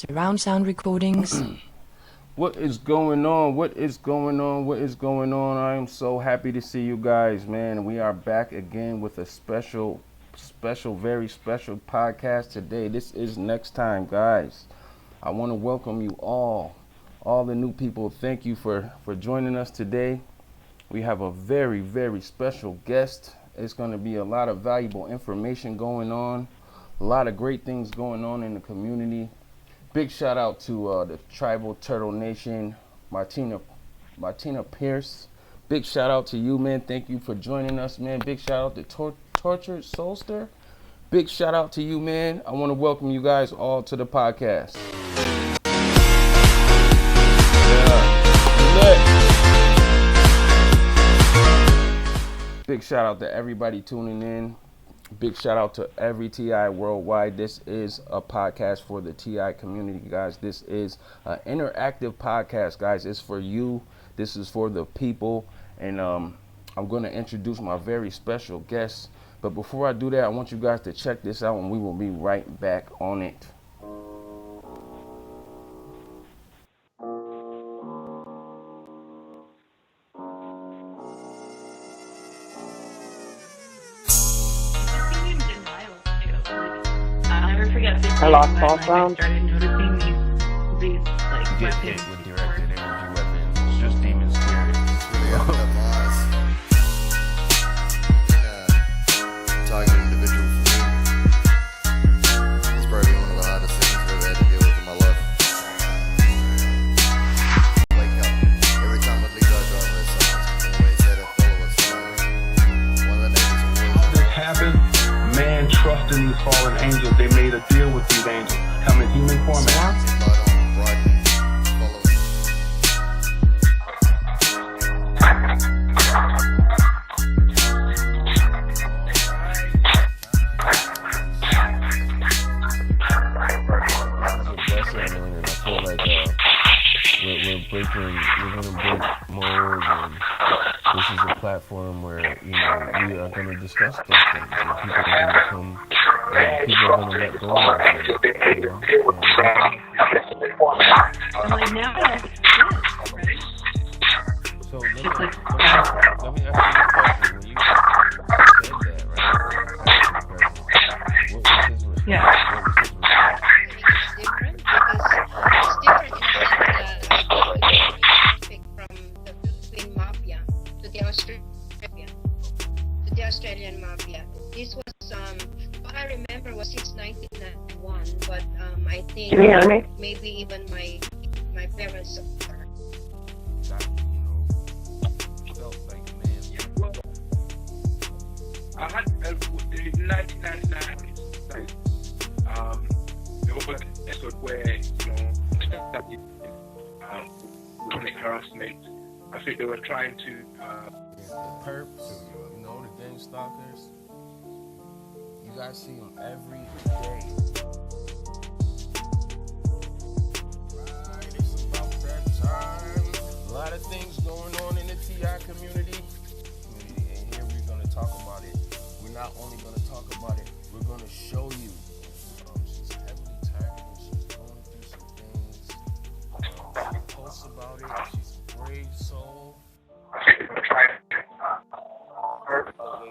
surround sound recordings. What is going on? What is going on? What is going on? I am so happy to see you guys, man. We are back again with a special, very special podcast today. This is NEXXTIME, guys. I want to welcome you all the new people. Thank you for joining us today. We have a very, very special guest. It's going to be a lot of valuable information going on, a lot of great things going on in the community. Big shout out to the Tribal Turtle Nation, Martina Pierce. Big shout out to you, man. Thank you for joining us, man. Big shout out to Tortured Soulster. Big shout out to you, man. I want to welcome you guys all to the podcast. Big shout out to everybody tuning in. Big shout out to every TI worldwide. This is a podcast for the TI community, guys. This is an interactive podcast, guys. It's for you. This is for the people. And I'm going to introduce my very special guest. But before I do that, I want you guys to check this out, and we will be right back on it. I lost all sound. I started noticing these like You get hit with directed energy weapons. It's just demon spirits. It's really up target individual for me. It's probably one of the hardest things I've ever had to deal with in my life. Wake up. Every time I leave our driver, someone's always there to follow us. One of the neighbors always. This happened. Man trusted these fallen angels. They made a deal with these angels. Come in human format. We're going to break molds, and this is a platform where, you know, we are going to discuss those things, and people are going to come, and people are going to let go of things, you know? I'm like, now that's good, right? So let me ask you a question. When you said that, right? What was his response? Yeah. Different because it's different in from the Philippine mafia to the Australian mafia. This was what I remember was since 1991, but I think Can you hear me? maybe even my parents are. That, you know, felt like, man. Yeah, well, I had in 1999, there was an episode where, you know, chronic harassment. I think they were trying to. The perps, you know, the gang stalkers. You guys see them every day. Right, it's about that time. A lot of things going on in the TI community. And here we're going to talk about it. We're not only going to talk about it, we're going to show you. She's heavily targeted. She's going through some things. She posts about it. She's a brave soul. Away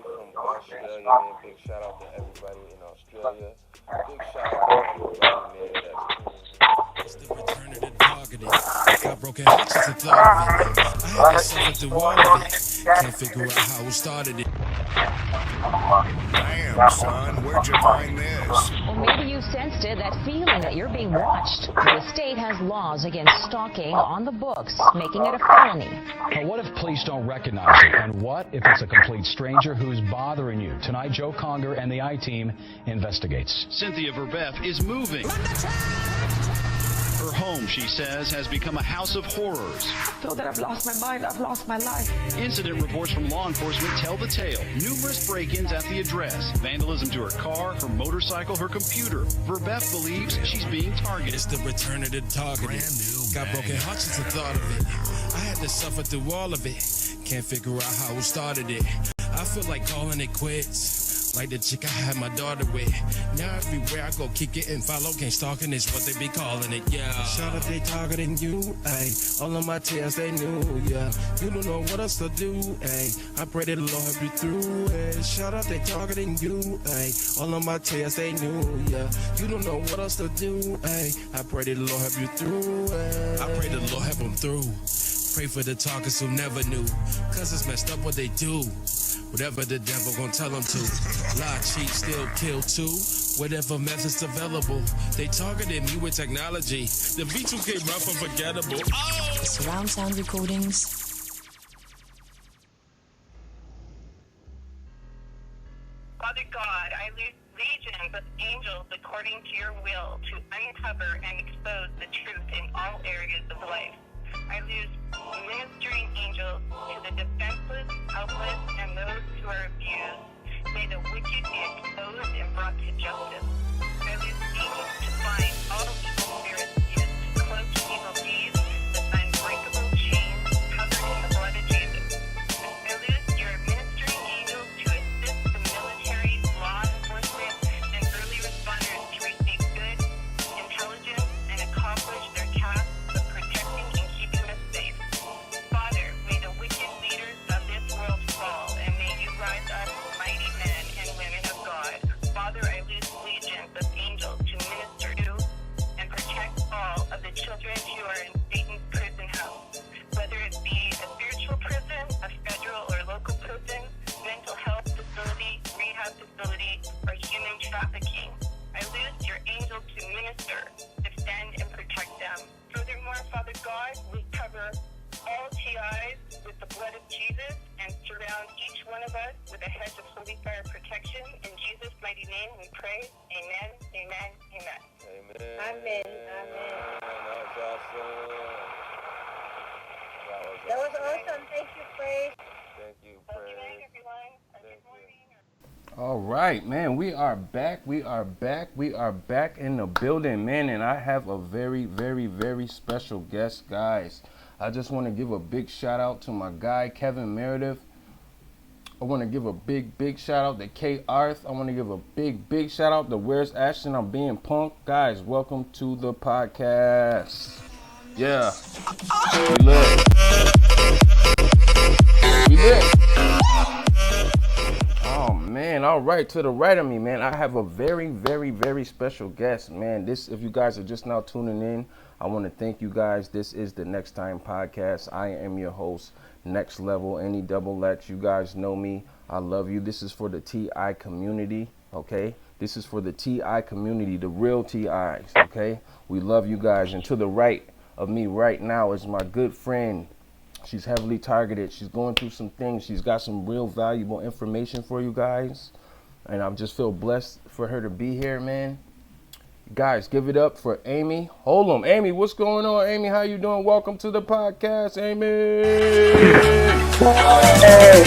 from Australia, man. Big shout out to everybody in Australia. Big shout out to everybody, man. It's the return of the targeted. Got broken hearts at the thought of it. I had to suffer through all of it. Can't figure out how we started it. Damn, son, where'd you find this? Well, maybe you sensed it, that feeling that you're being watched. The state has laws against stalking on the books, making it a felony. But what if police don't recognize it? And what if it's a complete stranger who's bothering you? Tonight, Joe Conger and the I-Team investigates. Cynthia Verbeff is moving. Her home, she says, has become a house of horrors. I feel that I've lost my mind. I've lost my life. Incident reports from law enforcement tell the tale. Numerous break-ins at the address. Vandalism to her car, her motorcycle, her computer. Verbeff believes she's being targeted. It's the return of the targeted. Brand new Got bang. broken hearts at the thought of it. I had to suffer through all of it. Can't figure out how we started it. I feel like calling it quits. Like the chick I had my daughter with. Now everywhere I go, kick it and follow. Can't stalking is what they be calling it, yeah. Shout out, they targeting you, ayy. All of my tears, they knew, yeah. You don't know what else to do, ayy. I pray that the Lord help you through, ayy. Shout out, they targeting you, ayy. All of my tears, they knew, yeah. You don't know what else to do, ayy. I pray that the Lord help you through, ayy. I pray that the Lord help them through. Pray for the talkers who never knew. Cause it's messed up what they do. Whatever the devil gon' tell them to. Lie, cheat, steal, kill too. Whatever methods available. They targeted me with technology. The beats who came rough unforgettable. Oh! Surround sound recordings. Father God, I lead legions of angels according to your will to uncover and expose the truth in all areas of life. I lose ministering angels to the defenseless, helpless, and those who are abused. May the wicked be exposed and brought to justice. I lose angels to find all evil spirits used to cloak evil deeds with unbreakable chains covered in the blood of Jesus. I lose your ministering angels to assist the military, law enforcement, and early responders to receive good intelligence and accomplish their tasks of protecting and keeping us safe. Father, may the wicked leaders of this world fall, and may you rise up mighty men and women of God. Father, I lose legions of angels to minister to and protect all of the children who are in Satan's prison house, whether it be a spiritual prison, a federal or local prison, mental health facility, rehab facility, or human trafficking. I lose your angels to minister, defend, and protect them. Furthermore, Father God, we cover all TIs with the blood of Jesus and surround each one of us with a hedge of holy fire protection. In Jesus' mighty name we pray. Amen, amen, amen. Amen. Amen. Amen. That was awesome. That was awesome. Thank you, Praise. Thank you, Good Praise. night, everyone. Thank Good morning. All right, man, we are back. We are back in the building, man, and I have a very, very, very special guest, guys. I just want to give a big shout out to my guy, Kevin Meredith. I want to give a big shout out to Kate Arth. I want to give a big shout out to Where's Ashton. I'm being punked. Guys, welcome to the podcast. Yeah. We lit. We lit. Oh man, all right, to the right of me, man, I have a very, very, very special guest, man. This, if you guys are just now tuning in, I want to thank you guys. This is the Next Time podcast. I am your host, Next Level, NEXX. You guys know me. I love you. This is for the TI community, okay? This is for the TI community, the real TIs, okay? We love you guys. And to the right of me right now is my good friend. She's heavily targeted. She's going through some things. She's got some real valuable information for you guys. And I just feel blessed for her to be here, man. Guys, give it up for Amy Holem. Amy, what's going on? Amy, how you doing? Welcome to the podcast, Amy. Hey.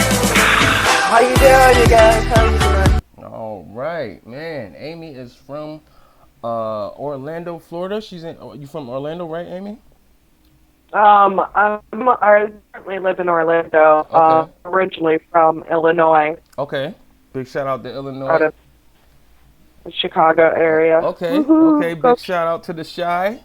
How you doing, you guys? How you doing? All right, man. Amy is from Orlando, Florida. You from Orlando, right, Amy? I currently live in Orlando. Okay. Originally from Illinois. Okay. Big shout out to Illinois. Out of the Chicago area. Okay. Woo-hoo. Okay. Big shout out to the Shy.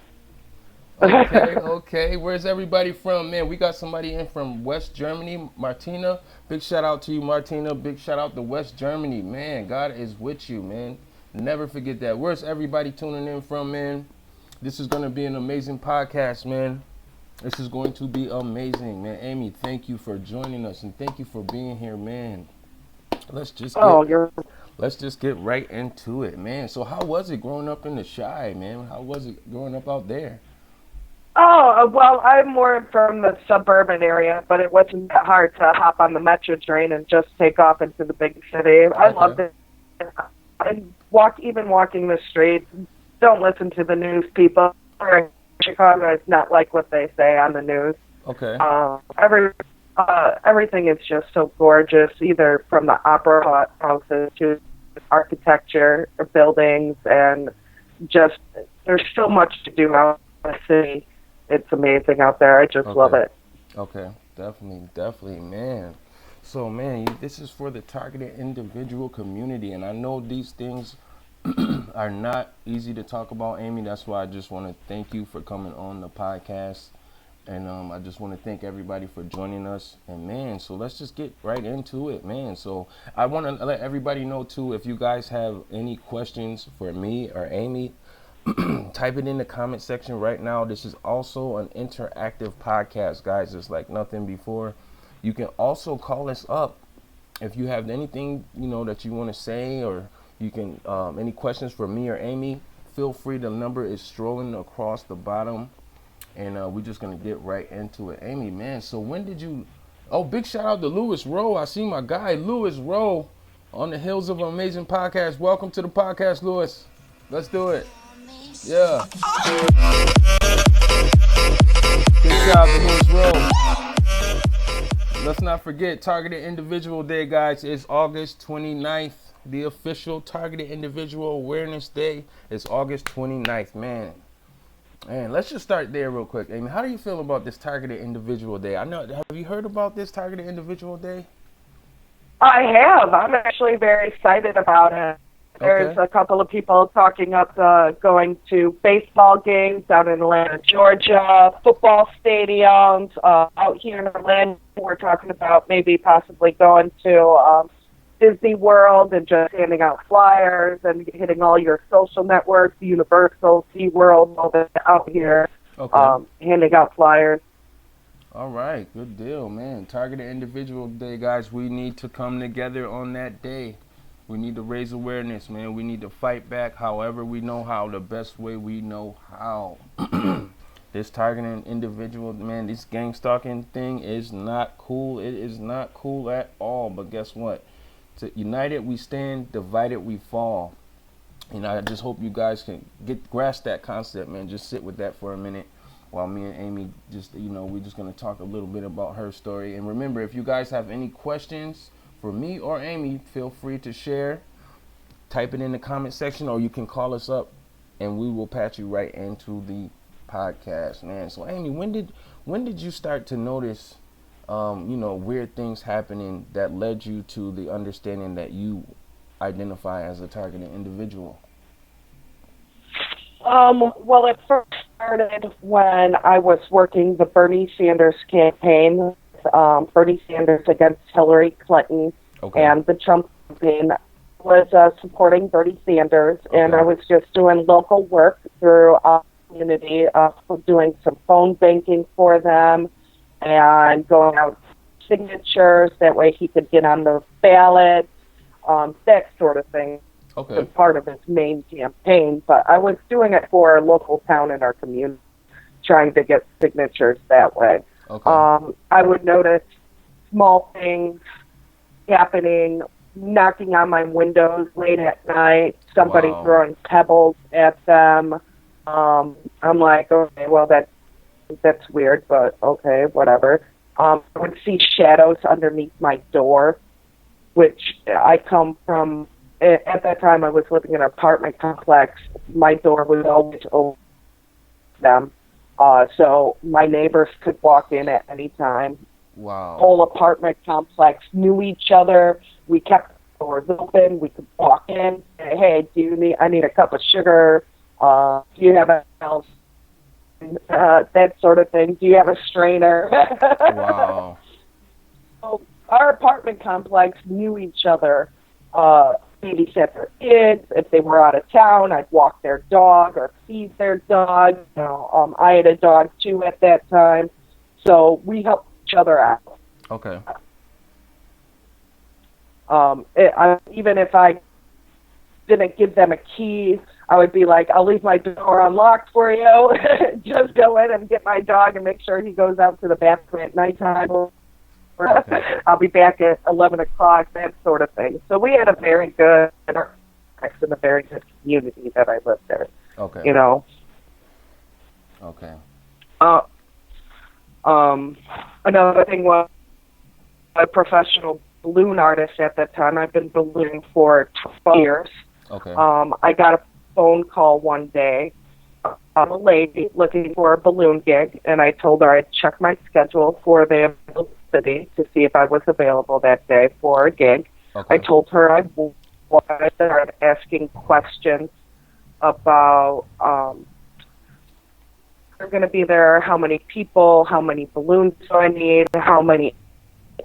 Okay. Okay. Where's everybody from, man? We got somebody in from West Germany, Martina. Big shout out to you, Martina. Big shout out to West Germany, man. God is with you, man. Never forget that. Where's everybody tuning in from, man? This is gonna be an amazing podcast, man. This is going to be amazing, man. Amy, thank you for joining us, and thank you for being here, man. Let's just get right into it, man. So how was it growing up in the Shy, man? How was it growing up out there? Oh, well, I'm more from the suburban area, but it wasn't that hard to hop on the metro train and just take off into the big city. I loved it. And walking the streets, don't listen to the news people. Chicago is not like what they say on the news. Okay. Everything is just so gorgeous, either from the opera houses to architecture, or buildings, and just there's so much to do out in the city. It's amazing out there. I just love it. Okay, definitely, man. So, man, this is for the targeted individual community, and I know these things are not easy to talk about, Amy. That's why I just want to thank you for coming on the podcast, and I just want to thank everybody for joining us. And, man, so let's just get right into it, man. So I want to let everybody know, too, if you guys have any questions for me or Amy, type it in the comment section right now. This is also an interactive podcast, guys. It's like nothing before. You can also call us up if you have anything, that you want to say, or you can, any questions for me or Amy, feel free. The number is strolling across the bottom, and we're just going to get right into it. Amy, man, so when did you, big shout out to Lewis Rowe. I see my guy, Lewis Rowe, on the Hills of Amazing Podcast. Welcome to the podcast, Lewis. Let's do it. Yeah. Big shout out to Lewis Rowe. Let's not forget Targeted Individual Day, guys. It's August 29th. The official Targeted Individual Awareness Day is August 29th, man. And let's just start there real quick. Amy, how do you feel about this Targeted Individual Day? Have you heard about this Targeted Individual Day? I have. I'm actually very excited about it. There's a couple of people talking up going to baseball games down in Atlanta, Georgia, football stadiums. Out here in Atlanta, we're talking about maybe possibly going to Disney World and just handing out flyers and hitting all your social networks, Universal, SeaWorld, all that out here, handing out flyers. All right, good deal, man. Targeted Individual Day, guys. We need to come together on that day. We need to raise awareness, man. We need to fight back however we know how, the best way we know how. This targeting individual, man, this gang stalking thing is not cool. It is not cool at all. But guess what? United we stand, divided we fall. And I just hope you guys can grasp that concept, man. Just sit with that for a minute while me and Amy just, we're just going to talk a little bit about her story. And remember, if you guys have any questions for me or Amy, feel free to share. Type it in the comment section, or you can call us up and we will patch you right into the podcast, man. So Amy, when did you start to notice weird things happening that led you to the understanding that you identify as a targeted individual? Well, it first started when I was working the Bernie Sanders campaign. Bernie Sanders against Hillary Clinton, and the Trump campaign was supporting Bernie Sanders, and I was just doing local work through our community, doing some phone banking for them and going out signatures. That way he could get on the ballot, that sort of thing. Was part of his main campaign, but I was doing it for a local town in our community, trying to get signatures that way. I would notice small things happening, knocking on my windows late at night, somebody throwing pebbles at them. I'm like, okay, well, that's weird, but okay, whatever. I would see shadows underneath my door, which I come from. At that time, I was living in an apartment complex. My door was always open to them. So my neighbors could walk in at any time. Wow. Whole apartment complex knew each other. We kept the doors open. We could walk in, say, hey, I need a cup of sugar. Do you have a else? That sort of thing. Do you have a strainer? Wow. So our apartment complex knew each other. Babysat their kids. If they were out of town, I'd walk their dog or feed their dog. I had a dog too at that time, so we helped each other out. Even if I didn't give them a key, I would be like, I'll leave my door unlocked for you. Just go in and get my dog and make sure he goes out to the bathroom at nighttime. I'll be back at 11 o'clock, that sort of thing. So we had a very good and a very good community that I lived there. Another thing was a professional balloon artist at that time. I've been ballooning for 12 years. I got a phone call one day. I'm a lady looking for a balloon gig, and I told her I'd check my schedule for the city to see if I was available that day for a gig. Okay. I told her I was. I started asking questions about they're going to be there, how many people, how many balloons do I need, how many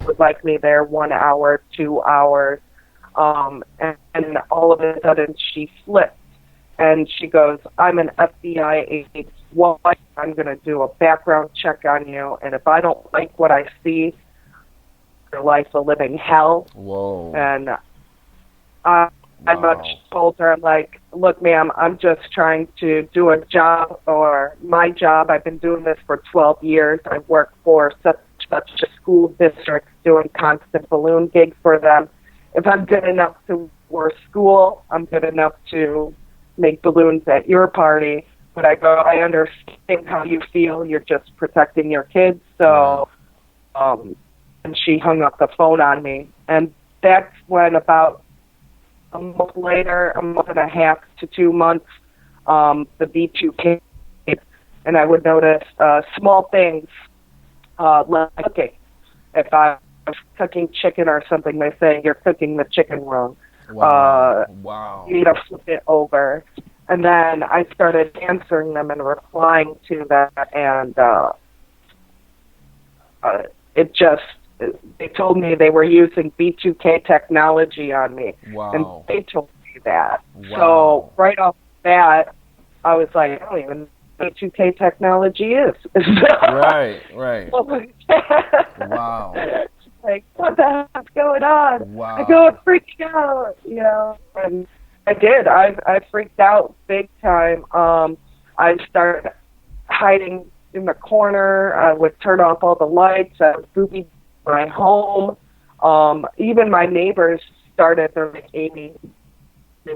would like me there, 1 hour, 2 hours. And all of a sudden she flipped and she goes, I'm an FBI agent. Well, I'm going to do a background check on you, and if I don't like what I see, your life a living hell. Whoa. And I much told her, I'm like, look, ma'am, I'm just trying to do a job, or my job. I've been doing this for 12 years. I've worked for such a school district doing constant balloon gigs for them. If I'm good enough to work school, I'm good enough to make balloons at your party. But I go, I understand how you feel. You're just protecting your kids. So, and she hung up the phone on me. And that's when about a month later, a month and a half to 2 months, the V2 came, and I would notice small things like cooking. If I was cooking chicken or something, they say, you're cooking the chicken wrong. Wow. You need to flip it over. And then I started answering them and replying to that, and it just, they told me they were using B2K technology on me. Wow. And they told me that. Wow. So right off the bat, I was like, I don't even know what B2K technology is. Right. Wow. Like, what the heck's going on? Wow. I go freaking out, you know. And I did. I freaked out big time. I started hiding in the corner. I would turn off all the lights. I would booby my home. Even my neighbors started, they're like, Amy,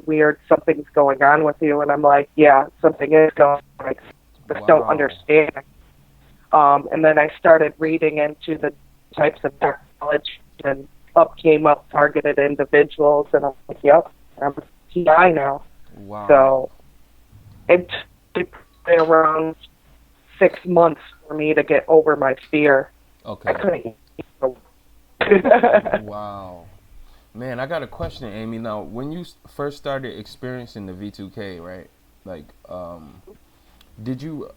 weird, something's going on with you. And I'm like, yeah, something is going on. I just don't understand. And then I started reading into the types of technology, and up came up targeted individuals, and I'm like, yep, I'm a TI now. Wow. So it took around 6 months for me to get over my fear. Okay. I couldn't. Wow. Man, I got a question, Amy. Now, when you first started experiencing the V2K, right? Like,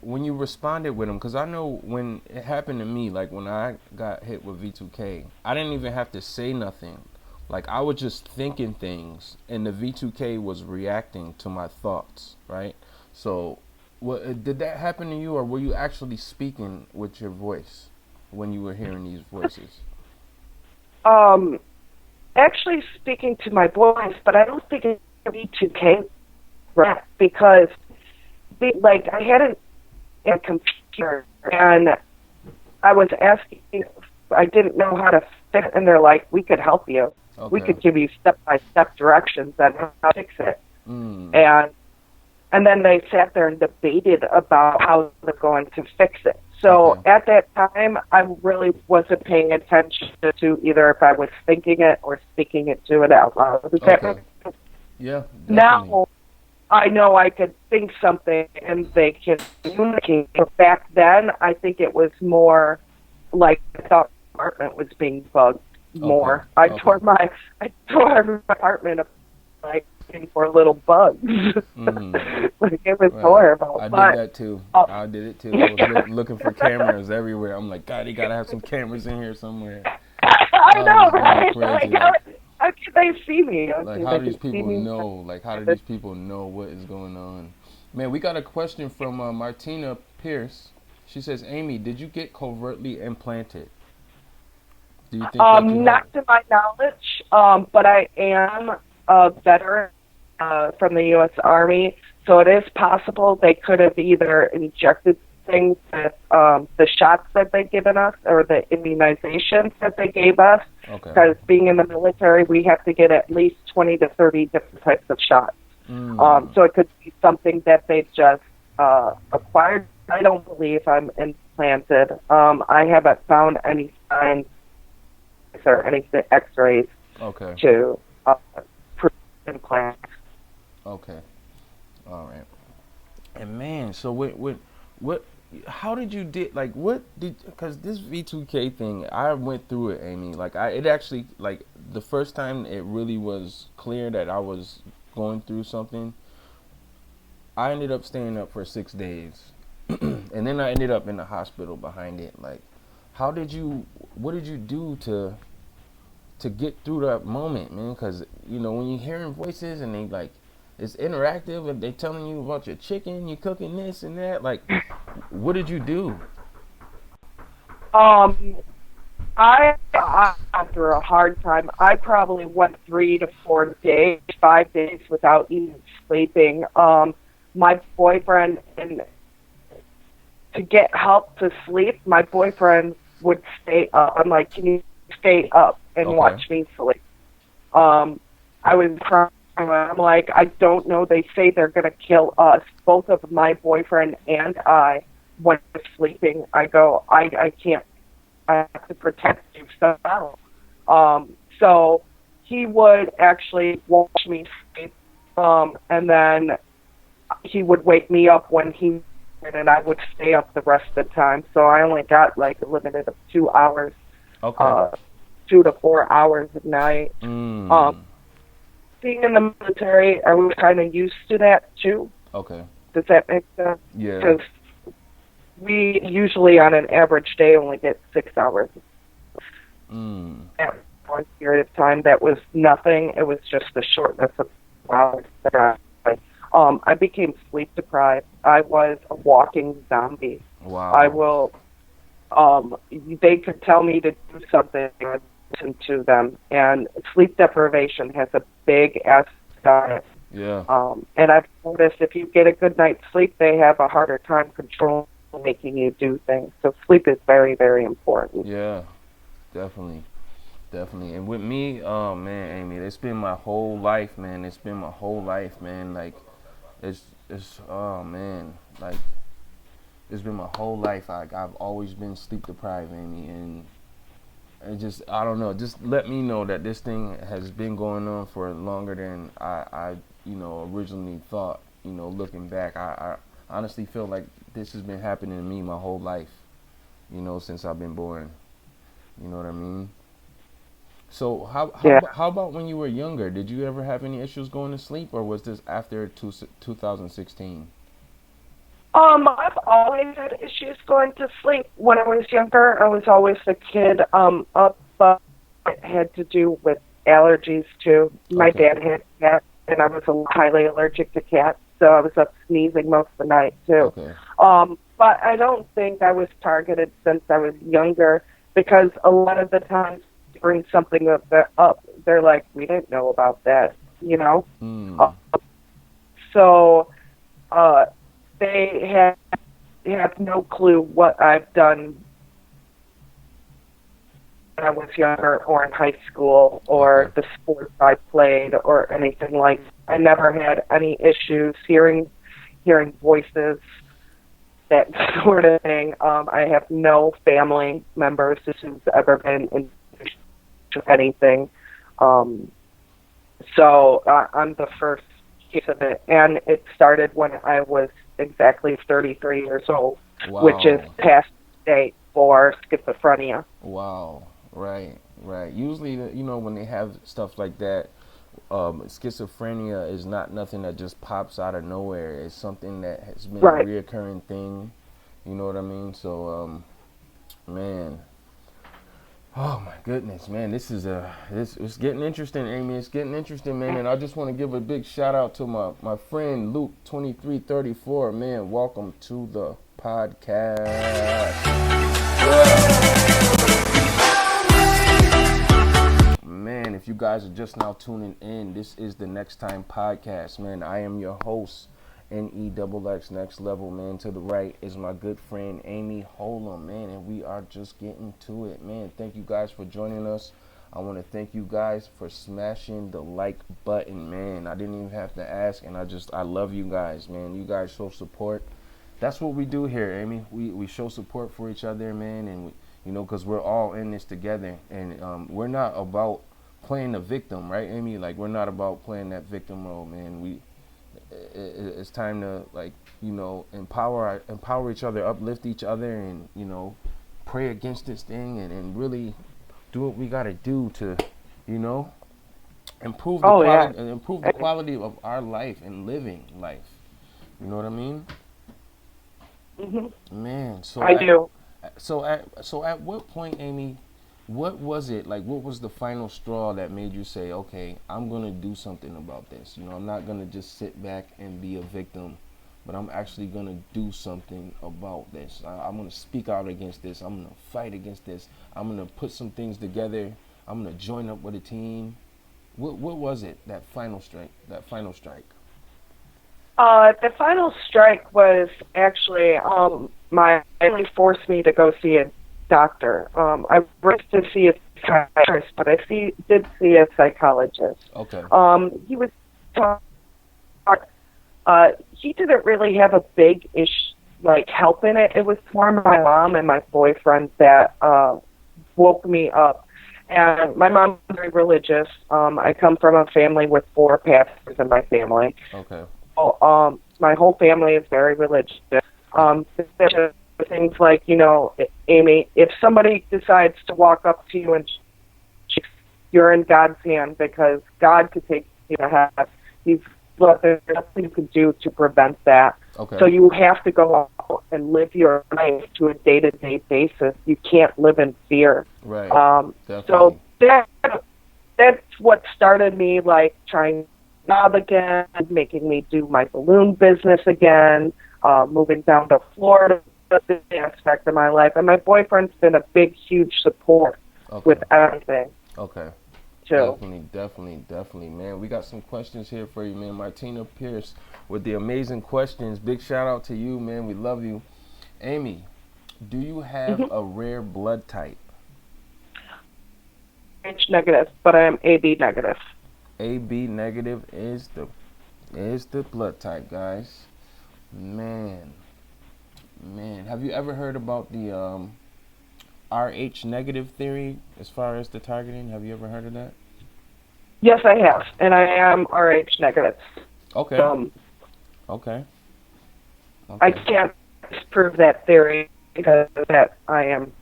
when you responded with them, because I know when it happened to me, like when I got hit with V2K, I didn't even have to say nothing. Like, I was just thinking things, and the V2K was reacting to my thoughts, right? So, did that happen to you, or were you actually speaking with your voice when you were hearing these voices? Actually speaking to my voice, but I don't think it's V2K, right? Because I had a computer, and I was asking, I didn't know how to fix it, and they're like, we could help you. Okay. We could give you step-by-step directions on how to fix it. And then they sat there and debated about how they're going to fix it. So at that time, I really wasn't paying attention to either if I was thinking it or speaking it to it out loud. Does that make sense? Yeah, definitely. Now, I know I could think something and they can communicate. But back then, I think it was more like I thought my apartment was being bugged more. I tore my apartment up like for little bugs. Like it was horrible. I did that too. I did it too. I was looking for cameras everywhere. I'm like, God, you gotta have some cameras in here somewhere. I know, right? Crazy. Like, how can they see me? Like, how do these people know? Like, how do these people know what is going on? Man, we got a question from Martina Pierce. She says, Amy, did you get covertly implanted? Do you think not to my knowledge, but I am a veteran from the U.S. Army, so it is possible they could have either injected things with the shots that they've given us or the immunizations that they gave us. Because being in the military, we have to get at least 20 to 30 different types of shots. So it could be something that they've just acquired. I don't believe I'm implanted. I haven't found any signs or any X-rays to prove implant. Okay. All right. And man, so what how did you like what did, because this V2K thing, I went through it, Amy. Like it actually, like the first time it really was clear that I was going through something, I ended up staying up for 6 days. And then I ended up in the hospital behind it. Like, what did you do to get through that moment, man? Because, you know, when you're hearing voices and they, like, it's interactive and they telling you about your chicken, you cooking this and that, like, what did you do? I went through a hard time. I probably went 3 to 4 days, 5 days without even sleeping. My boyfriend, and to get help to sleep, my boyfriend would stay up. I'm like, can you stay up and watch me sleep? I was crying. I'm like, I don't know. They say they're going to kill us. Both of my boyfriend and I went to sleeping. I go, I can't. I have to protect you somehow. So he would actually watch me sleep, and then he would wake me up when he, and I would stay up the rest of the time. So I only got like a limited of 2 hours, 2 to 4 hours at night. Being in the military, I was kind of used to that too. Okay. Does that make sense? Yeah. Because we usually, on an average day, only get 6 hours. At one period of time, that was nothing. It was just the shortness of hours that I became sleep deprived. I was a walking zombie. Wow. I will. They could tell me to do something, I would listen to them. And sleep deprivation has a big ass diet. Yeah. And I've noticed if you get a good night's sleep, they have a harder time controlling making you do things. So sleep is very, very important. Yeah, definitely. Definitely. And with me, oh man, Amy, it's been my whole life, man. It's been my whole life, man. Like, it's oh man, like, it's been my whole life. I've always been sleep deprived, Amy, and it just, I don't know, just let me know that this thing has been going on for longer than I you know, originally thought. You know, looking back, I honestly feel like this has been happening to me my whole life, you know, since I've been born. You know what I mean? So how about when you were younger? Did you ever have any issues going to sleep, or was this after 2016? I've always had issues going to sleep. When I was younger, I was always a kid up, but it had to do with allergies too. My dad had cats, and I was highly allergic to cats, so I was up sneezing most of the night too. But I don't think I was targeted since I was younger, because a lot of the times you bring something up, they're like, we didn't know about that, you know? So they have no clue what I've done when I was younger or in high school, or the sports I played, or anything like that. I never had any issues hearing voices, that sort of thing. I have no family members who's ever been into anything. So I'm the first case of it. And it started when I was exactly 33 years old, which is past date for schizophrenia. Wow. Right. Usually, you know, when they have stuff like that, schizophrenia is not nothing that just pops out of nowhere. It's something that has been a reoccurring thing. You know what I mean? So, man. Oh my goodness, man. It's getting interesting, Amy. It's getting interesting, man. And I just want to give a big shout out to my friend Luke 2334. Man, welcome to the podcast. Man, if you guys are just now tuning in, this is the NEXXTIME podcast, man. I am your host, NEXX Next Level, man. To the right is my good friend Amy Holem, man, and we are just getting to it, man. Thank you guys for joining us. I want to thank you guys for smashing the like button, man. I didn't even have to ask, and I love you guys, man. You guys show support. That's what we do here, Amy. We show support for each other, man, and you know, because we're all in this together, and we're not about playing the victim, right, Amy? Like, we're not about playing that victim role, man. it's time to, like, empower each other, uplift each other, and pray against this thing, and really do what we got to do to improve the quality and improve the quality of our life and living life. You know what I mean? Man, so I do. So at what point, Amy, what was it like? What was the final straw that made you say, okay, I'm gonna do something about this? I'm not gonna just sit back and be a victim, but I'm actually gonna do something about this. I'm gonna speak out against this. I'm gonna fight against this. I'm gonna put some things together. I'm gonna join up with a team. What was it, that final strike? The final strike was actually my family forced me to go see a doctor. I went to see a psychiatrist, but I did see a psychologist. Okay. He was he didn't really have a big help in it. It was more my mom and my boyfriend that woke me up. And my mom's very religious. I come from a family with 4 pastors in my family. Okay. So, my whole family is very religious. Things like, Amy, if somebody decides to walk up to you and you're in God's hand, because God could take you to heaven. There's nothing you can do to prevent that. Okay. So you have to go out and live your life to a day-to-day basis. You can't live in fear. Right. So that's what started me, trying job again, making me do my balloon business again, moving down to Florida, this aspect of my life. And my boyfriend's been a big, huge support with everything. Okay. Too. Definitely, man. We got some questions here for you, man. Martina Pierce with the amazing questions. Big shout out to you, man. We love you. Amy, do you have a rare blood type? H negative, but I am AB negative. AB negative is the blood type, guys. Man, have you ever heard about the RH negative theory as far as the targeting? Have you ever heard of that? Yes, I have, and I am RH negative. Okay. Okay. I can't disprove that theory because that I am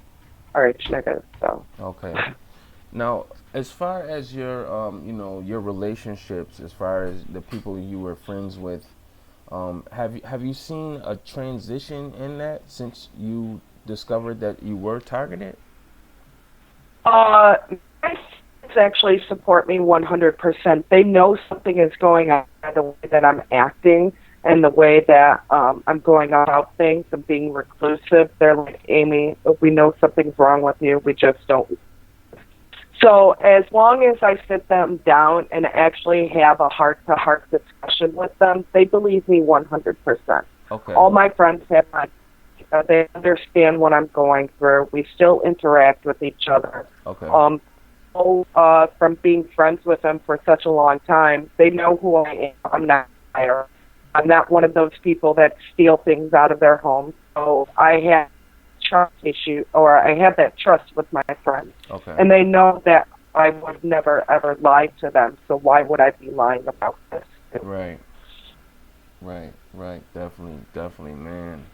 RH negative. So. Okay. Now, as far as your your relationships, as far as the people you were friends with, have you seen a transition in that since you discovered that you were targeted? My friends actually support me 100%. They know something is going on by the way that I'm acting and the way that I'm going about things and being reclusive. They're like, Amy, we know something's wrong with you. We just don't. So as long as I sit them down and actually have a heart-to-heart discussion with them, they believe me 100%. Okay. All my friends have they understand what I'm going through. We still interact with each other. Okay. From being friends with them for such a long time, they know who I am. I'm not a liar. I'm not one of those people that steal things out of their homes. So I have trust issue, or I have that trust with my friends. Okay. And they know that I would never ever lie to them. So why would I be lying about this? Right. Definitely, man.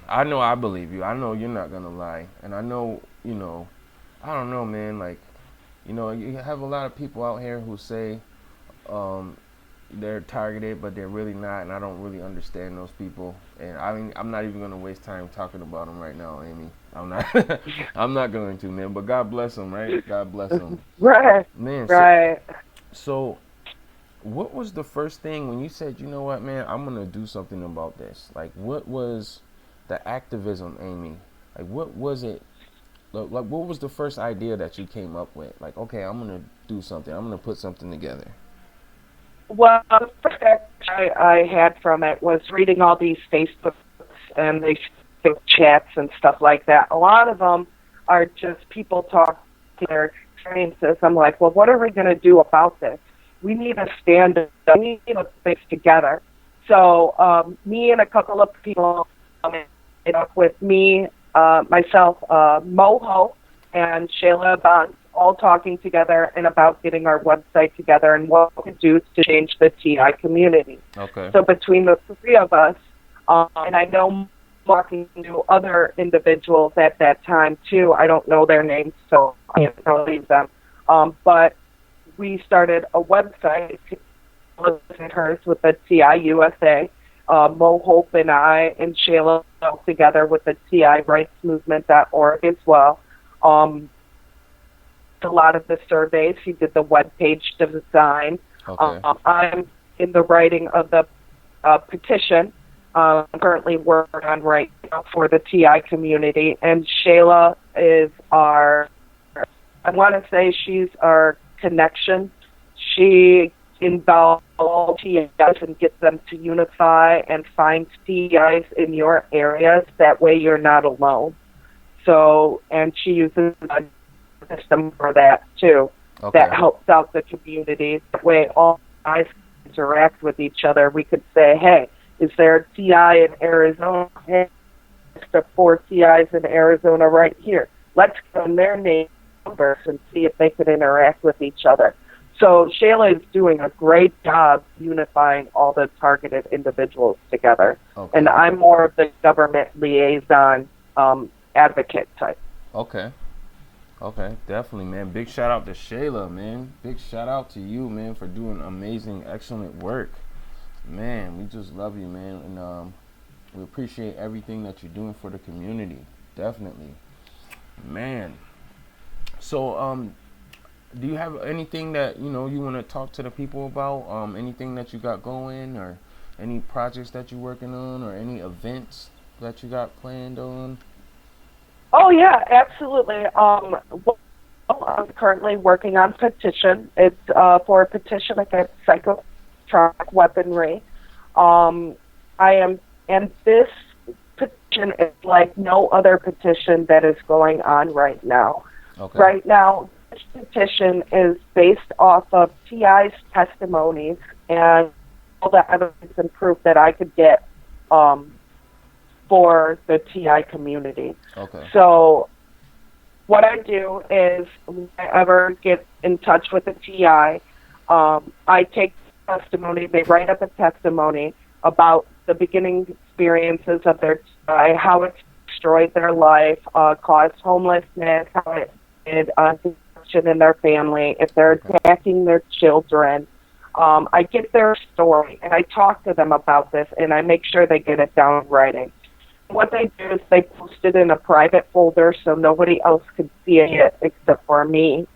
I know I believe you. I know you're not gonna lie, and I know I don't know, man. Like, you have a lot of people out here who say they're targeted, but they're really not, and I don't really understand those people. And I mean, I'm not even gonna waste time talking about them right now, Amy. I'm not. I'm not going to, man. But God bless them, right? God bless them. Right. Man. Right. So, what was the first thing when you said, you know what, man, I'm gonna do something about this? Like, what was the activism, Amy? Like, what was it? Like, what was the first idea that you came up with? Like, okay, I'm gonna do something. I'm gonna put something together. Well, the first I had from it was reading all these Facebooks and these chats and stuff like that. A lot of them are just people talking their experiences. I'm like, well, what are we going to do about this? We need to stand up. We need to put things together. So me and a couple of people ended up with me, myself, Moho, and Shayla Bonds all talking together and about getting our website together and what we could do to change the TI community. Okay. So between the three of us, and I know talking to other individuals at that time too. I don't know their names, so I can't tell them. But we started a website, hers with the TI USA. Mo Hope and I and Shayla together with the TI Rights Movement.org as well. A lot of the surveys. He did the web page design. Okay. I'm in the writing of the petition. I'm currently working on right now for the TI community, and Shayla is our, I want to say she's our connection. She involves all TIs and gets them to unify and find TIs in your areas. That way you're not alone. So, and she uses a system for that too. Okay. That helps out the community. That way all TIs interact with each other. We could say, hey, is there a TI in Arizona? Hey, there's 4 TIs in Arizona right here. Let's go on their name numbers and see if they can interact with each other. So Shayla is doing a great job unifying all the targeted individuals together. Okay. And I'm more of the government liaison advocate type. Okay. Okay, definitely, man. Big shout out to Shayla, man. Big shout out to you, man, for doing amazing, excellent work. Man, we just love you, man, and we appreciate everything that you're doing for the community. Definitely, man. So, do you have anything that you want to talk to the people about? Anything that you got going, or any projects that you're working on, or any events that you got planned on? Oh yeah, absolutely. Well, I'm currently working on a petition. It's for a petition against psychotronic weaponry. I am, and this petition is like no other petition that is going on right now. Okay. Right now, this petition is based off of TI's testimonies and all the evidence and proof that I could get for the TI community. Okay. So what I do is when I ever get in touch with a TI, I take testimony, they write up a testimony about the beginning experiences of their TI, how it destroyed their life, caused homelessness, how it did destruction in their family, if they're attacking their children. I get their story, and I talk to them about this, and I make sure they get it down in writing. What they do is they post it in a private folder so nobody else could see it except for me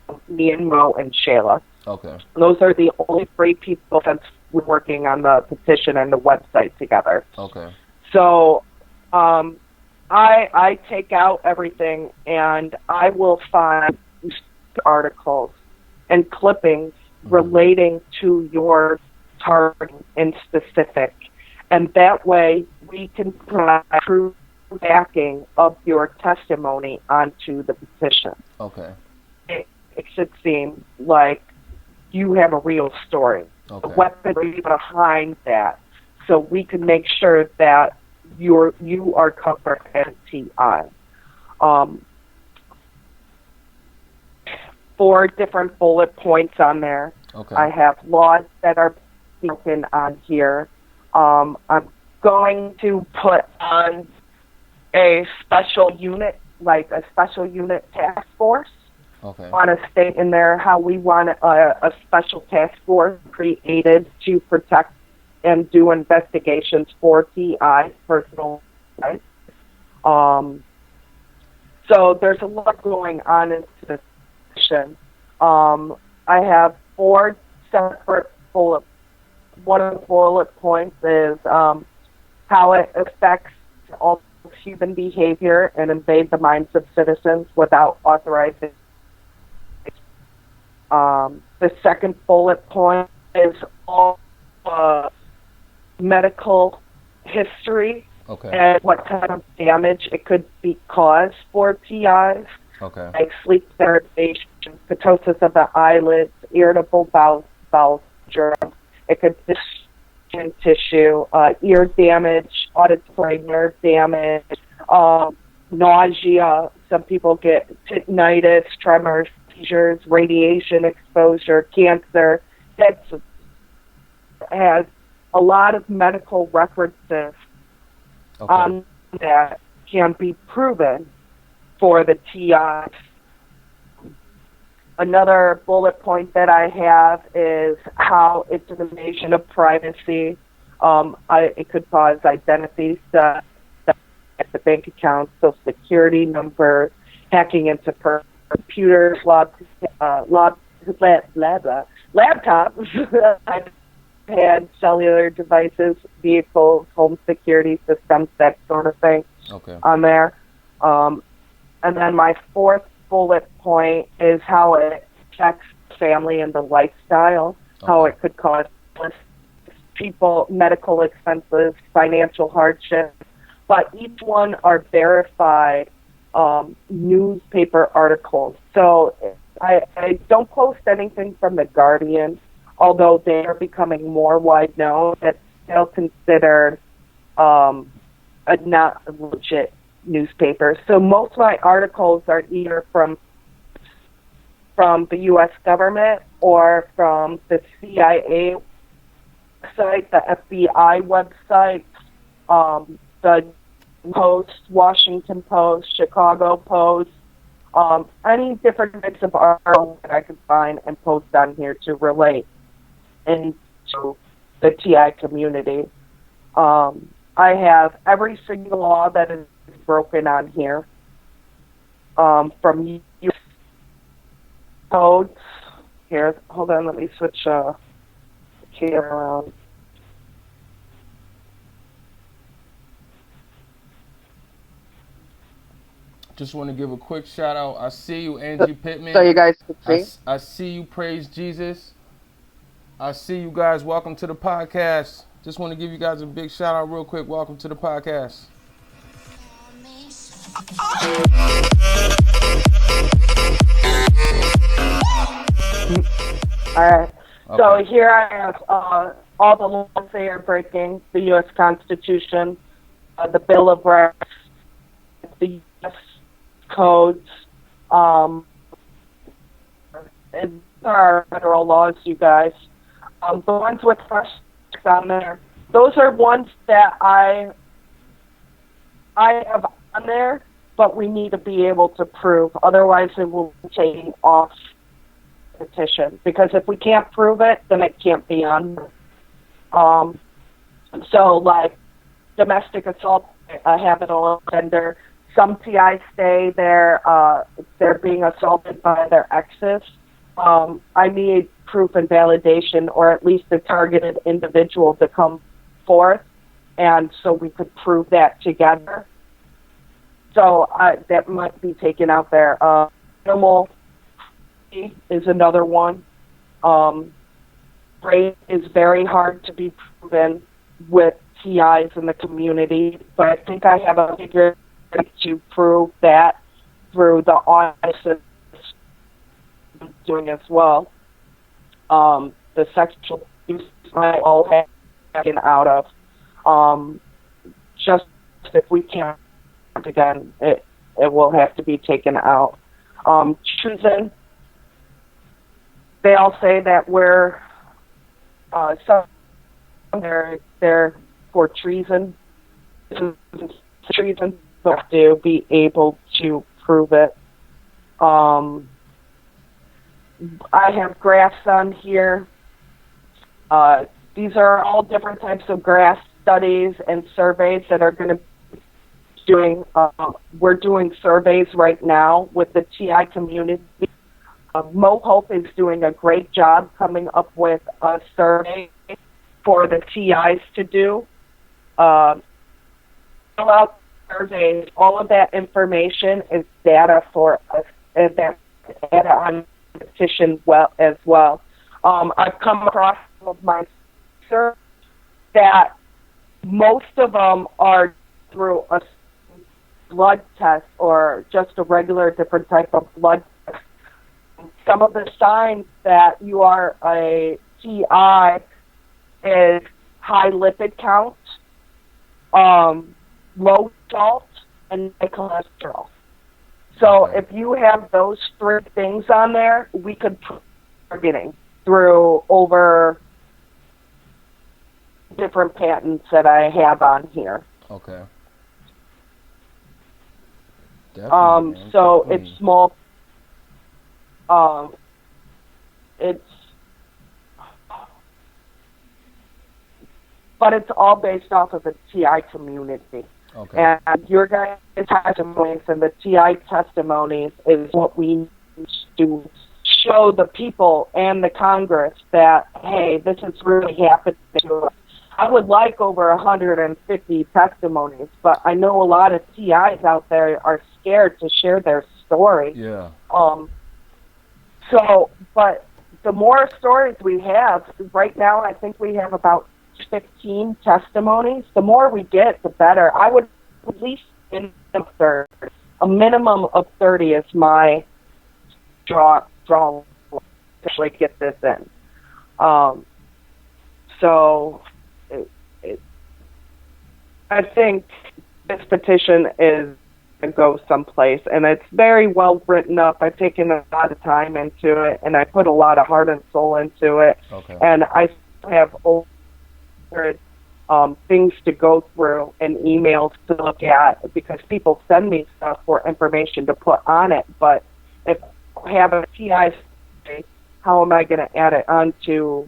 and Mo and Shayla. Okay. Those are the only 3 people that's working on the petition and the website together. Okay. So I take out everything, and I will find articles and clippings relating to your target in specific. And that way, we can provide true backing of your testimony onto the petition. Okay. It should seem like you have a real story. Okay. The weaponry behind that, so we can make sure that you are covered as TI. 4 different bullet points on there. Okay. I have laws that are broken on here. I'm going to put on a special unit, like a special unit task force. Okay. I want to state in there how we want a special task force created to protect and do investigations for TI, personal rights. So there's a lot going on in this petition. I have 4 separate bullet. One of the bullet points is how it affects all human behavior and invade the minds of citizens without authorizing. The second bullet point is all medical history and what kind of damage it could be caused for TIs. Okay. Like sleep deprivation, ptosis of the eyelids, irritable bowel syndrome. It could destroy tissue, ear damage, auditory nerve damage, nausea. Some people get tinnitus, tremors, seizures, radiation exposure, cancer. That has a lot of medical references on that can be proven for the TI. Another bullet point that I have is how it's an invasion of privacy. It could cause identity theft at the bank accounts, social security numbers, hacking into computers, laptops, I've had cellular devices, vehicles, home security systems, that sort of thing on there. And then my fourth bullet point is how it affects family and the lifestyle, how it could cause people medical expenses, financial hardship. But each one are verified newspaper articles. So I don't post anything from The Guardian, although they are becoming more wide known. It's still considered a not legit newspaper. So most of my articles are either from the U.S. government or from the CIA website, the FBI website, the Post, Washington Post, Chicago Post, any different types of articles that I can find and post on here to relate into the TI community. I have every single law that is broken on here, from U.S. codes. Here, hold on, let me switch the camera around. Just want to give a quick shout out. I see you, Angie Pittman. So you guys can see. I see you, praise Jesus. I see you guys. Welcome to the podcast. Just want to give you guys a big shout out real quick. Welcome to the podcast. All right. So here I have all the laws they are breaking: the U.S. Constitution, the Bill of Rights, the U.S. codes. And there are federal laws, you guys. The ones with fresh on there, those are ones that I have on there, but we need to be able to prove. Otherwise, it will be taken off petition, because if we can't prove it, then it can't be on. So, like domestic assault, a habitual offender. Some TIs say they're being assaulted by their exes. I need proof and validation, or at least a targeted individual to come forth, and so we could prove that together. So that might be taken out there. Animal is another one. Rape is very hard to be proven with TIs in the community, but I think I have a figure to prove that through the audit doing as well. The sexual abuse I all have taken out of. Just if we can't again, it will have to be taken out. Treason. They all say that we're they're for treason. Treason, but to be able to prove it. I have graphs on here. These are all different types of graph studies and surveys that are going to be doing. We're doing surveys right now with the TI community. Mo Hope is doing a great job coming up with a survey for the TIs to do. Fill out surveys. All of that information is data for us, and that's data on petition as well. I've come across some of my research that most of them are through a blood test or just a regular different type of blood test. Some of the signs that you are a TI is high lipid count, low salt, and high cholesterol. So if you have those 3 things on there, we could targeting through over different patents that I have on here. Okay. Definitely, So definitely. it's small. But it's all based off of the TI community. Okay. And your guys' testimonies and the TI testimonies is what we use to show the people and the Congress that, hey, this is really happening to us. I would like over 150 testimonies, but I know a lot of TIs out there are scared to share their story. Yeah. But the more stories we have, right now I think we have about 15 testimonies. The more we get, the better. I would at least in the third. A minimum of 30 is my draw to actually get this in. I think this petition is going to go someplace, and it's very well written up. I've taken a lot of time into it, and I put a lot of heart and soul into it. Okay. And I have over things to go through and emails to look at because people send me stuff for information to put on it. But if I have a TI, how am I going to add it onto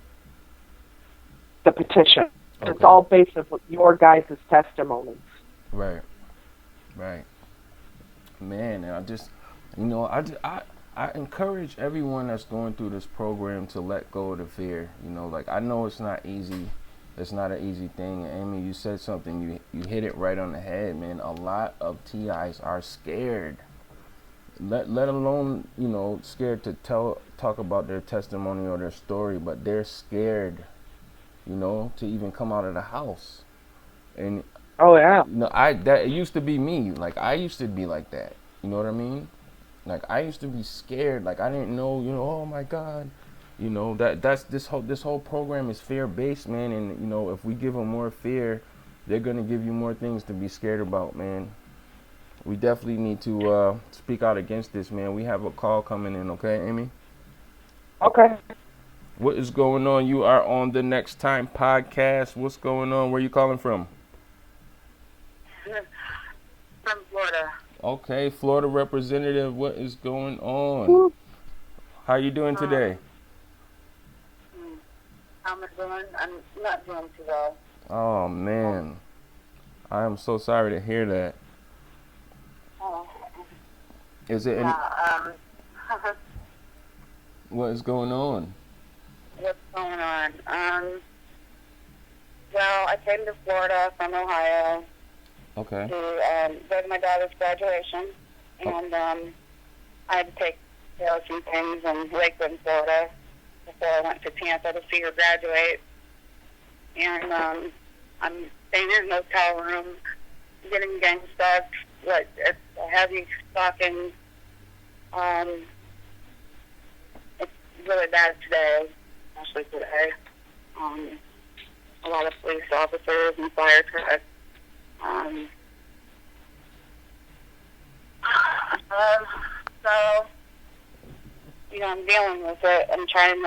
the petition? Okay. It's all based on your guys' testimonies. Right. Right. Man, I just, I encourage everyone that's going through this program to let go of the fear. Like, I know it's not easy. It's not an easy thing. Amy, you said something, you hit it right on the head, man. A lot of TIs are scared. Let alone, scared to talk about their testimony or their story, but they're scared, to even come out of the house. And oh yeah. That it used to be me. Like, I used to be like that. You know what I mean? Like, I used to be scared. Like, I didn't know, oh my God. That's this whole program is fear-based, man. And, if we give them more fear, they're going to give you more things to be scared about, man. We definitely need to speak out against this, man. We have a call coming in, okay, Amy? Okay. What is going on? You are on the NEXXTIME podcast. What's going on? Where are you calling from? From Florida. Okay, Florida representative. What is going on? How are you doing today? How am I doing? I'm not doing too well. Oh, man. I am so sorry to hear that. Is it any... What is going on? What's going on? Well, I came to Florida from Ohio. Okay. To go to my daughter's graduation. And I had to take care of some things in Lakeland, Florida, before I went to Tampa to see her graduate. And I'm staying in a hotel room, getting gang stuff, like heavy stalking. It's really bad today, especially today. A lot of police officers and fire trucks. So, I'm dealing with it. I'm trying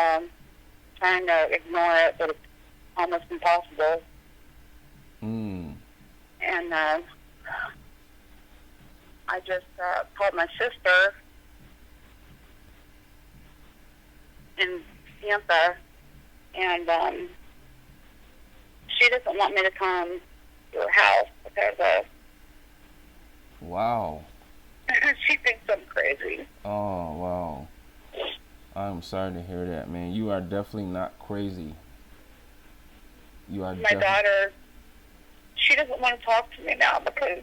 to ignore it, but it's almost impossible. And I just called my sister in Tampa, and she doesn't want me to come to her house because wow. She thinks I'm crazy. Oh, wow. I'm sorry to hear that, man. You are definitely not crazy. You are. My daughter, she doesn't want to talk to me now because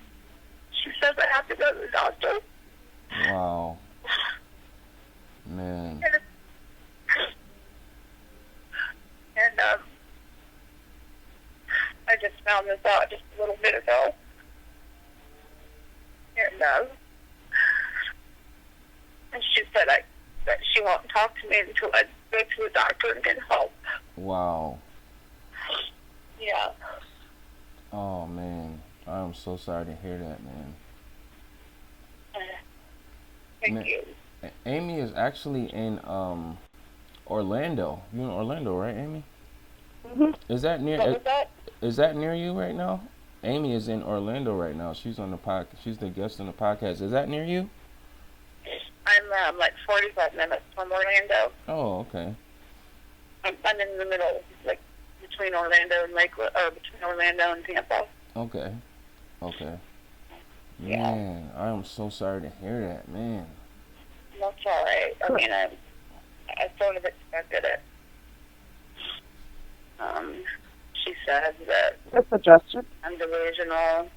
she says I have to go to the doctor. Wow. Man. And I just found this out just a little bit ago. And she said that she won't talk to me until I go to the doctor and get help. Wow. Yeah. Oh, man. I'm so sorry to hear that, man. Thank you. Amy is actually in Orlando. You in Orlando, right, Amy? Is that near? What was that? Is that near you right now? Amy is in Orlando right now. She's on the podcast. She's the guest on the podcast. Is that near you? I'm like 45 minutes from Orlando. Oh, okay. I'm in the middle, like between Orlando and Lakewood, or between Orlando and Tampa. Okay. Okay. Yeah. Man, I am so sorry to hear that, man. That's all right. I mean, I sort of expected it. She said that That's adjusted. I'm delusional,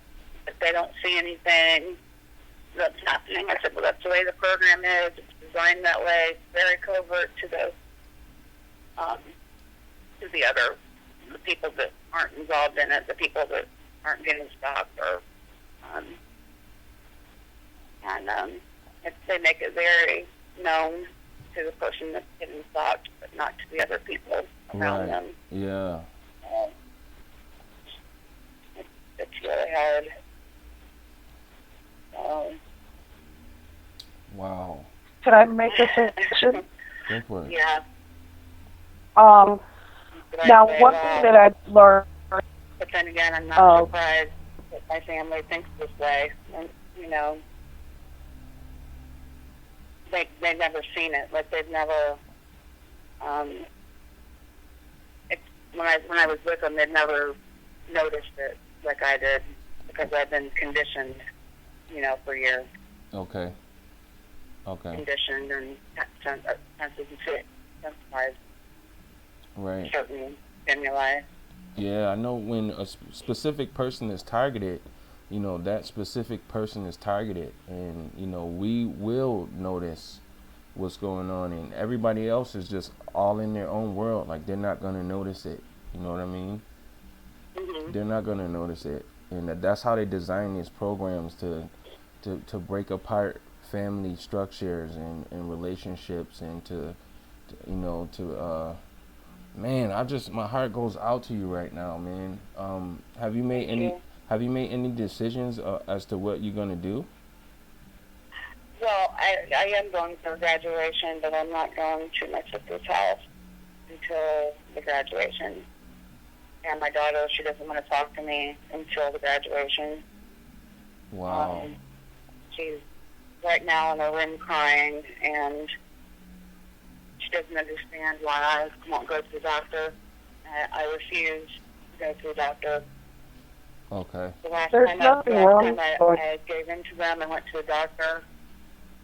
that they don't see anything that's happening. I said, well, that's the way the program is. It's designed that way. It's very covert to the people that aren't involved in it, the people that aren't getting stopped, or they make it very known to the person that's getting stopped, but not to the other people around them. Yeah. It's really hard. Wow. Can I make a suggestion? Go for it. Yeah. Now, one thing that I've learned. But then again, I'm not surprised that my family thinks this way. And, you know, they've never seen it. Like, they've never. When I was with them, they'd never noticed it like I did, because I've been conditioned, you know, for years. Okay. Okay. Conditioned and sensitized. Right. Certain stimuli. Yeah, I know when a specific person is targeted, you know, that specific person is targeted, and, you know, we will notice what's going on, and everybody else is just all in their own world. Like, they're not going to notice it. You know what I mean? Mm-hmm. They're not going to notice it. And that's how they design these programs to break apart family structures and relationships, and man, my heart goes out to you right now, man. Have you made any decisions as to what you're going to do? Well, I am going for graduation, but I'm not going to my sister's house until the graduation. And my daughter, she doesn't want to talk to me until the graduation. Wow. She's right now in her room crying, and she doesn't understand why I won't go to the doctor. I refuse to go to the doctor. Okay. The last There's time nothing wrong. I gave in to them, I went to the doctor.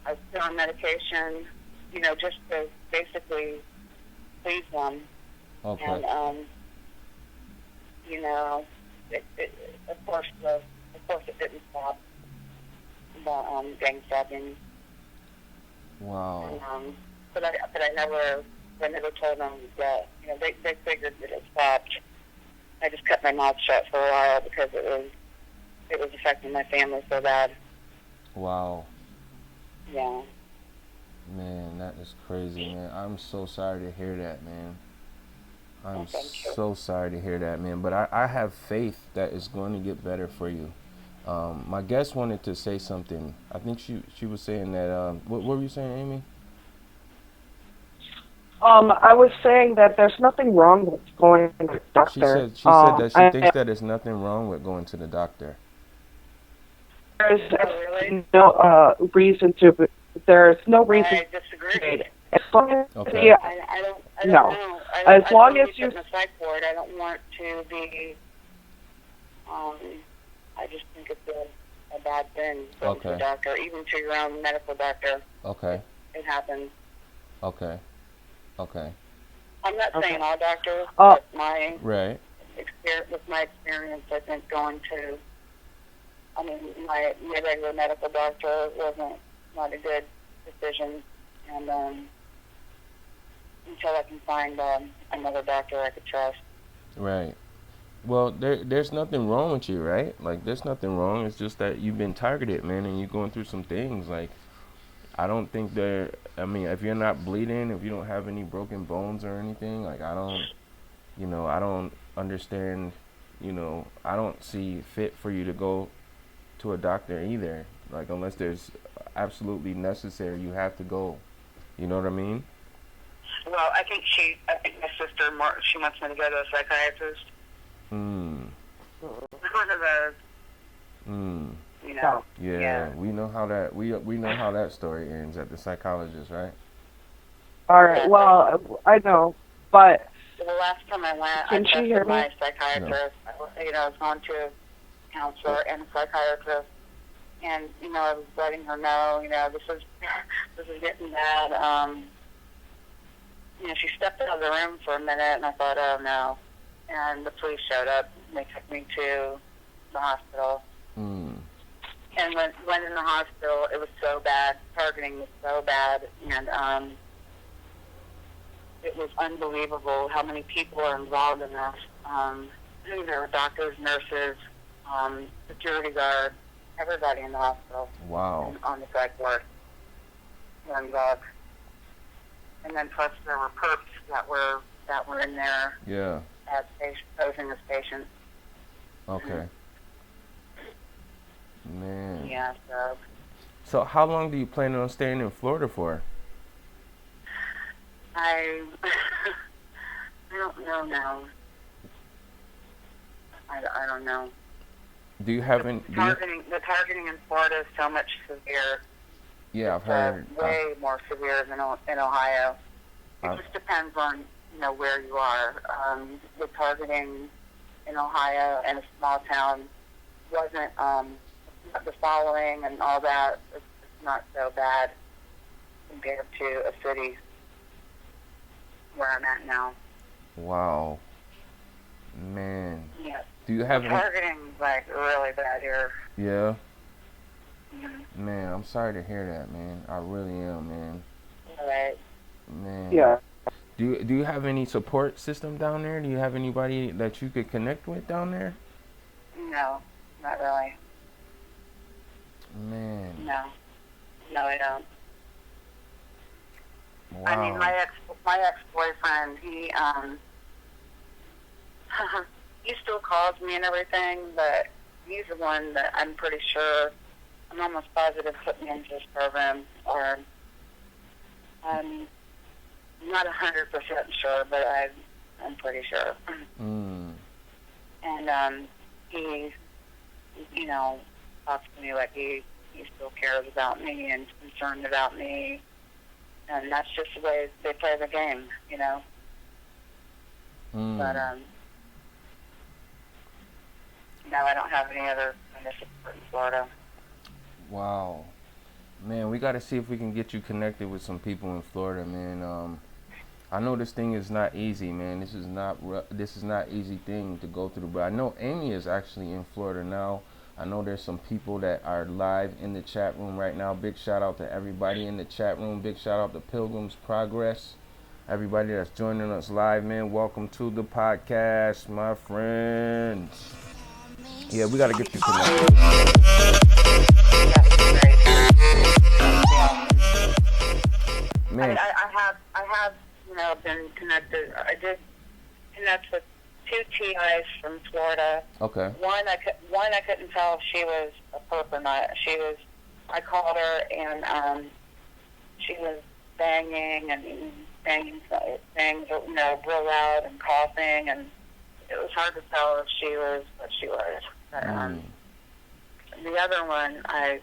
I was put on medication, you know, just to basically please them. Okay. And, you know, of course it didn't stop the gang stalking. Wow. And, but I never told them that, you know, they figured that it stopped. I just kept my mouth shut for a while because it was affecting my family so bad. Wow. Yeah. Man, that is crazy, man. I'm so sorry to hear that, man. I'm so sorry to hear that, man. But I have faith that it's going to get better for you. My guest wanted to say something. I think she was saying that. What were you saying, Amy? I was saying that there's nothing wrong with going to the doctor. She said that she thinks that there's nothing wrong with going to the doctor. There's no reason to. There's no reason. I disagree. As long as okay. yeah, I don't no. know. As long as you you. put in a psych ward, I don't want to be. I just think it's a bad thing going to the doctor, even to your own medical doctor. Okay. It happens. Okay. Okay. I'm not saying all doctors, Oh. but my Right. with my experience, I think going to, my regular medical doctor wasn't not a good decision, and until I can find another doctor I could trust. Right. Well, there's nothing wrong with you, right? Like, there's nothing wrong. It's just that you've been targeted, man, and you're going through some things. Like, I don't think if you're not bleeding, if you don't have any broken bones or anything, like, I don't understand, I don't see fit for you to go to a doctor either. Like, unless there's absolutely necessary, you have to go. You know what I mean? Well, I think my sister, she wants me to go to a psychiatrist. Mm. One of those. Mm. You know. Yeah. We know how that we know how that story ends at the psychologist, right? All right. Well, I know, but The last time I went, Can I she hear tested my me? psychiatrist. I was going to a counselor and a psychiatrist, and I was letting her know, this is getting bad. She stepped out of the room for a minute, and I thought, oh no. And the police showed up. And they took me to the hospital. Mm. And when in the hospital, it was so bad. Targeting was so bad, and it was unbelievable how many people are involved in this. There were doctors, nurses, security guards, everybody in the hospital. Wow. And on the psych ward. And then plus there were perps that were in there Yeah. as posing as patients. Okay. Man. Yeah, so So how long do you plan on staying in Florida for? I don't know now. I don't know. Do you have any? The targeting in Florida is so much severe. Yeah, I've heard. Way more severe than in Ohio. It just depends on where you are. The targeting in Ohio and a small town wasn't the following and all that. It's not so bad compared to a city where I'm at now. Wow. Man. Yeah. Do you have any? Targeting's like really bad here. Yeah. Mm-hmm. Man, I'm sorry to hear that, man. I really am, man. Right. Man. Yeah. Do you have any support system down there? Do you have anybody that you could connect with down there? No, not really. Man. No, I don't. Wow. I mean, my ex-boyfriend, he he still calls me and everything, but he's the one that I'm pretty sure, I'm almost positive put me into this program, or I'm not 100% sure, but I'm pretty sure. Mm. And he, talks to me like he still cares about me and is concerned about me. And that's just the way they play the game, Mm. But, no, I don't have any other kind of support in Florida. Wow. Man, we got to see if we can get you connected with some people in Florida, man. I know this thing is not easy, man. This is not easy thing to go through, but I know Amy is actually in Florida now. I know there's some people that are live in the chat room right now. Big shout out to everybody in the chat room. Big shout out to Pilgrim's Progress. Everybody that's joining us live, man. Welcome to the podcast, my friends. Yeah, we got to get you connected. Man. I have, been connected. I did connect with 2 TIs from Florida. Okay. One I couldn't tell if she was a perp or not. I called her and she was banging real loud and coughing, and it was hard to tell if she was what she was. But, the other one I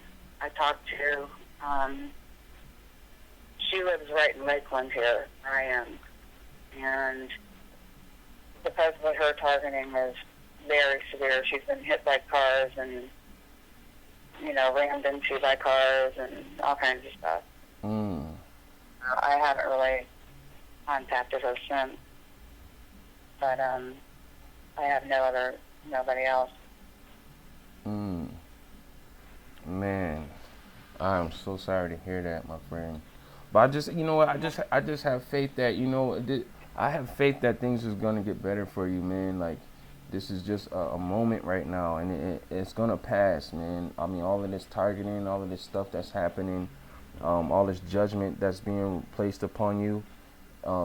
talked to, she lives right in Lakeland here, where I am, and because of her targeting is very severe. She's been hit by cars and, rammed into by cars and all kinds of stuff. Mm. I haven't really contacted her since, but I have nobody else. Man, I'm so sorry to hear that, my friend. But I just have faith that, I have faith that things is gonna get better for you, man. Like, this is just a moment right now, and it's gonna pass, man. I mean, all of this targeting, all of this stuff that's happening, all this judgment that's being placed upon you.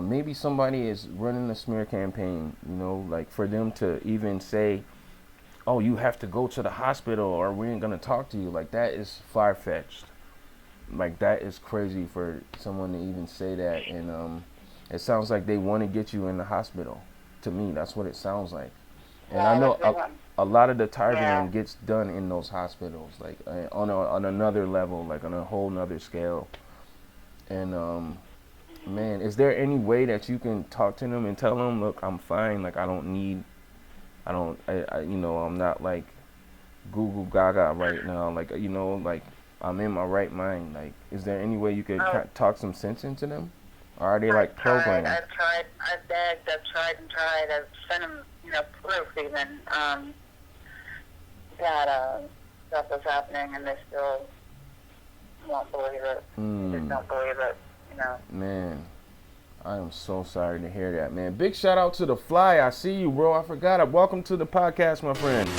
Maybe somebody is running a smear campaign, like for them to even say, oh, you have to go to the hospital or we ain't gonna talk to you. Like, that is far-fetched. Like, that is crazy for someone to even say that. And it sounds like they want to get you in the hospital. To me, that's what it sounds like. And I know a lot of the targeting gets done in those hospitals, like on another level, like on a whole nother scale. And man, is there any way that you can talk to them and tell them, look, I'm fine. Like, I don't need, you know, I'm not like Google Gaga right now. Like, you know, like, I'm in my right mind. Like, is there any way you could talk some sense into them? Or are they like programmed? I've tried, I've begged, I've tried and tried. I've sent them, you know, proof even that stuff is happening, and they still won't believe it. They just don't believe it, you know. Man, I am so sorry to hear that, man. Big shout out to the Fly. I see you, bro. I forgot it. Welcome to the podcast, my friend. Big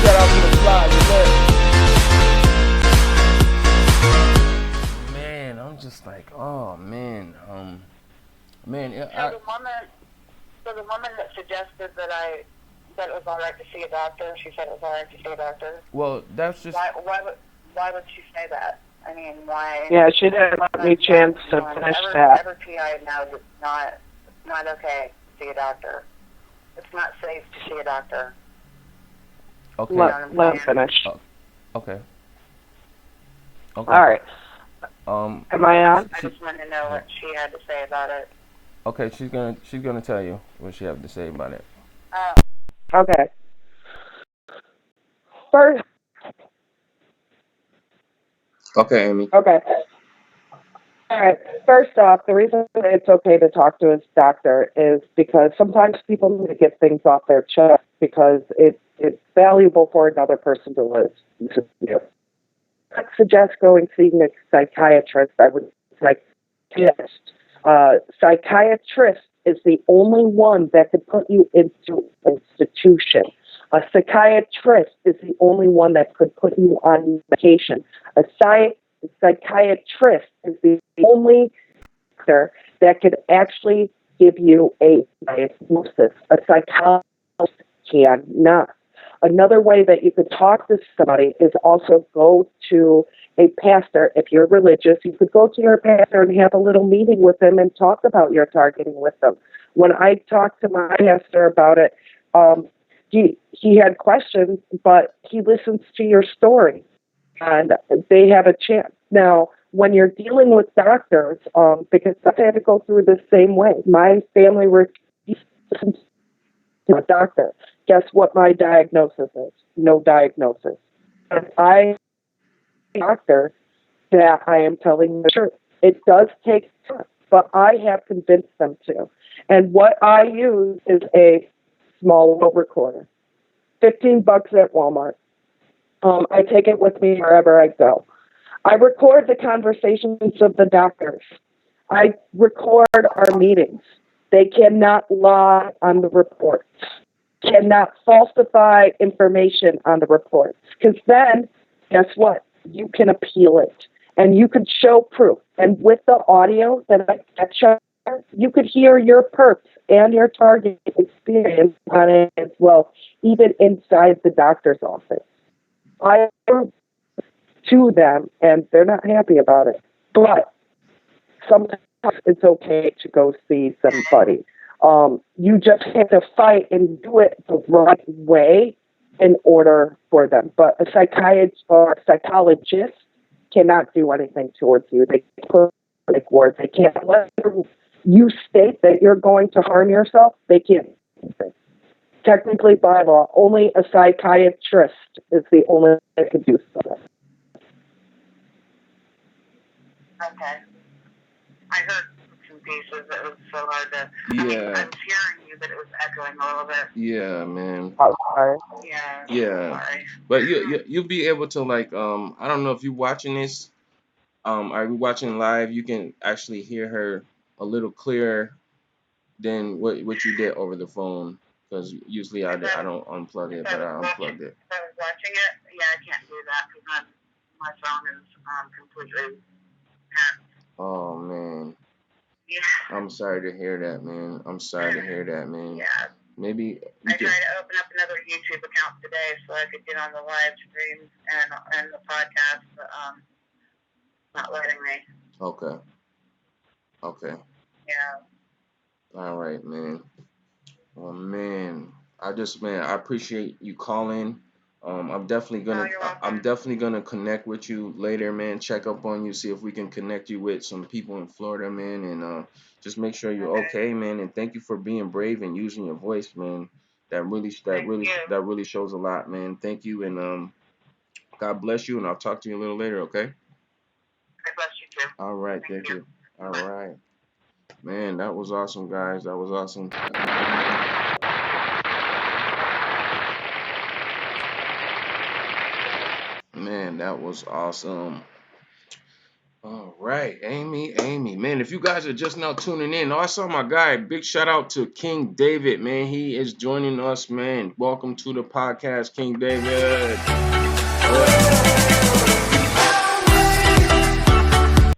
shout out to the Fly. You there? Man, I'm just like, oh man, man. So the woman that suggested that it was all right to see a doctor, she said it was all right to see a doctor. Well, that's just why would she say that? I mean, why? Yeah, she didn't let me chance to finish that. Every PI knows it's not okay to see a doctor. It's not safe to see a doctor. Okay. Let him finish. Okay. All right. Am I on? I just wanted to know what she had to say about it. Okay, she's gonna tell you what she has to say about it. Okay. First. Okay, Amy. Okay. All right. First off, the reason it's okay to talk to his doctor is because sometimes people need to get things off their chest because it's valuable for another person to listen to you. I suggest going seeing a psychiatrist. I would psychiatrist. Psychiatrist is the only one that could put you into an institution. A psychiatrist is the only one that could put you on medication. A psychiatrist is the only doctor that could actually give you a diagnosis. A psychologist cannot. Another way that you could talk to somebody is also go to a pastor. If you're religious, you could go to your pastor and have a little meeting with them and talk about your targeting with them. When I talked to my pastor about it, he had questions, but he listens to your story, and they have a chance. Now, when you're dealing with doctors, because I had to go through the same way. My family refused to listen to a doctor. Guess what my diagnosis is? No diagnosis. And I doctor that I am telling the truth. It does take time, but I have convinced them to. And what I use is a small recorder, $15 at Walmart. I take it with me wherever I go. I record the conversations of the doctors. I record our meetings. They cannot lie on the reports, cannot falsify information on the reports, because then, guess what? You can appeal it, and you could show proof. And with the audio that I capture, you could hear your perps and your target experience on it as well, even inside the doctor's office. I to them, and they're not happy about it. But sometimes it's okay to go see somebody. You just have to fight and do it the right way in order for them. But a psychiatrist or a psychologist cannot do anything towards you. They put like words. They can't let you state that you're going to harm yourself. They can't do anything. Technically, by law, only a psychiatrist is the only one that can do something. Okay. I heard some pieces. It was so hard to. Yeah. I mean, I was hearing you, but it was echoing a little bit. Yeah, man. Oh, sorry. Yeah. Yeah. Sorry. But you'll be able to, like, I don't know if you're watching this. Are you watching live? You can actually hear her a little clearer than what you did over the phone. Because usually I don't unplug it, but I unplugged it. If I was watching it, yeah, I can't do that because my phone is completely hacked. Oh man. Yeah. I'm sorry to hear that, man. I'm sorry to hear that, man. Yeah. maybe I tried to open up another YouTube account today so I could get on the live streams and the podcast, but not letting me. Okay. Okay. Yeah. All right, man. Well, man, I appreciate you calling. I'm definitely gonna connect with you later, man. Check up on you, see if we can connect you with some people in Florida, man, and just make sure you're okay, man. And thank you for being brave and using your voice, man. That really shows a lot, man. Thank you, and God bless you, and I'll talk to you a little later, okay? God bless you too. All right, thank you. All right. Man, that was awesome, guys. That was awesome. Man, that was awesome. All right, Amy. Man, if you guys are just now tuning in, I saw my guy. Big shout out to King David, man. He is joining us, man. Welcome to the podcast, King David.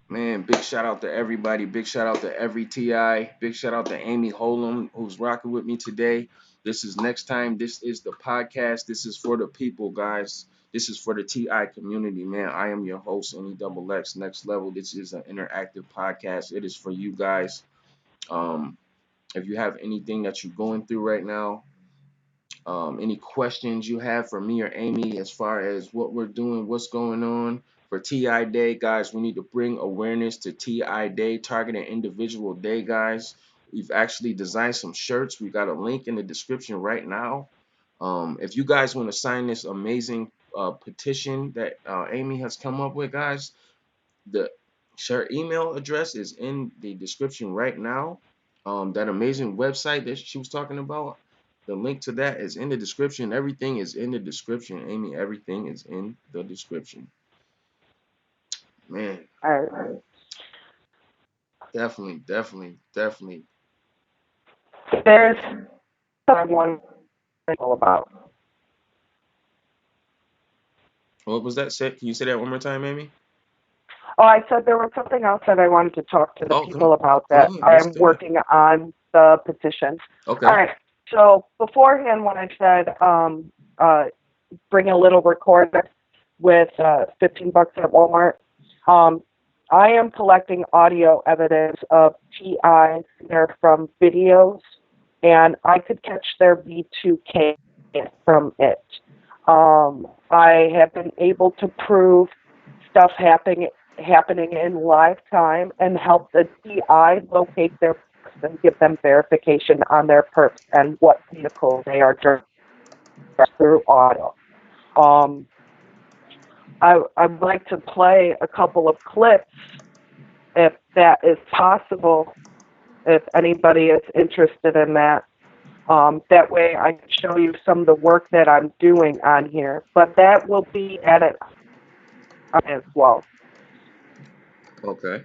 Man, big shout out to everybody. Big shout out to every TI. Big shout out to Amy Holem, who's rocking with me today. This is NEXXTIME. This is the podcast. This is for the people, guys. This is for the TI community, man. I am your host, NEXX, Next Level. This is an interactive podcast. It is for you guys. If you have anything that you're going through right now, any questions you have for me or Amy as far as what we're doing, what's going on for TI Day, guys, we need to bring awareness to TI Day, target an individual day, guys. We've actually designed some shirts. We got a link in the description right now. If you guys want to sign this amazing petition that Amy has come up with, guys, the shirt email address is in the description right now. That amazing website that she was talking about, the link to that is in the description. Everything is in the description, Amy. Everything is in the description. Man. All right. Definitely. There's someone to know about. What was that? Can you say that one more time, Amy? Oh, I said there was something else that I wanted to talk to the people about that I'm working on the petition. Okay. All right. So beforehand, when I said bring a little recorder with $15 at Walmart, I am collecting audio evidence of TIs. They're from videos, and I could catch their V2K from it. I have been able to prove stuff happening in live time and help the TI locate their perps and give them verification on their perps and what vehicle they are driving through auto. I would like to play a couple of clips if that is possible, if anybody is interested in that. That way I can show you some of the work that I'm doing on here. But that will be added as well. Okay.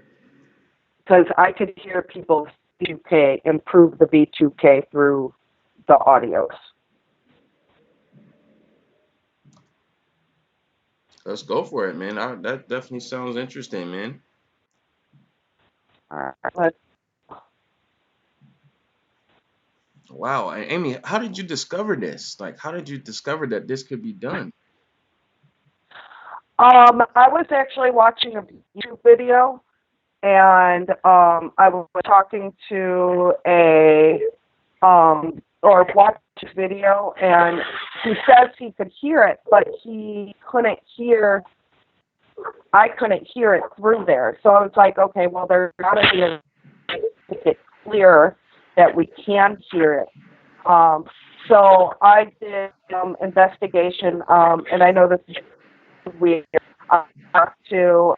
Because I could hear people's V2K, improve the V2K through the audios. Let's go for it, man. That definitely sounds interesting, man. All right. Wow. And Amy, how did you discover this? Like, how did you discover that this could be done? I was actually watching a YouTube video, and I was talking to or watched a video, and he says he could hear it, but I couldn't hear it through there. So I was like, okay, well, there's got to be a make it clearer that we can hear it. So I did investigation, and I know this is weird. I talked to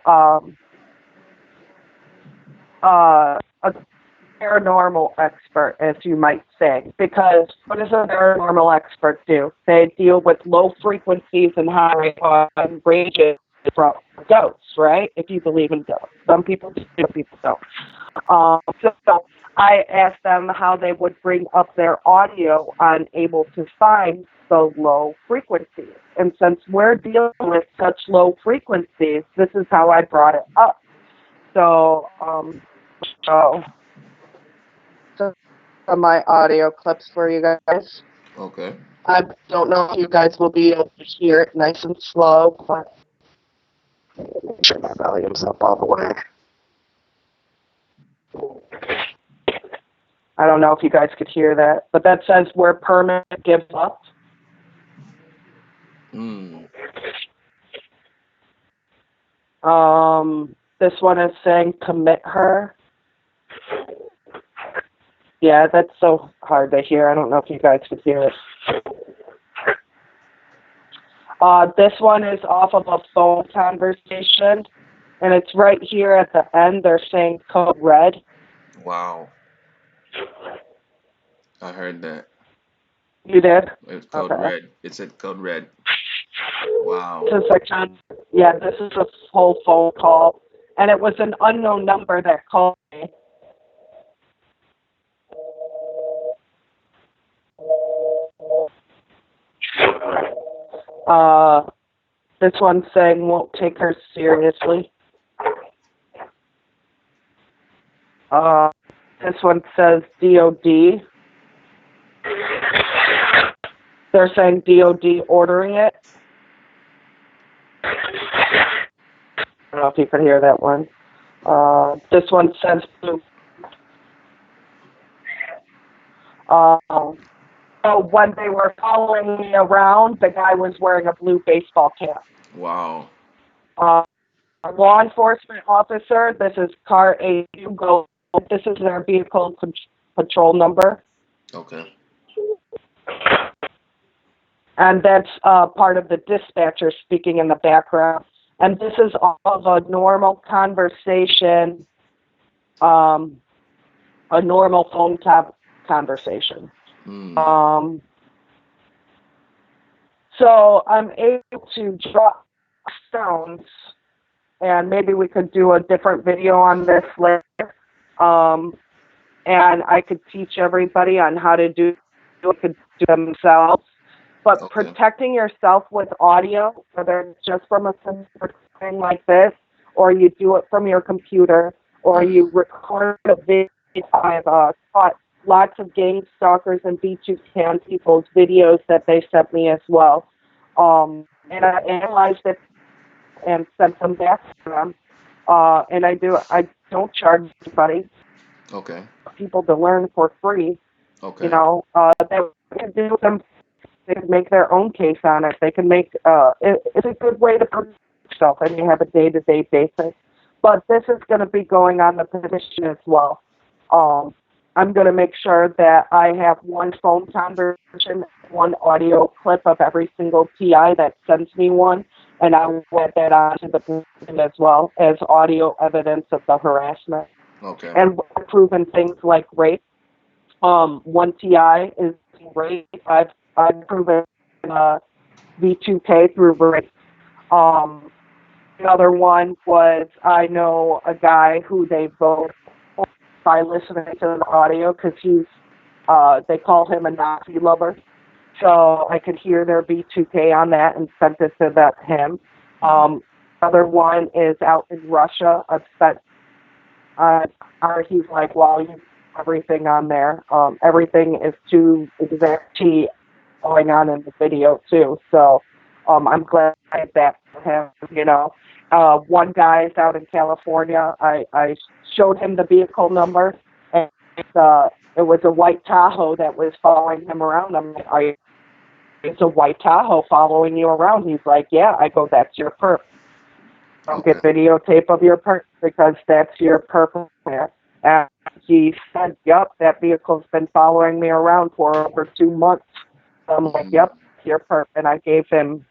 a paranormal expert, as you might say, because what does a paranormal expert do? They deal with low frequencies and high ranges from ghosts, right? If you believe in ghosts. Some people do, some people don't. So I asked them how they would bring up their audio unable to find the low frequencies. And since we're dealing with such low frequencies, this is how I brought it up. So of my audio clips for you guys. Okay. I don't know if you guys will be able to hear it nice and slow, but make sure my volume's up all the way. I don't know if you guys could hear that, but that says where permit gives up. This one is saying commit her. Yeah, that's so hard to hear. I don't know if you guys could hear it. This one is off of a phone conversation, and it's right here at the end. They're saying code red. Wow. I heard that. You did? It's code red. It said code red. Wow. This is this is a whole phone call, and it was an unknown number that called me. This one's saying won't take her seriously. This one says DOD. They're saying DOD ordering it. I don't know if you could hear that one. This one says blue. So when they were following me around, the guy was wearing a blue baseball cap. Wow. A law enforcement officer, this is car A2 Go. This is their vehicle patrol number. Okay. And that's part of the dispatcher speaking in the background. And this is all of a normal conversation, a normal phone conversation. So I'm able to draw sounds, and maybe we could do a different video on this later. And I could teach everybody on how to do it, could do themselves. But protecting yourself with audio, whether it's just from a thing like this, or you do it from your computer, or you record a video. I've taught lots of gang stalkers and B2Can people's videos that they sent me as well. And I analyzed it and sent them back to them. And I don't charge anybody. Okay. People to learn for free. Okay. You know, they can do them. They can make their own case on it. They can make. It's a good way to protect yourself, and you have a day-to-day basis. But this is going to be going on the petition as well. I'm going to make sure that I have one phone conversation, one audio clip of every single PI that sends me one, and I will add that onto the petition as well as audio evidence of the harassment. Okay. And proven things like rape. One TI is rape. I've proven V2K through rape. Another one was I know a guy who they both by listening to the audio because they call him a Nazi lover. So I could hear their V2K on that and sent it to him. Other one is out in Russia. I've spent. He's like, well, you everything on there. Everything is to exact T going on in the video too. So I'm glad that for him. You know, one guy is out in California. I showed him the vehicle number, and it was a white Tahoe that was following him around. I'm like, it's a white Tahoe following you around. He's like, yeah. I go, that's your perp. Don't get videotape of your perp because that's your perp. And he said, yep, that vehicle's been following me around for over 2 months. So I'm like, yep, your perp. And I gave him,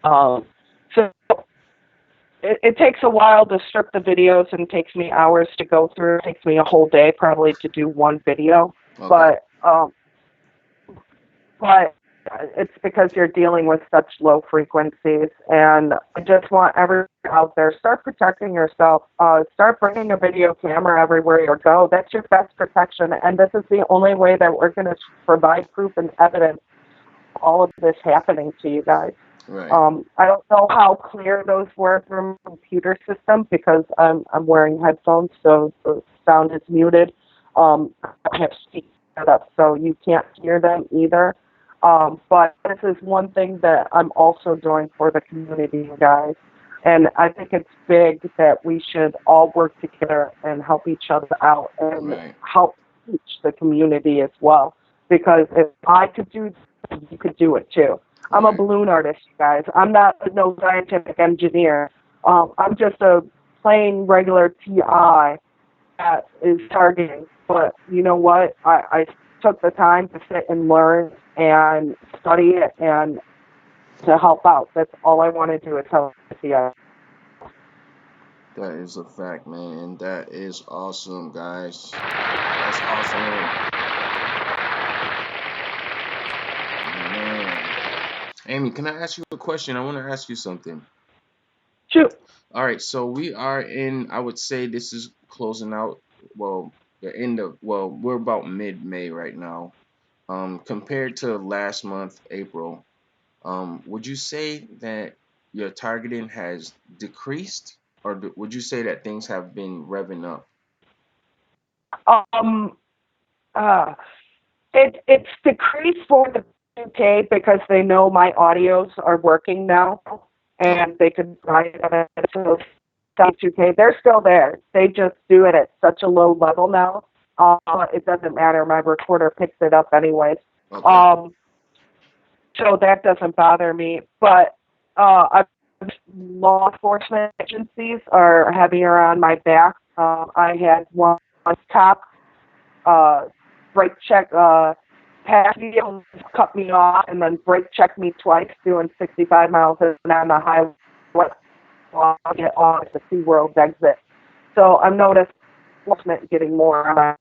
so it takes a while to strip the videos and takes me hours to go through. It takes me a whole day probably to do one video. But it's because you're dealing with such low frequencies. And I just want everyone out there, start protecting yourself. Start bringing a video camera everywhere you go. That's your best protection. And this is the only way that we're going to provide proof and evidence of all of this happening to you guys. Right. I don't know how clear those were from the computer system because I'm wearing headphones, so the sound is muted. I have speakers set up so you can't hear them either. But this is one thing that I'm also doing for the community, guys. And I think it's big that we should all work together and help each other out and Right. help teach the community as well. Because if I could do this, you could do it too. I'm a balloon artist, you guys. I'm not no scientific engineer. I'm just a plain regular TI that is targeting. But you know what? I took the time to sit and learn and study it and to help out. That's all I want to do is help the TI. That is a fact, man, and that is awesome, guys. That's awesome, man. Amy, can I ask you a question? I want to ask you something. Shoot. All right, so we are in, I would say this is closing out, well, the end of, well, we're about mid-May right now. Compared to last month, April, would you say that your targeting has decreased, or would you say that things have been revving up? Um, uh, it's decreased for the UK because they know my audios are working now, and they could write it. So 2K, they're still there. They just do it at such a low level now. It doesn't matter. My recorder picks it up anyways. Okay. So that doesn't bother me. But law enforcement agencies are heavier on my back. I had one cop brake check, pass vehicle cut me off, and then brake check me twice doing 65 miles an hour on the highway. I'll get off at the SeaWorld exit. So I've noticed enforcement getting more on my,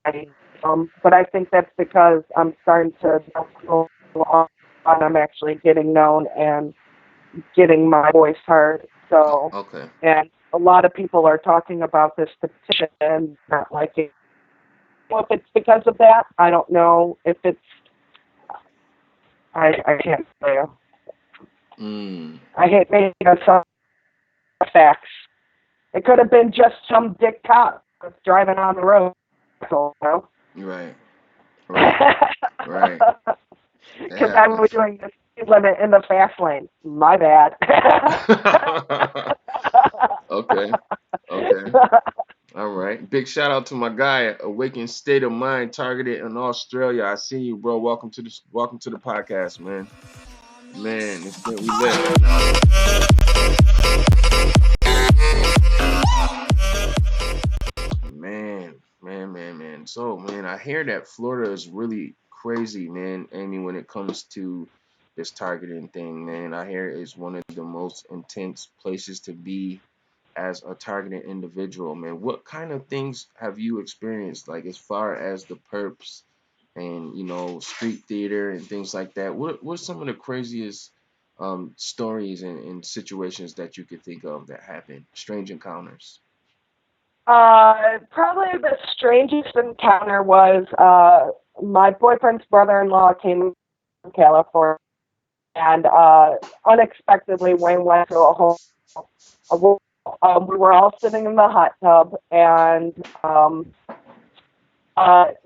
but I think that's because I'm starting to go on and I'm actually getting known and getting my voice heard. So, Okay. and a lot of people are talking about this petition and not liking. Well, if it's because of that, I don't know. If it's, I can't say. I hate making some facts. It could have been just some dick cop that's driving on the road. So, you know? Right. Right. Because I was doing the speed limit in the fast lane. My bad. Okay. All right. Big shout out to my guy, Awakened State of Mind, targeted in Australia. I see you, bro. Welcome to the podcast, man. Man, it's been we lit. Man. So, man, I hear that Florida is really crazy, man. Amy, when it comes to this targeting thing, man, I hear it's one of the most intense places to be as a targeted individual, man. What kind of things have you experienced, like as far as the perps and street theater and things like that? What's some of the craziest stories and situations that you could think of that happened? Strange encounters. Probably the strangest encounter was my boyfriend's brother-in-law came from California, and unexpectedly Wayne went to a home. We were all sitting in the hot tub, and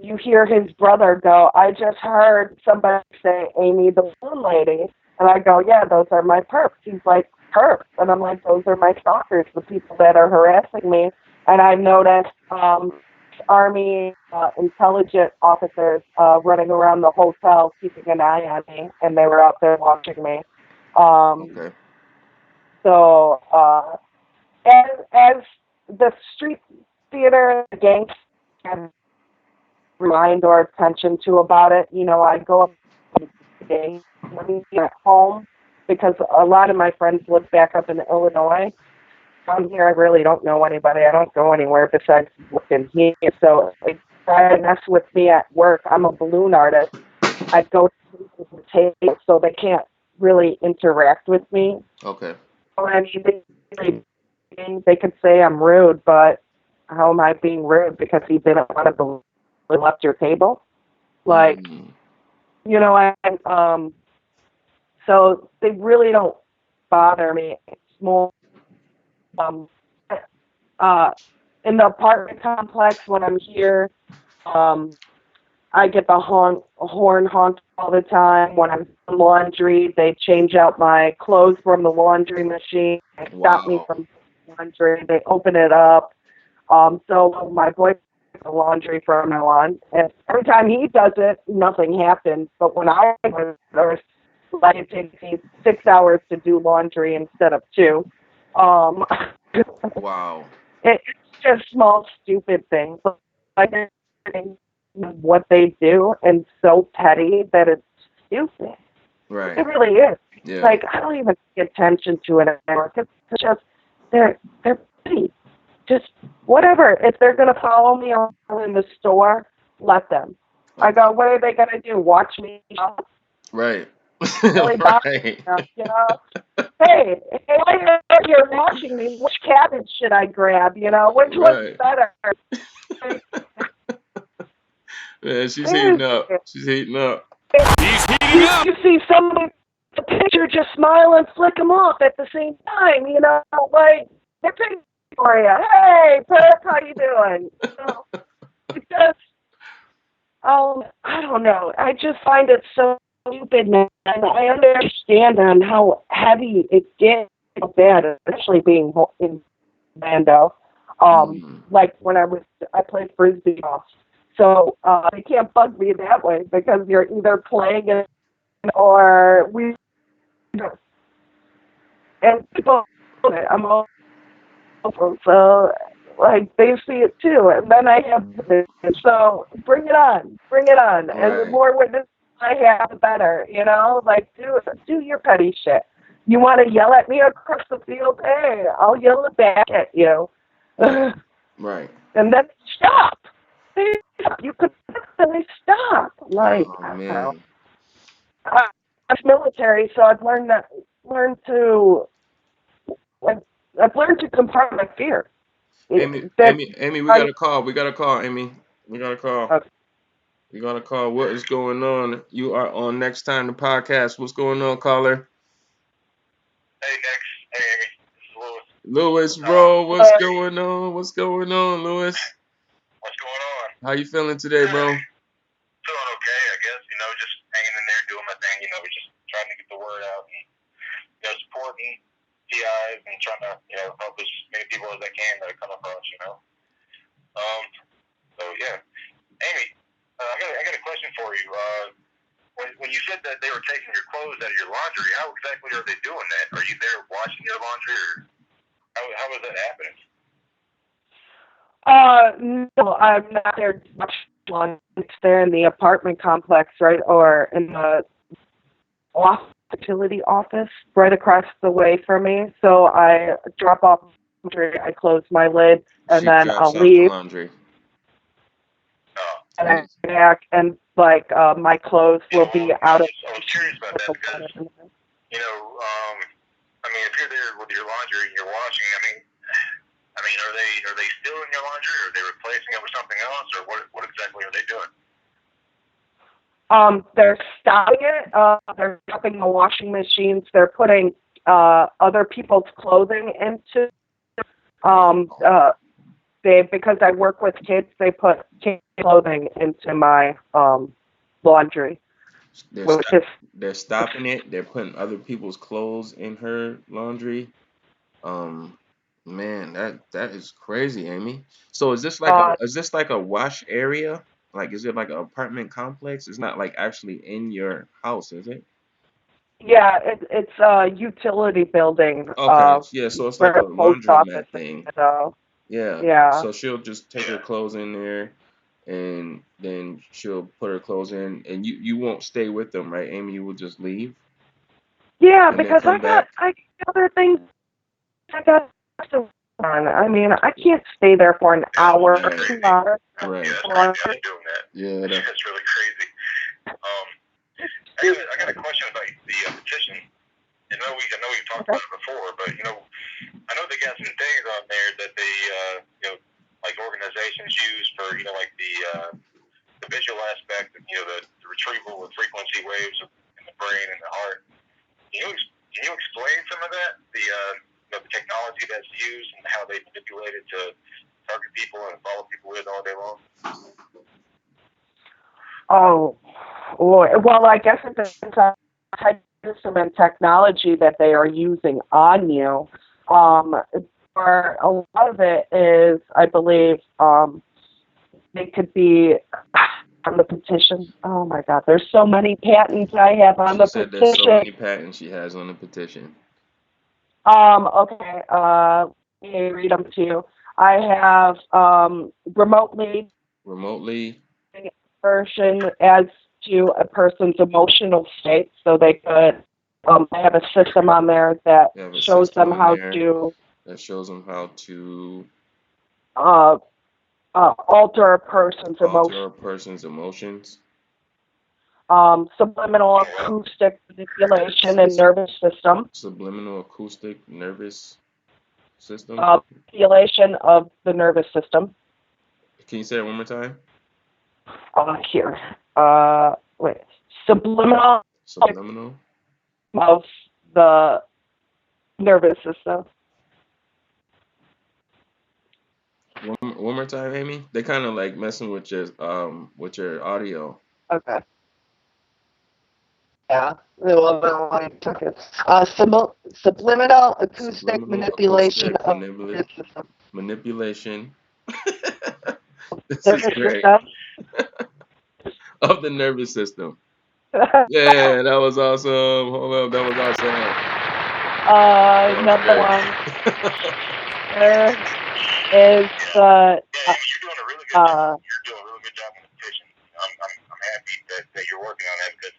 you hear his brother go, "I just heard somebody say, Amy, the balloon lady." And I go, "Yeah, those are my perps." He's like, "Perps?" And I'm like, "Those are my stalkers, the people that are harassing me." And I've noticed Army intelligence officers running around the hotel keeping an eye on me, and they were out there watching me. Okay. So, as the street theater gangs have remind our attention to about it, I go up today when I'm at home because a lot of my friends live back up in Illinois. Down here, I really don't know anybody. I don't go anywhere besides working here. So they try to mess with me at work. I'm a balloon artist. I go to the table so they can't really interact with me. Okay. I mean, they could say I'm rude, but how am I being rude because you didn't want to balloon left your table? Like, so they really don't bother me. It's more in the apartment complex when I'm here, I get the horn honked all the time. When I'm doing laundry, they change out my clothes from the laundry machine. They stop me from laundry. They open it up. So my boyfriend does the laundry from now on. And every time he does it, nothing happens. But when I was there, like it takes me 6 hours to do laundry instead of 2. Wow. It's just small, stupid things. Like what they do, and so petty that it's stupid. Right. It really is. Yeah. Like, I don't even pay attention to it anymore. It's just, they're petty. Just whatever. If they're going to follow me around in the store, let them. I go, what are they going to do? Watch me shop? Right. Really Right. you know? Hey, while you're watching me, which cabbage should I grab? You know, which one's better? Man, she's heating up. She's heating up. He's heating up. You see somebody, the picture, just smile and flick them off at the same time, you know, like, they're picking for you. Hey, Perk, how you doing? So, because, I don't know. I just find it so stupid, man. And I understand on how heavy it gets, so bad, especially being in Orlando. Like when I played frisbee golf. So they can't bug me that way because you're either playing it or we. And people, I'm all over, so like they see it too, and then I have it. So bring it on, and the more witnesses I have, the better. You know, like do your petty shit. You want to yell at me across the field? Hey, I'll yell it back at you. Right. And then stop. You could definitely stop. Like, I don't know. I'm military, so I've learned to combat my fear. Amy, we got a call. We got a call, Amy. We got a call. Okay. We got a call. What is going on? You are on Next Time the podcast. What's going on, caller? Hey, Nexx. Hey, Amy. This is Lewis. Lewis, bro. What's going on? What's going on, Lewis? What's going on? How you feeling today, bro? Feeling okay, I guess. You know, just hanging in there, doing my thing. You know, just trying to get the word out and, you know, supporting TIs and trying to, you know, help as many people as I can that I come across, you know. So yeah, Amy, I got a question for you. When you said that they were taking your clothes out of your laundry, how exactly are they doing that? Are you there washing your laundry, or how is that happening? No, I'm not there much long. It's there in the apartment complex, right, or in the utility office right across the way from me. So I drop off laundry, I close my lid, and then I'll leave. Laundry. And I come back, and like my clothes will be out of. I was curious about that because, you know, I mean, if you're there with your laundry and you're washing, I mean, are they still in your laundry, or are they replacing it with something else, or what exactly are they doing? They're stopping it. They're stopping the washing machines. They're putting other people's clothing into. Because I work with kids, they put kids' clothing into my laundry. They're stopping it. They're putting other people's clothes in her laundry. Man, that is crazy, Amy. So is this like a wash area? Like, is it like an apartment complex? It's not like actually in your house, is it? Yeah, it's a utility building. Okay, yeah, so it's like a laundromat thing. So, yeah. So she'll just take her clothes in there, and then she'll put her clothes in, and you won't stay with them, right, Amy? You will just leave. Yeah, because I got other things. I got to run. I mean, I can't stay there for an hour, 2 hours. Right. Yeah, that's really crazy. I got a question about the petition. I know we've talked about it before, but you know, I know they got some things on there that they you know, like organizations use for, you know, like the visual aspect of, you know, the retrieval of frequency waves in the brain and the heart. Can you explain some of that? The technology that's used and how they manipulate it to target people and follow people with all day long? Oh, well, I guess it depends on the type of system and technology that they are using on you. For a lot of it is, I believe, it could be on the petition. Oh my God, there's so many patents I have on She the said there's so petition. many patents she has on the petition. Okay, let me read them to you. I have remotely version as to a person's emotional state, so they could. I have a system on there that shows them how to that shows them how to alter a person's emotions. Subliminal acoustic manipulation and nervous system. Subliminal acoustic nervous system. Manipulation of the nervous system. Can you say it one more time? Here. Wait. Subliminal of the nervous system. One more time, Amy. They kind of like messing with your audio. Okay. Yeah. Well, no, I took it. Subliminal acoustic manipulation of the nervous system. Manipulation. This is great. Of the nervous system. Yeah, that was awesome. Hold up, that was awesome. Another one is you're doing a really good job. You're doing a really good job on the petition. I'm happy that you're working on that because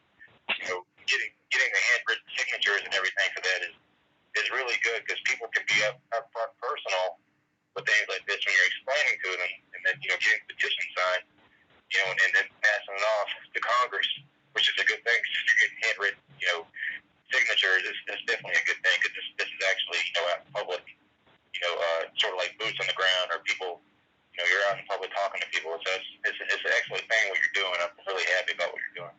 getting the handwritten signatures and everything for that is really good because people can be up front personal with things like this when you're explaining to them, and then getting the petition signed, and then passing it off to Congress, which is a good thing. If you're getting handwritten, signatures, it's definitely a good thing because this is actually out in public, sort of like boots on the ground or people, you're out in public talking to people. So it's an excellent thing what you're doing. I'm really happy about what you're doing.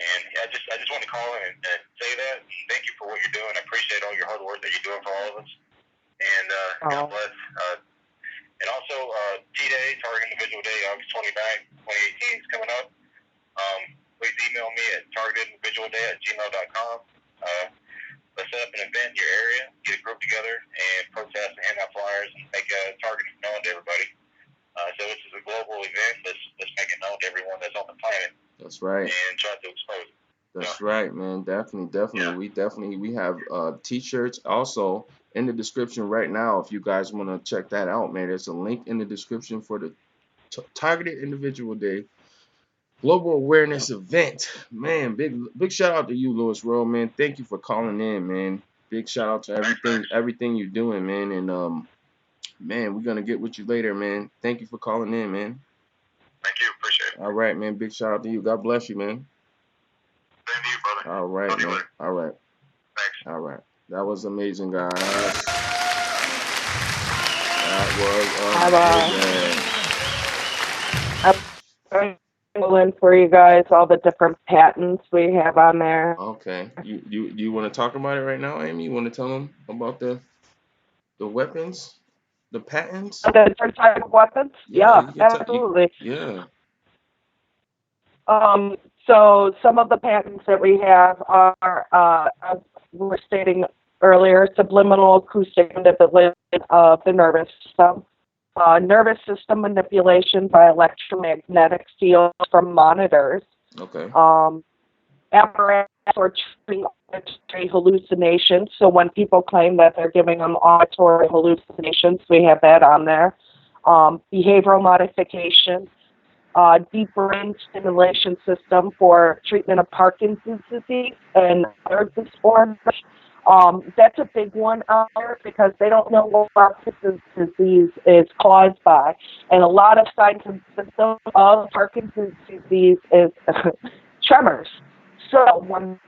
And I just want to call in and say that. Thank you for what you're doing. I appreciate all your hard work that you're doing for all of us. And God bless. And also, T-Day, Target Individual Day, August 29th, 2018 is coming up. Please email me at targetindividualday@gmail.com. Let's set up an event in your area, get a group together, and protest and hand out flyers and make Target known to everybody. So this is a global event. Let's make it known to everyone that's on the planet. That's right. And try to expose it. That's right, man. Definitely. Yeah. We have T-shirts also in the description right now. If you guys want to check that out, man, there's a link in the description for the Targeted Individual Day Global Awareness Event. Man, big shout out to you, Louis Rowe, man. Thank you for calling in, man. Big shout out to everything you're doing, man. And man, we're gonna get with you later, man. Thank you for calling in, man. Thank you. Appreciate it. All right, man. Big shout out to you. God bless you, man. Same to you, brother. All right, Talk to you man. later. All right. Thanks. All right. That was amazing, guys. That was amazing. I'm for you guys all the different patents we have on there. Okay. You want to talk about it right now, Amy? You want to tell them about the weapons, the patents? The different type of weapons? Yeah, absolutely. Yeah. So some of the patents that we have are, as we were stating earlier, subliminal acoustic manipulation of the nervous system, nervous system manipulation by electromagnetic fields from monitors, okay, apparatus or treating auditory hallucinations. So when people claim that they're giving them auditory hallucinations, we have that on there. Behavioral modification. Deep brain stimulation system for treatment of Parkinson's disease and other disorders. That's a big one out there because they don't know what Parkinson's disease is caused by. And a lot of signs and symptoms of Parkinson's disease is tremors. So when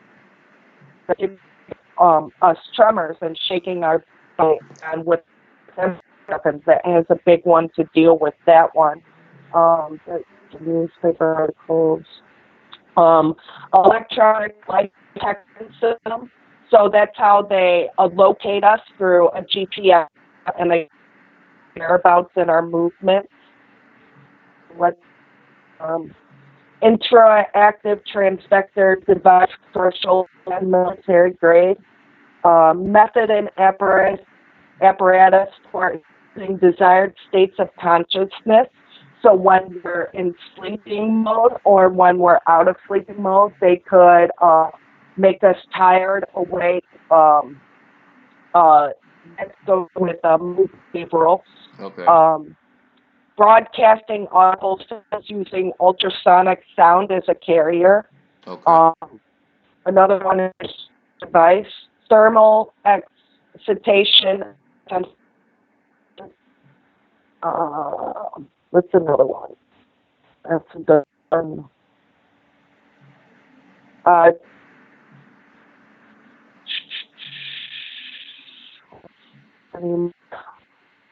us tremors and shaking our body and with happens, that has a big one to deal with that one. Newspaper articles, electronic light detection system. So that's how they locate us through a GPS and they whereabouts in our movement. interactive transvector device, commercial and military grade. Method and apparatus for using desired states of consciousness. So when we're in sleeping mode or when we're out of sleeping mode, they could make us tired, awake. Let's go with behavioral. Okay. Broadcasting audible signals using ultrasonic sound as a carrier. Okay. Another one is device. Thermal excitation. What's another one? That's the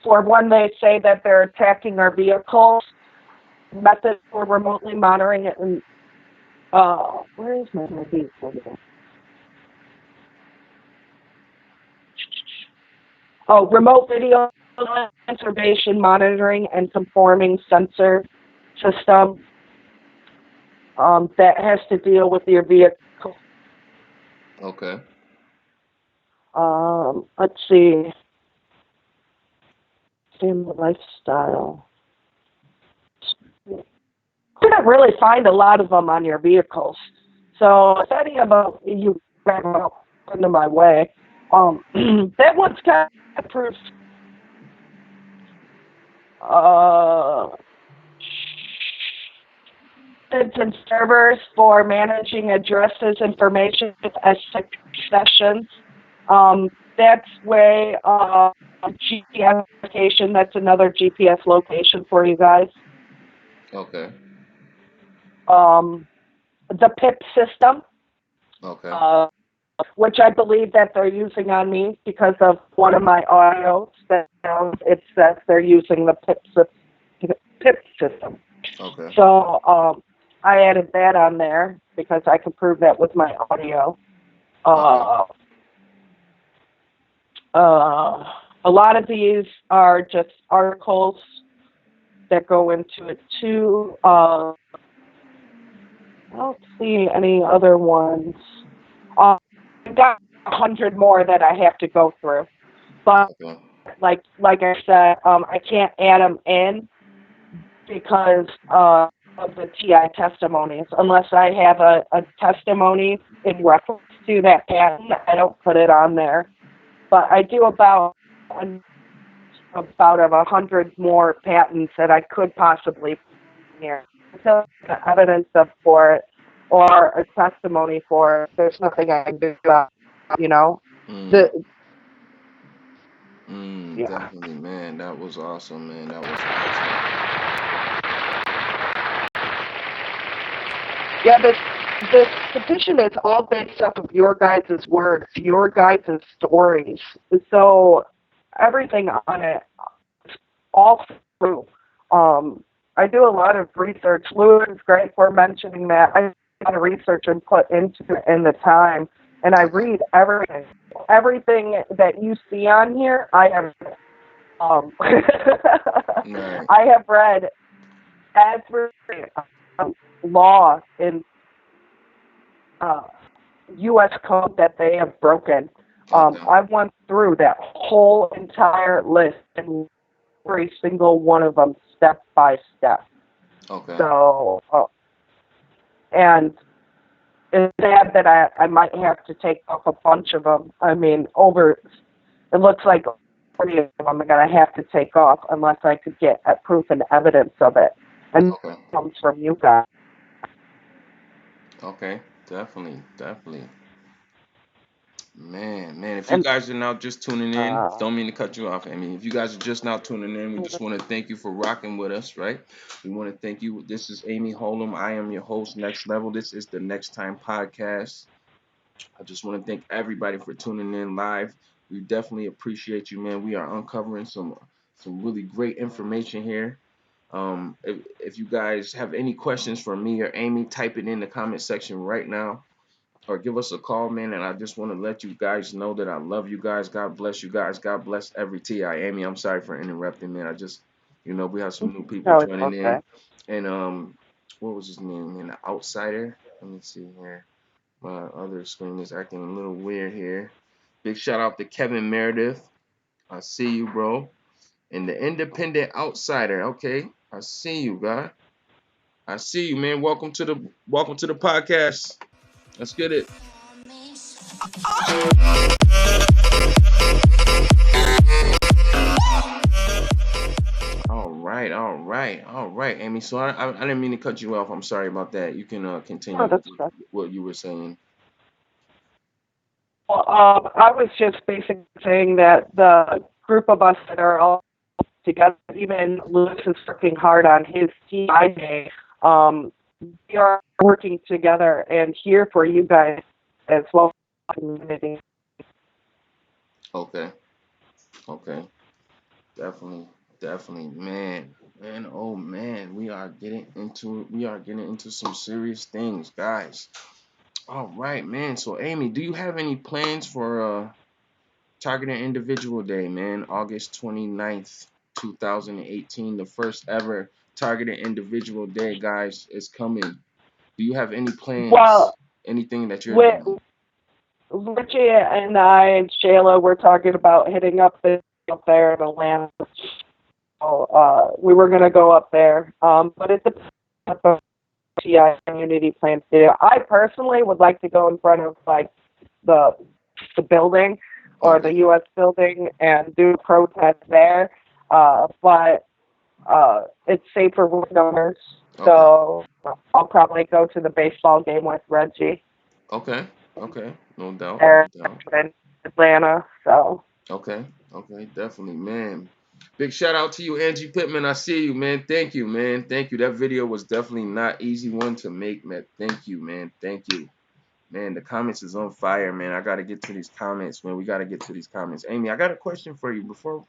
for one, they say that they're attacking our vehicles. Method for remotely monitoring it. And where is my vehicle? Oh, remote video conservation monitoring and conforming sensor system that has to deal with your vehicle. Okay. Let's see. Family lifestyle. Couldn't really find a lot of them on your vehicles. So if any of them you come into my way, that one's kind of proof. And servers for managing addresses, information as sessions. That's way GPS location. That's another GPS location for you guys. Okay. The PIP system. Okay. Which I believe that they're using on me because of one of my audios that it says they're using the PIP system. Okay. So I added that on there because I can prove that with my audio. A lot of these are just articles that go into it too. I don't see any other ones. I've got 100 more that I have to go through, but like I said, I can't add them in because of the TI testimonies. Unless I have a testimony in reference to that patent, I don't put it on there. But I do about 100 more patents that I could possibly put here. Until the evidence for it or a testimony for it, there's nothing I can do about it, you know? Definitely, man. That was awesome, man. That was awesome. Yeah, this petition is all based off of your guys' words, your guys' stories. So everything on it is all true. I do a lot of research. Lou is great for mentioning that. I do a lot of research and put into it in the time, and I read everything. Everything that you see on here, I have. I have read every law in U.S. code that they have broken. I went through that whole entire list and every single one of them step by step. Okay. So, and it's sad that I might have to take off a bunch of them. I mean, it looks like 40 of them I'm going to have to take off unless I could get proof and evidence of it. And it comes from you guys. Okay, definitely. Man, if you guys are now just tuning in, don't mean to cut you off, Amy. If you guys are just now tuning in, we just want to thank you for rocking with us, right? We want to thank you. This is Amy Holem. I am your host, Next Level. This is the NEXXTIME podcast. I just want to thank everybody for tuning in live. We definitely appreciate you, man. We are uncovering some really great information here. If you guys have any questions for me or Amy, type it in the comment section right now. Or give us a call, man, and I just want to let you guys know that I love you guys. God bless you guys. God bless every TI. Amy, I'm sorry for interrupting, man. I just, we have some new people joining in. And what was his name, man? The Outsider. Let me see here. My other screen is acting a little weird here. Big shout out to Kevin Meredith. I see you, bro. And the Independent Outsider. Okay, I see you, guy. I see you, man. Welcome to the podcast. Let's get it. All right, Amy. So I didn't mean to cut you off. I'm sorry about that. You can continue Oh, that's fine. what you were saying. Well, I was just basically saying that the group of us that are all together, even Lewis is working hard on his TI day. We are working together and here for you guys as well as the community. Okay. Definitely, man, oh man, we are getting into some serious things, guys. All right, man. So, Amy, do you have any plans for Targeted Individual Day, man? August 29th, 2018, the first ever Targeted Individual Day, guys, is coming. Do you have any plans? Well, anything that you're doing? Richie and I and Shayla were talking about hitting up there in Atlanta. So, we were going to go up there, but it depends on what the TI community plans to do. I personally would like to go in front of like the building or the U.S. building and do a protest there, but it's safer with numbers, so I'll probably go to the baseball game with Reggie. Okay, no doubt. In Atlanta, so. Okay, definitely, man. Big shout out to you, Angie Pittman. I see you, man. Thank you, man. Thank you. That video was definitely not easy one to make, man. Thank you, man. Thank you. Man, the comments is on fire, man. I gotta get to these comments, man. We gotta get to these comments. Amy, I got a question for you before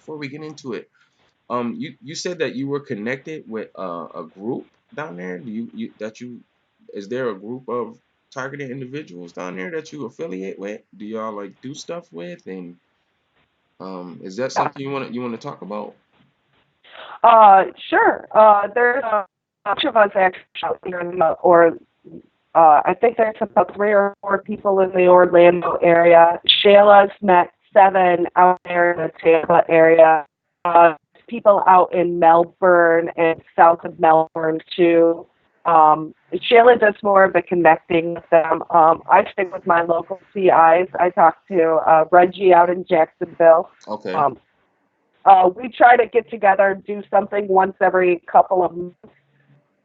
we get into it. You said that you were connected with a group down there. Is there a group of targeted individuals down there that you affiliate with? Do y'all like do stuff with? And is that something you want to talk about? Sure. There's a bunch of us actually out here I think there's about 3 or 4 people in the Orlando area. Shayla's met 7 out there in the Tampa area. People out in Melbourne and south of Melbourne too. Shayla does more of the connecting with them. I stick with my local CIs. I talk to Reggie out in Jacksonville. Okay. We try to get together and do something once every couple of months.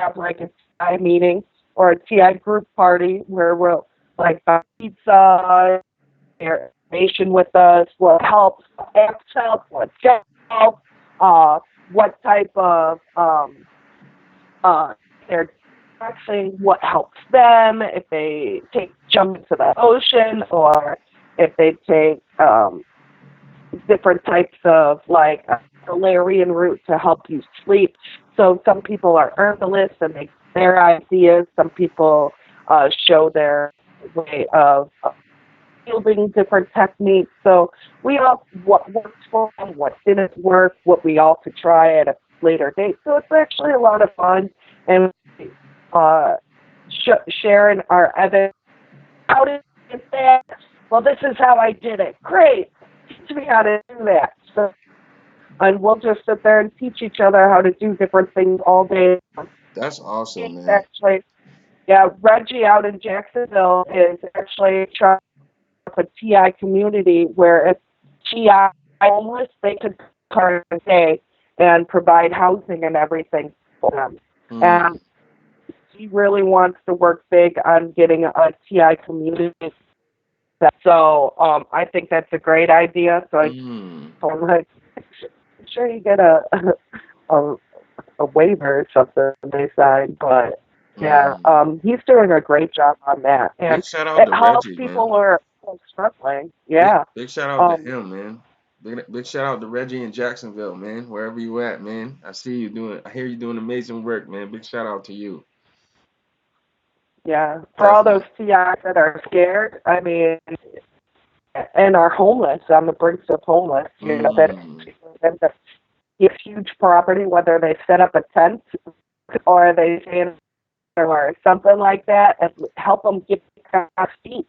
Have like a TI meeting or a TI group party where we'll like buy pizza, share information with us, what helps, apps help, what jobs help, what type of they're practicing, what helps them, if they jump into the ocean or if they take different types of like a Valerian route to help you sleep. So some people are herbalists and they their ideas. Some people show their way of building different techniques. So we all what works for them, what didn't work, what we all could try at a later date. So it's actually a lot of fun, and sharing our evidence. How did you get that? Well, this is how I did it. Great. Teach me how to do that. So, and we'll just sit there and teach each other how to do different things all day. That's awesome, man. Actually, yeah, Reggie out in Jacksonville is actually trying to have a TI community where if TI homeless, they could come a day and provide housing and everything for them. And he really wants to work big on getting a TI community. So I think that's a great idea. So I told him, I'm sure you get a waiver or something they signed, but yeah, he's doing a great job on that. And big shout out it to helps Reggie, people man. who are struggling. Yeah. Big shout out to him, man. Big shout out to Reggie in Jacksonville, man. Wherever you at, man. I hear you doing amazing work, man. Big shout out to you. Yeah. For all those TIs that are scared, I mean, and are homeless, on the brinks of homeless, you know, that it's huge property, whether they set up a tent or they say or something like that, and help them get off feet,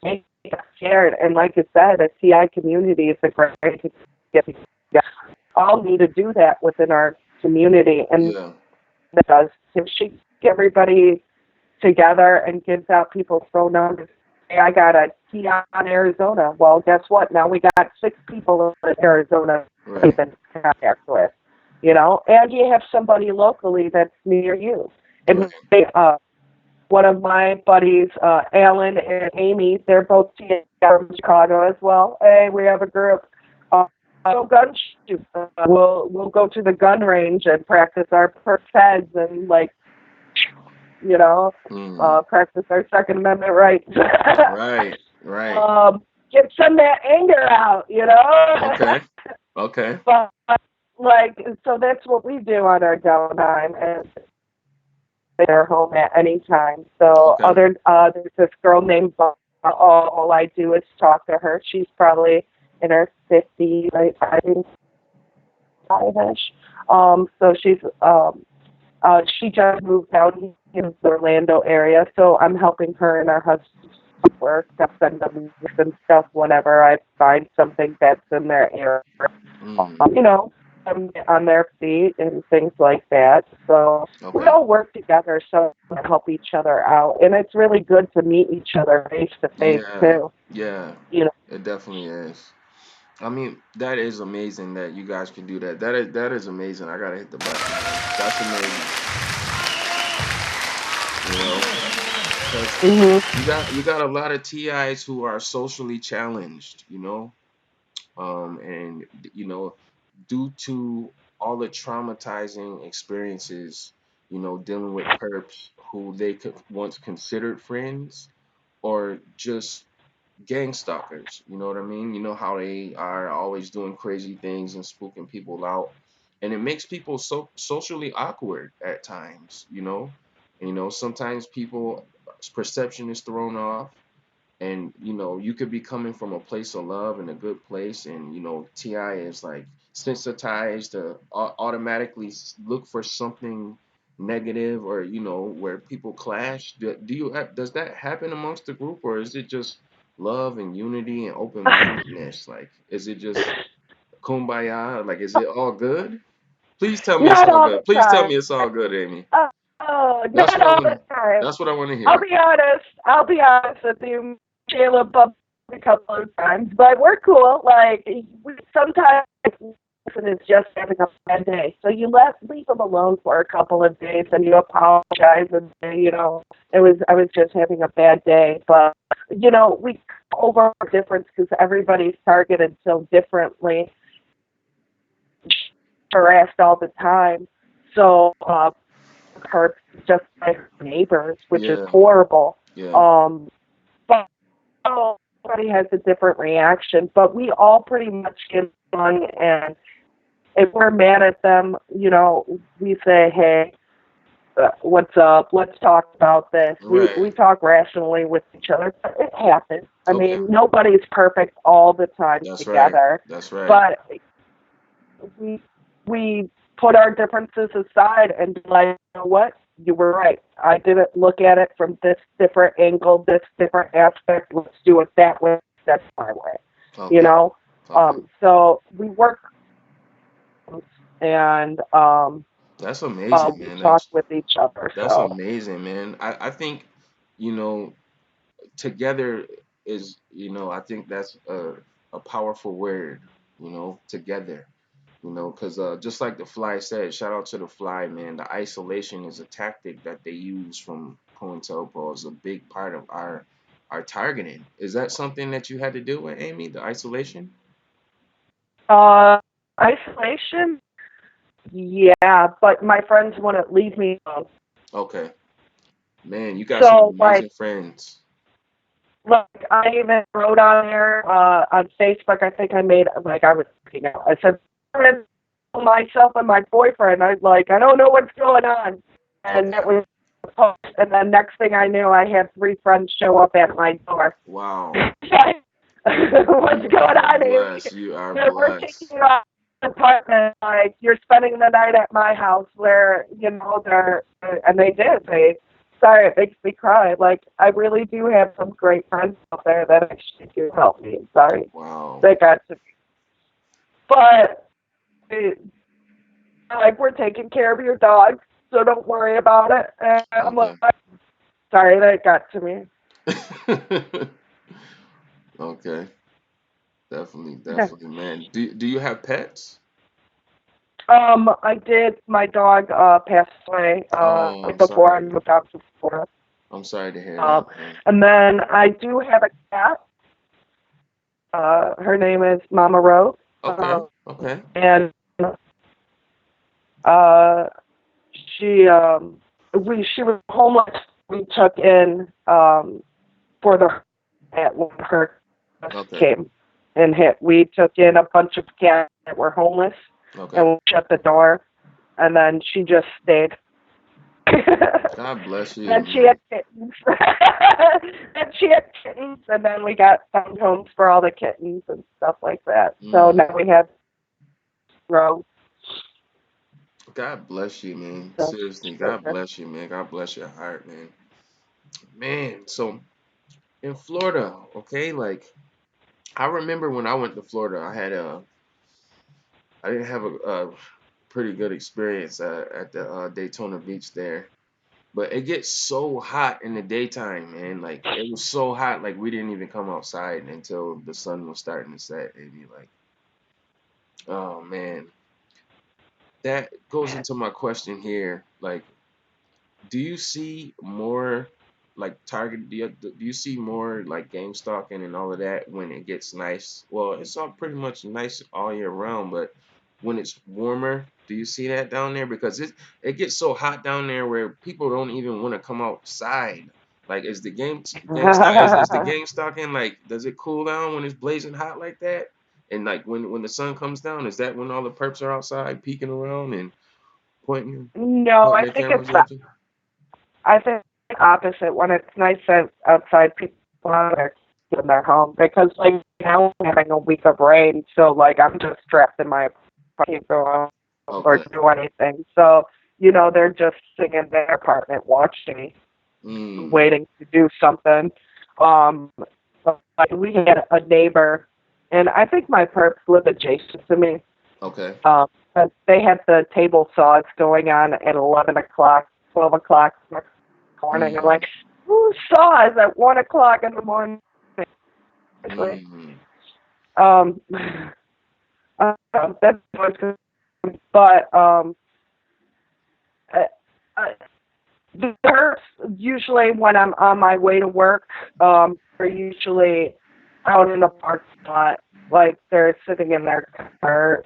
make them scared. And like I said, the TI community is a great to get together. All need to do that within our community, and it does. If she get everybody together and gives out people's phone numbers. Hey, I got a TI in Arizona. Well, guess what? Now we got 6 people in Arizona keep in contact with, you know, and you have somebody locally that's near you. And one of my buddies, Alan and Amy, they're both TI from Chicago as well. Hey, we have a group. Gun shoot. We'll go to the gun range and practice our first heads and like, you know, practice our Second Amendment rights. Right. Get some of that anger out, you know. Okay. But like, so that's what we do on our downtime, and they're home at any time. So there's this girl named Bob. All I do is talk to her. She's probably in her 50s, I think, 5-ish. So she just moved down in the Orlando area, so I'm helping her and her husband work. I send them and stuff whenever I find something that's in their area. You know, on their feet and things like that. So we all work together so we help each other out, and it's really good to meet each other face to face too. Yeah. You know, it definitely is. I mean, that is amazing that you guys can do that. That is amazing. I gotta hit the button. That's amazing. You know, 'cause you got a lot of TIs who are socially challenged. You know, and you know, due to all the traumatizing experiences, you know, dealing with perps who they could once considered friends or just gang stalkers. You know what I mean? You know how they are always doing crazy things and spooking people out, and it makes people so socially awkward at times. You know, sometimes people's perception is thrown off, and you know you could be coming from a place of love and a good place, and you know Ti is like sensitized to automatically look for something negative, or you know where people clash. Does that happen amongst the group, or is it just love and unity and open mindedness? Like, is it just kumbaya? Like, is it all good? Please tell me it's not all all the good. Please tell time. me it's all good, Amy. That's Not what I all want. the time. That's what I want to I'll hear. be honest. I'll be honest with you. Shayla bumped a couple of times, but we're cool. Like we sometimes person is just having a bad day, so you leave them alone for a couple of days, and you apologize and say, you know, I was just having a bad day, but you know we over our difference because everybody's targeted so differently, harassed all the time. So her just like neighbors, which is horrible. But everybody has a different reaction, but we all pretty much get along, and if we're mad at them, you know, we say, hey, what's up? Let's talk about this. We talk rationally with each other. It happens. I mean, nobody's perfect all the time together. That's right. But we put our differences aside and be like, you know what? You were right. I didn't look at it from this different angle, this different aspect. Let's do it that way. That's my way. You know? So we work and that's amazing, man. we talk with each other. That's amazing, man. I think, you know, together is, you know, I think that's a powerful word, you know, together. You know, because just like the Fly said, shout out to the Fly, man. The isolation is a tactic that they use from COINTELPRO as a big part of our targeting. Is that something that you had to deal with, Amy? The isolation? Isolation? Yeah, but my friends wouldn't leave me alone. Okay. Man, you got some amazing friends. Look, I even wrote on there on Facebook. I think I made like I was looking out. I said myself and my boyfriend. I don't know what's going on, and that was a post. And then next thing I knew, I had 3 friends show up at my door. Wow. What's going on? Bless. You are We're blessed. kicking you out. apartment, like, you're spending the night at my house where, you know, and they did. Sorry, it makes me cry. Like, I really do have some great friends out there that actually do help me. Sorry. Wow. They got to me. But, like, we're taking care of your dog, so don't worry about it. And I'm like, sorry, that got to me. Okay. Definitely, man. Do you have pets? I did. My dog passed away before I moved out to Florida. I'm sorry to hear that. And then I do have a cat. Her name is Mama Rose. Okay. And she was homeless. We took in for the at when her came and hit. We took in a bunch of cats that were homeless, and we shut the door, and then she just stayed. God bless you. And she had kittens. And then we found homes for all the kittens and stuff like that. So now we have Rose. God bless you, man. Seriously, God bless you, man. God bless your heart, man. Man, so in Florida, okay, like I remember when I went to Florida, I didn't have a pretty good experience at the Daytona Beach there. But it gets so hot in the daytime, man. Like it was so hot, like we didn't even come outside until the sun was starting to set. It'd be like, oh man. That goes into my question here. Like, do you see more like target? Do you see more like game stalking and all of that when it gets nice? Well, it's all pretty much nice all year round, but when it's warmer, do you see that down there? Because it gets so hot down there where people don't even want to come outside. Like, is the is the game stalking like? Does it cool down when it's blazing hot like that? And like when the sun comes down, is that when all the perps are outside peeking around and pointing No, I their think cameras it's at you? I think the opposite. When it's nice outside, people are in their home because, like, now we're having a week of rain, so like I'm just trapped in my apartment, can't go out or do anything. So you know they're just sitting in their apartment watching me, waiting to do something. But, like, we had a neighbor, and I think my perps live adjacent to me. Okay. But they had the table saws going on at 11 o'clock, 12 o'clock next morning. I'm like, who saws at 1 o'clock in the morning? That's what's good. But they're usually when I'm on my way to work, they're usually out in the park spot. Like they're sitting in their car,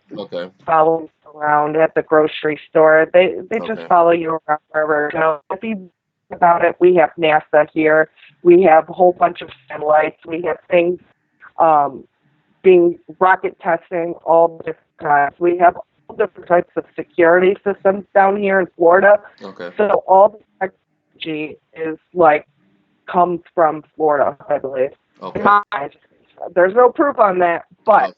following you around at the grocery store. They just follow you around wherever. You know, if you think about it, we have NASA here. We have a whole bunch of satellites. We have things being rocket testing all different times. We have all different types of security systems down here in Florida. So all the technology is like comes from Florida, I believe. There's no proof on that, but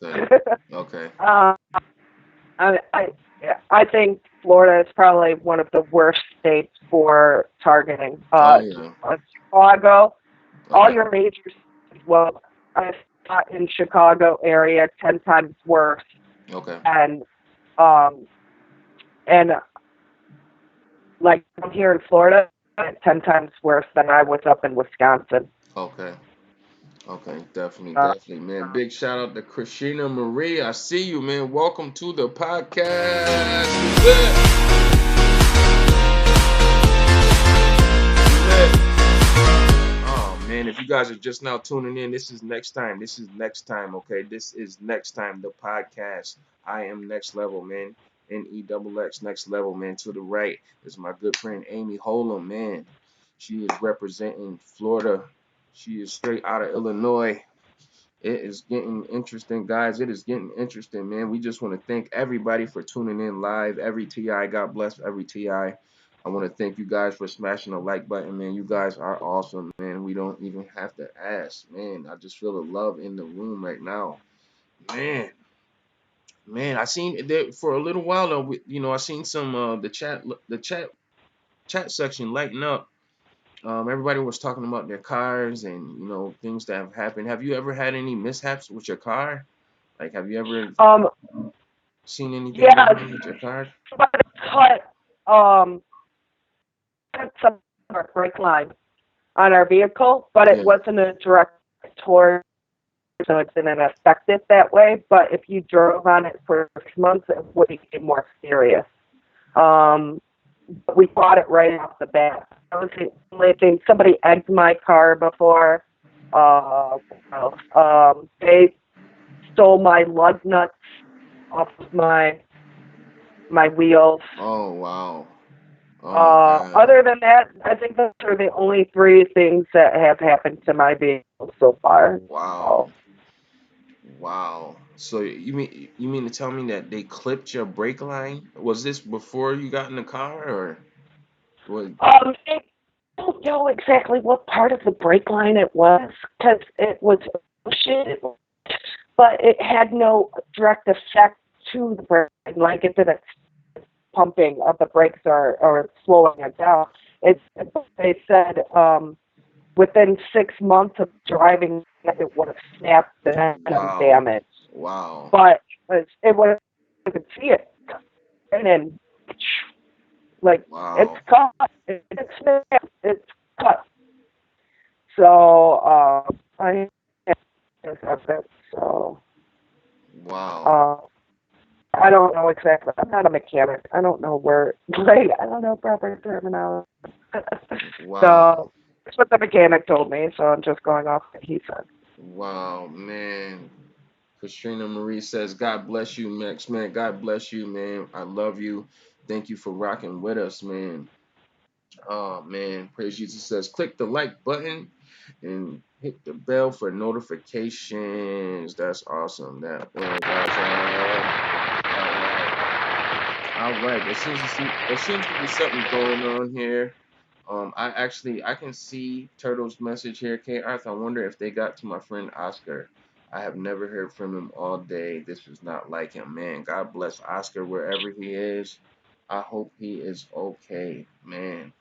I think Florida is probably one of the worst states for targeting. Chicago, all your major cities, well, I thought in Chicago area 10 times worse. And like here in Florida, 10 times worse than I was up in Wisconsin. Okay, definitely, man. Big shout out to Christina Marie. I see you, man. Welcome to the podcast. Oh man, if you guys are just now tuning in, this is NEXXTIME. This is NEXXTIME, okay? This is NEXXTIME, the podcast. I am Next Level, man. NEXX, Next Level, man. To the right is my good friend Amy Holem, man. She is representing Florida. She is straight out of Illinois. It is getting interesting, guys. It is getting interesting, man. We just want to thank everybody for tuning in live. Every TI, God bless every TI. I want to thank you guys for smashing the like button, man. You guys are awesome, man. We don't even have to ask, man. I just feel the love in the room right now, man. Man, I seen there for a little while though. I seen some the chat section lighting up. Everybody was talking about their cars and things that have happened. Have you ever had any mishaps with your car? Like, have you ever seen anything Yeah, going on with your car? somebody cut some of our brake line on our vehicle, but it Yeah. wasn't a direct toward, so it didn't affect it that way. But if you drove on it for 6 months, it would be more serious. But we fought it right off the bat. I was the only thing. Somebody egged my car before. They stole my lug nuts off of my wheels. Oh wow. Oh my God. Other than that, I think those are the only three things that have happened to my vehicle so far. Wow. Wow. So you mean to tell me that they clipped your brake line? Was this before you got in the car or what? I don't know exactly what part of the brake line it was because it was shit, but it had no direct effect to the brake, like it didn't pumping of the brakes or slowing it down. They said within 6 months of driving, it would have snapped the Wow. damage. Wow. But it was, you could see it, and then like it's cut, it's snapped, it's cut. So I have it. So Wow. I don't know exactly. I'm not a mechanic. I don't know where. Like I don't know proper terminology. Wow. So that's what the mechanic told me. So I'm just going off what he said. Wow, man. Katrina Marie says, God bless you, Max, man. God bless you, man. I love you. Thank you for rocking with us, man. Oh, man. Praise Jesus says, click the like button and hit the bell for notifications. That's awesome. That was awesome. All right. There seems to be something going on here. I can see Turtle's message here. K. Arthur, I wonder if they got to my friend Oscar. I have never heard from him all day. This was not like him, man. God bless Oscar wherever he is. I hope he is okay, man.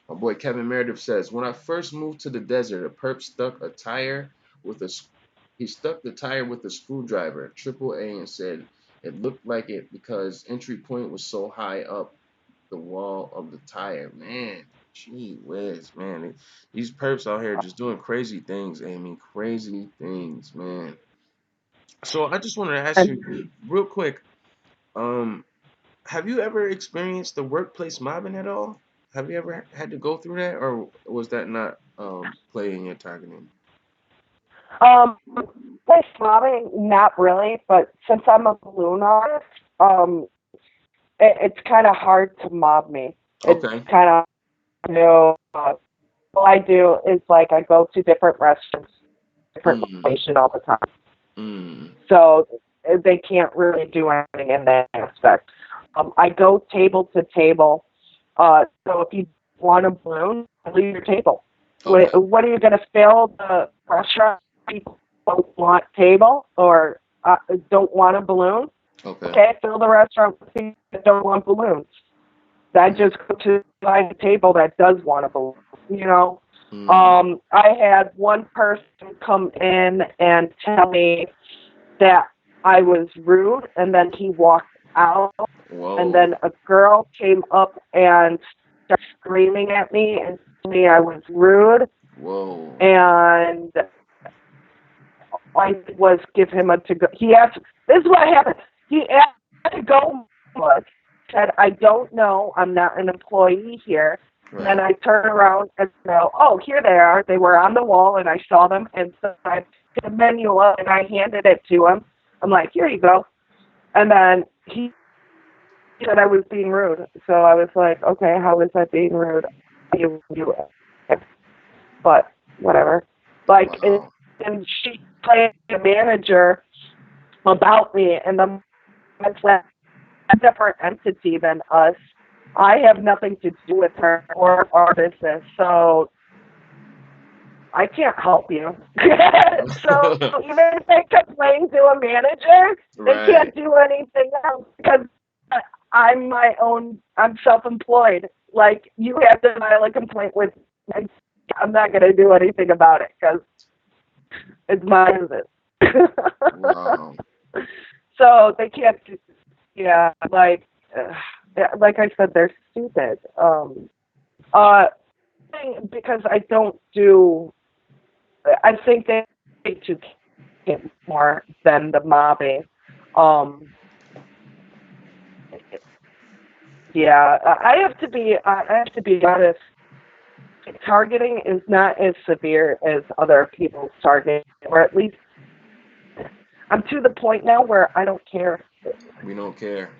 My boy Kevin Meredith says, when I first moved to the desert, a perp stuck a tire with a he stuck the tire with a screwdriver, AAA, and said it looked like it because entry point was so high up the wall of the tire. Man, gee whiz, man. These perps out here just doing crazy things, Amy. Crazy things, man. So I just wanted to ask you real quick, um, have you ever experienced the workplace mobbing at all? Have you ever had to go through that, or was that not playing your targeting? Like mobbing, not really, but since I'm a balloon artist, it's kind of hard to mob me. It's Okay. kind of all I do is like I go to different restaurants, different location all the time. So they can't really do anything in that aspect. I go table to table. So if you want a balloon, leave your table. Okay. What are you going to fill the restaurant? People don't want table or don't want a balloon. Okay, fill the restaurant with people that don't want balloons. I just go to find a table that does want a balloon. I had one person come in and tell me that I was rude, and then he walked out. Whoa. And then a girl came up and started screaming at me and told me I was rude. Whoa. And I was give him a to go. He asked. This is what happened. He asked to go. Said, I don't know. I'm not an employee here. Right. And I turn around and go, oh, here they are. They were on the wall, and I saw them. And so I took the menu up, and I handed it to him. I'm like, here you go. And then he said I was being rude. So I was like, okay, how was I being rude? You but whatever. Like, wow. And she played a manager about me, and the a different entity than us. I have nothing to do with her or our business. So I can't help you. So even if they complain to a manager, they can't do anything else because I'm self-employed. Like, you have to file a complaint with me. I'm not going to do anything about it because it's my business. Wow. So they can't, like I said, they're stupid. Because I think they should get more than the mobbing. I have to be honest. Targeting is not as severe as other people's targeting, or at least I'm to the point now where I don't care. We don't care.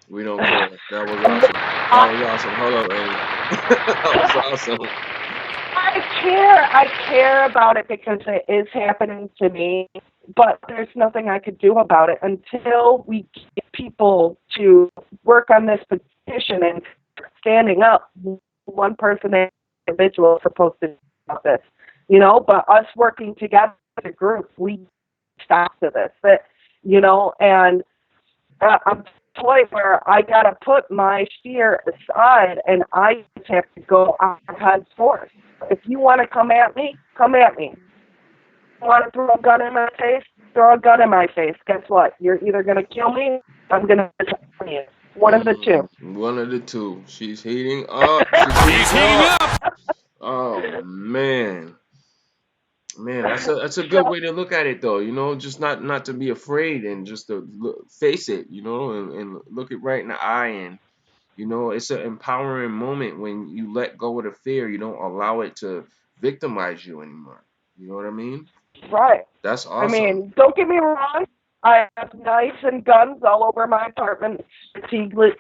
We don't care. That was awesome. That was awesome. Hold up, Amy. That was awesome. I care about it because it is happening to me, but there's nothing I could do about it until we get people to work on this petition and standing up. One person, individual, is supposed to do about this, but us working together as a group, we stop to this. And I'm to the point where I got to put my fear aside and I just have to go on God's force. If you want to come at me, come at me. You want to throw a gun in my face? Throw a gun in my face. Guess what? You're either going to kill me or I'm going to kill you. One of the two. One of the two. She's heating up. She's heating up. Oh, man. Man, that's a good way to look at it, though. Just not to be afraid and just to face it, and look it right in the eye. And it's an empowering moment when you let go of the fear. You don't allow it to victimize you anymore. You know what I mean? Right. That's awesome. I mean, don't get me wrong. I have knives and guns all over my apartment, strategically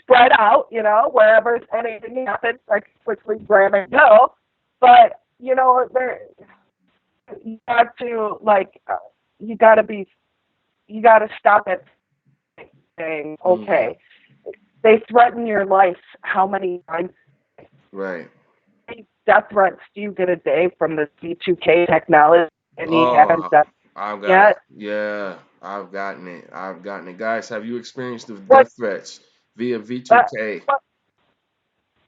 spread out. Wherever anything happens, I can quickly grab and go. But you have to you got to stop it saying, okay, they threaten your life how many times? Right. How many death threats do you get a day from this V2K technology? And you haven't done yet? Yeah, I've gotten it. Guys, have you experienced the death threats via V2K?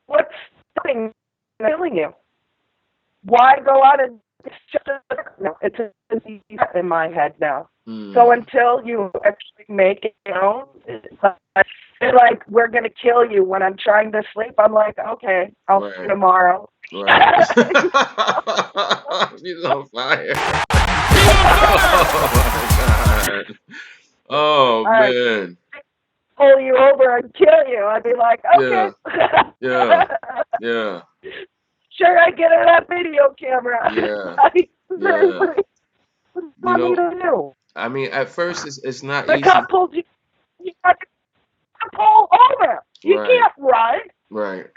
What's killing you? Why go out and it's in my head now. So until you actually make it your own, they're like, we're going to kill you when I'm trying to sleep. I'm like, okay, I'll see you tomorrow. Right. She's on fire. Oh, my God. Oh, man. Pull you over and kill you. I'd be like, okay. Yeah. Sure, I get on that video camera. Yeah. What do you do? I mean, at first, it's not the easy. The cop pulls you. You got to pull over. You can't run. Right.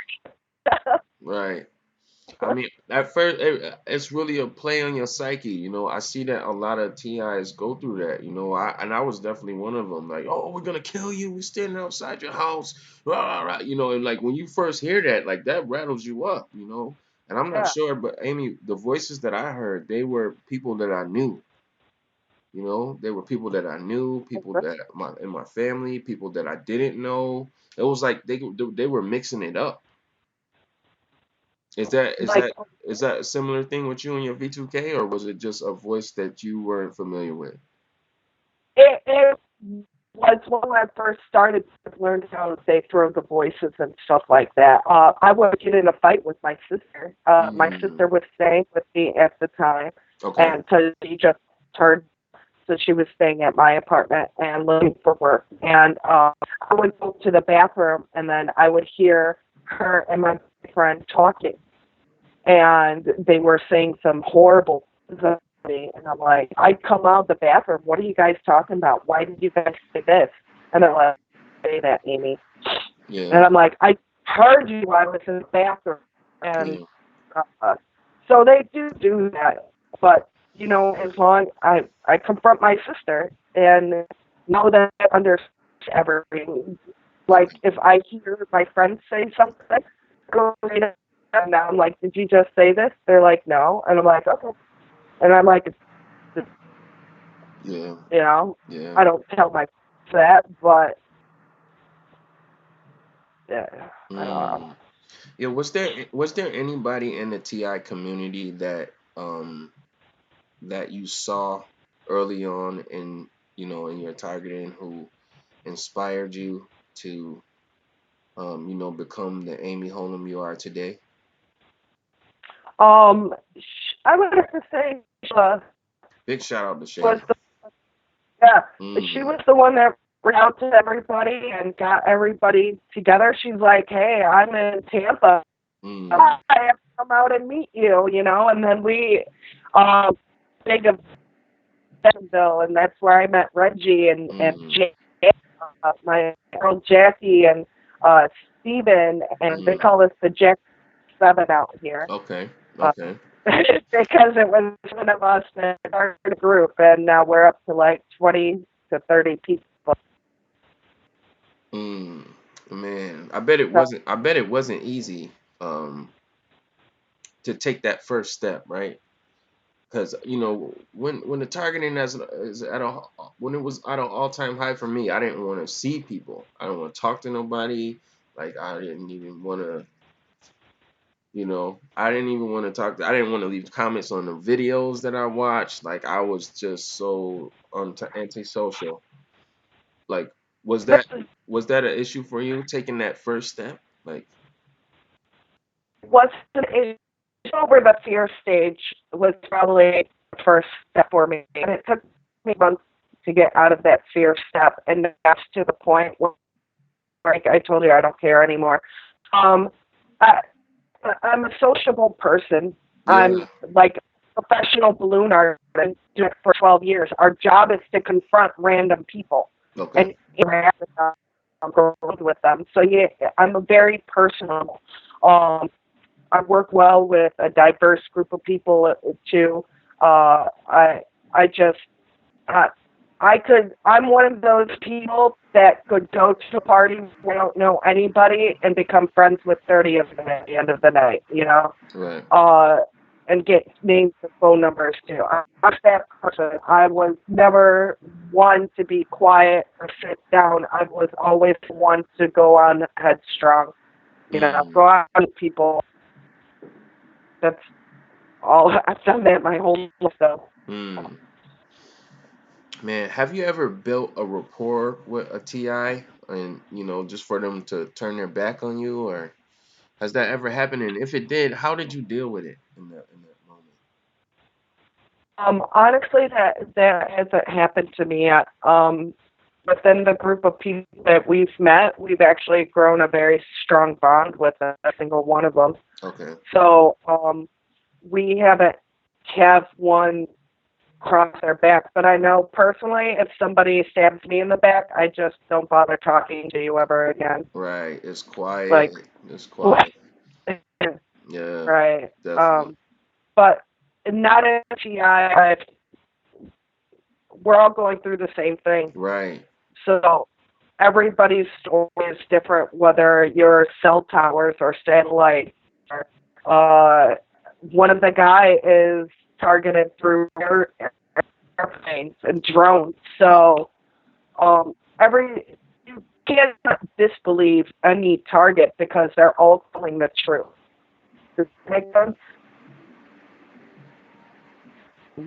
I mean, at first, it's really a play on your psyche. I see that a lot of TIs go through that. I was definitely one of them. Like, oh, we're gonna kill you. We're standing outside your house. Rah, rah. And like when you first hear that, like that rattles you up. And I'm not sure, but Amy, the voices that I heard, they were people that I knew. They were people that I knew, people that in my family, people that I didn't know. It was like they were mixing it up. Is that a similar thing with you and your V2K, or was it just a voice that you weren't familiar with? It was when I first started to learn how they throw the voices and stuff like that. I would get in a fight with my sister. My sister was staying with me at the time, and because she just turned, so she was staying at my apartment and looking for work. And I would go to the bathroom, and then I would hear her and my friend talking, and they were saying some horrible things about me, and I'm like, I'd come out of the bathroom, what are you guys talking about? Why did you guys say this? And they're like, say that, Amy. And I'm like, I heard you, I was in the bathroom. And so they do that, but as long I confront my sister and know that I understand everything. Like if I hear my friends say something, go right And now I'm like, did you just say this? They're like, no. And I'm like, okay. And I'm like, Yeah. you know, Yeah. I don't tell my that, but yeah, I don't know. Yeah, was there anybody in the TI community that that you saw early on in in your targeting who inspired you to become the Amy Holem you are today? I would have to say Big shout out to was Shayla. she was the one that reached out to everybody and got everybody together. She's like, hey, I'm in Tampa. I have to come out and meet you, and then we big of Jacksonville, and that's where I met Reggie and my girl Jackie and Steven, and they call us the Jack 7 out here. Okay. Because it was one of us that started a group, and now we're up to like 20 to 30 people. Man, I bet it wasn't easy to take that first step, right? Because when the targeting is at when it was at an all-time high for me, I didn't want to see people. I didn't want to talk to nobody. Like I didn't even want to, I didn't even want to talk. I didn't want to leave comments on the videos that I watched. Like I was just so antisocial. Like was that an issue for you taking that first step? Like what's over the fear stage was probably the first step for me, and it took me months to get out of that fear step, and that's to the point where, like I told you, I don't care anymore. I'm a sociable person. Yeah. I'm like a professional balloon artist. Been doing it for 12 years. Our job is to confront random people and interact with them, go with them. So yeah, I'm a very personal. I work well with a diverse group of people too. I'm one of those people that could go to a party where I don't know anybody and become friends with 30 of them at the end of the night, Right. And get names and phone numbers too. I'm that person. I was never one to be quiet or sit down. I was always one to go on headstrong, go on with people. That's all. I've done that my whole life, though. Man, have you ever built a rapport with a TI and, just for them to turn their back on you, or has that ever happened? And if it did, how did you deal with it in that moment? Honestly, that hasn't happened to me yet. Within the group of people that we've met, we've actually grown a very strong bond with every single one of them. Okay. So we haven't have one cross their back, but I know personally, if somebody stabs me in the back, I just don't bother talking to you ever again. Right. It's quiet. Like, it's quiet. Yeah. Right. Definitely. But not in TI. We're all going through the same thing. Right. So everybody's story is different, whether you're cell towers or satellite. One of the guy is targeted through airplanes and drones. So you can't disbelieve any target because they're all telling the truth. Does that make sense?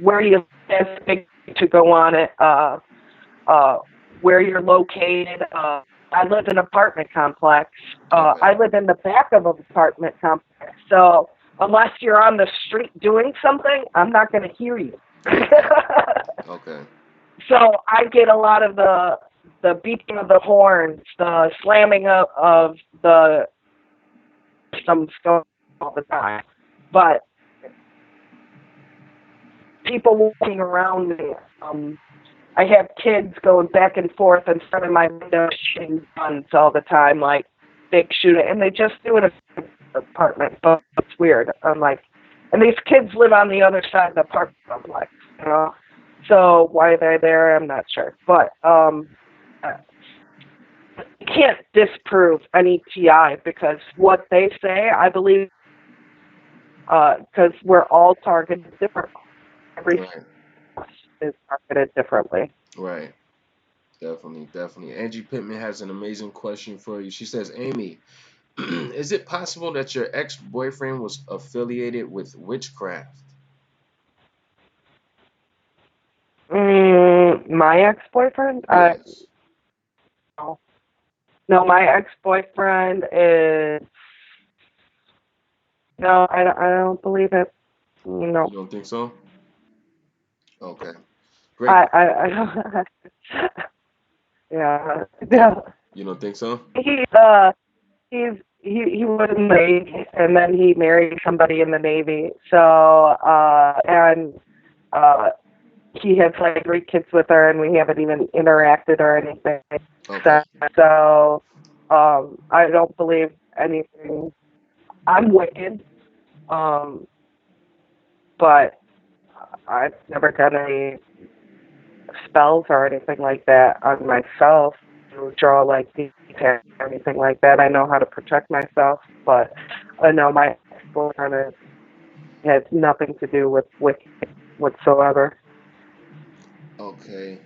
Where you live to go on it, where you're located. I live in an apartment complex. I live in the back of an apartment complex. So unless you're on the street doing something, I'm not going to hear you. Okay. So I get a lot of the beeping of the horns, the slamming of the systems going all the time. But people walking around me, I have kids going back and forth in front of my window shooting guns all the time, like big shooting, and they just do it in an apartment, but it's weird. I'm like, and these kids live on the other side of the apartment complex, so why they're there, I'm not sure. But you can't disprove any TI because what they say, I believe because we're all targeted differently. Every Right. is targeted differently. Right. Definitely. Angie Pittman has an amazing question for you. She says, Amy, is it possible that your ex-boyfriend was affiliated with witchcraft? My ex-boyfriend? Yes. No, my ex-boyfriend is. No, I don't believe it. No. You don't think so? Okay. Great. I don't. Yeah. No. You don't think so? He was in the Navy, and then he married somebody in the Navy. So he has like 3 kids with her, and we haven't even interacted or anything. Okay. So I don't believe anything. I'm wicked, but I've never done any spells or anything like that on myself to draw like these or anything like that. I know how to protect myself, but I know my boyfriend has nothing to do with wicked whatsoever. Okay.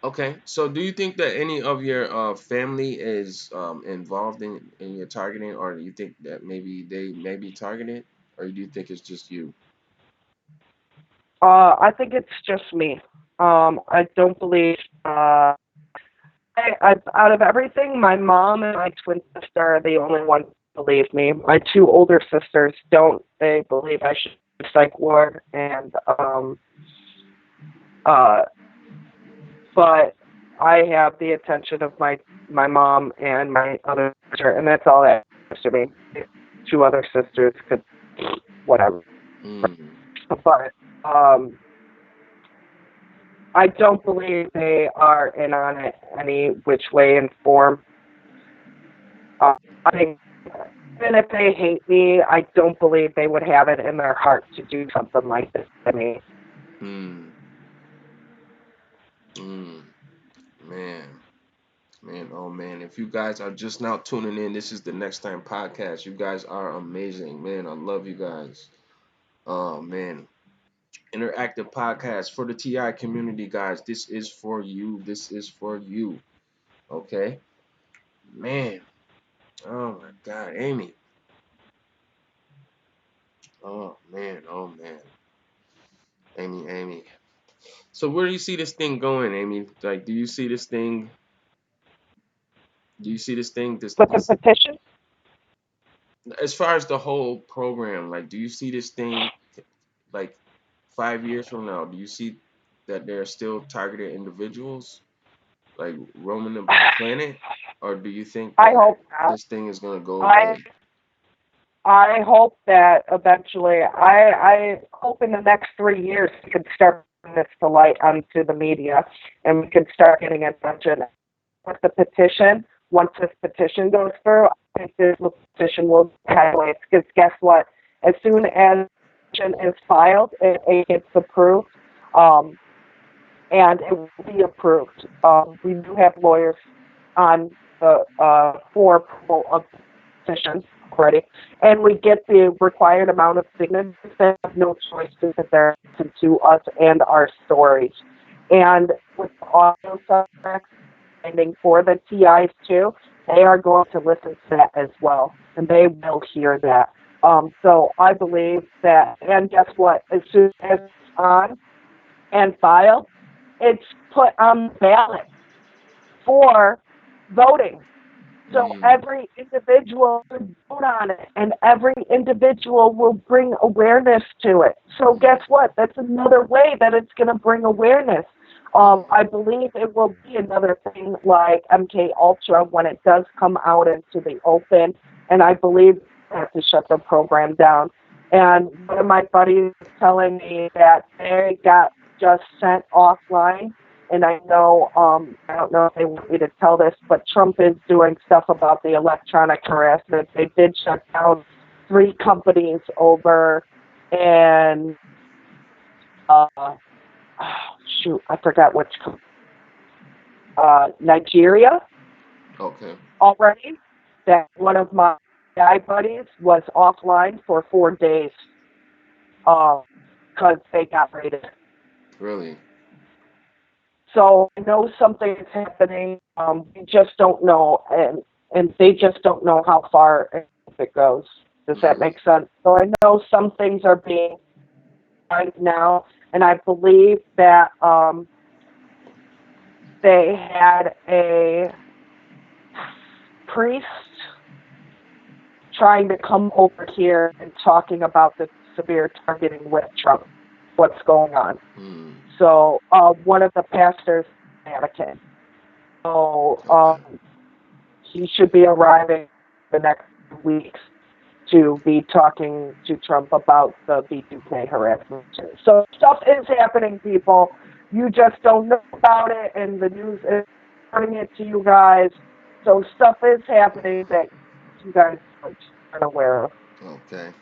Okay. So do you think that any of your family is involved in your targeting, or do you think that maybe they may be targeted, or do you think it's just you? I think it's just me. I don't believe. Out of everything, my mom and my twin sister are the only ones who believe me. My 2 older sisters don't. They believe I should be a psych ward, and but I have the attention of my mom and my other sister, and that's all that matters to me. 2 other sisters could whatever, but I don't believe they are in on it any which way and form. I think even if they hate me, I don't believe they would have it in their heart to do something like this to me. Man, if you guys are just now tuning in, this is the Next Time podcast. You guys are amazing, man. I love you guys. Oh man, interactive podcast for the TI community, guys. This is for you. This is for you. Okay, man. Oh my God, Amy. Oh man. Amy. So where do you see this thing going, Amy? Like, do you see this thing? This With the petition? as far as the whole program, like, do you see this thing like 5 years from now? Do you see that there are still targeted individuals like roaming the planet, or do you think I that hope not. this thing is gonna go away? I hope that eventually, I hope in the next 3 years we can start bringing this to light onto the media, and we can start getting attention with the petition. Once this petition goes through, I think this petition will headway. Because guess what? As soon as the petition is filed, it gets approved, and it will be approved. We do have lawyers on the for approval of petitions already, and we get the required amount of signatures. They have no choice to sit there and listen to us and our stories. And with the audio subjects finding for the TIs too, they are going to listen to that as well, and they will hear that. So I believe that, and guess what? As soon as it's on and filed, it's put on the ballot for voting. So every individual will vote on it, and every individual will bring awareness to it. So guess what? That's another way that it's going to bring awareness. I believe it will be another thing like MK Ultra when it does come out into the open, and I believe they have to shut the program down. And one of my buddies was telling me that they got just sent offline. And I know, I don't know if they want me to tell this, but Trump is doing stuff about the electronic harassment. They did shut down 3 companies over in, I forgot which, Nigeria. Okay. Already. That one of my TI buddies was offline for 4 days because they got raided. Really? So I know something is happening. We just don't know, and they just don't know how far it goes. Does that make sense? So I know some things are being done now, and I believe that they had a priest trying to come over here and talking about the severe targeting with Trump, what's going on. So one of the pastors, Vatican. So he should be arriving the next weeks to be talking to Trump about the B2K harassment. So stuff is happening, people. You just don't know about it, and the news is bringing it to you guys. So stuff is happening that you guys aren't aware of. Okay.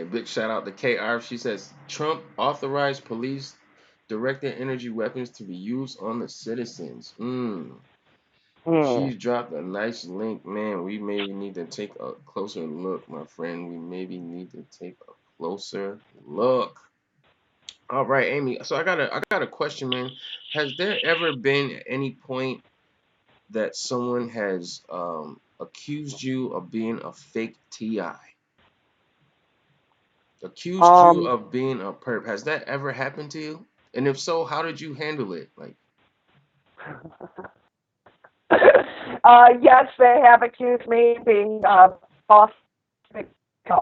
Big shout out to KR. She says Trump authorized police directed energy weapons to be used on the citizens. She's dropped a nice link. Man, we maybe need to take a closer look, my friend. We maybe need to take a closer look. All right, Amy. So I got a question, man. Has there ever been any point that someone has accused you of being a fake TI? Accused you of being a perp. Has that ever happened to you? And if so, how did you handle it? Like, yes, they have accused me of being false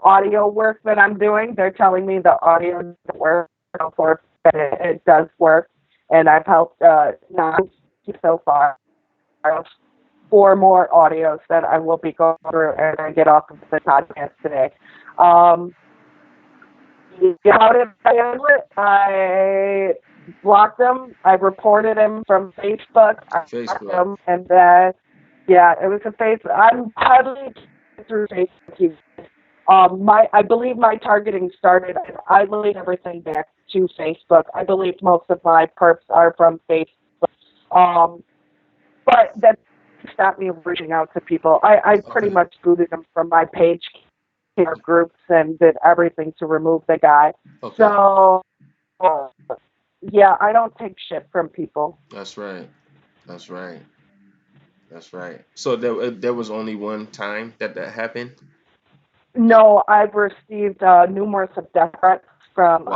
audio work that I'm doing. They're telling me the audio doesn't work, but it does work, and I've helped nine so far. 4 more audios that I will be going through and I get off of the podcast today. How did I handle it? I blocked them. I reported him from Facebook. I blocked them, and then it was a Facebook. I'm heavily through Facebook. I believe my targeting started, and I laid everything back to Facebook. I believe most of my perps are from Facebook. But that stopped me from reaching out to people. I pretty much booted them from my page, groups, and did everything to remove the guy. So, I don't take shit from people. That's right. So there was only one time that happened? No, I've received numerous of death threats from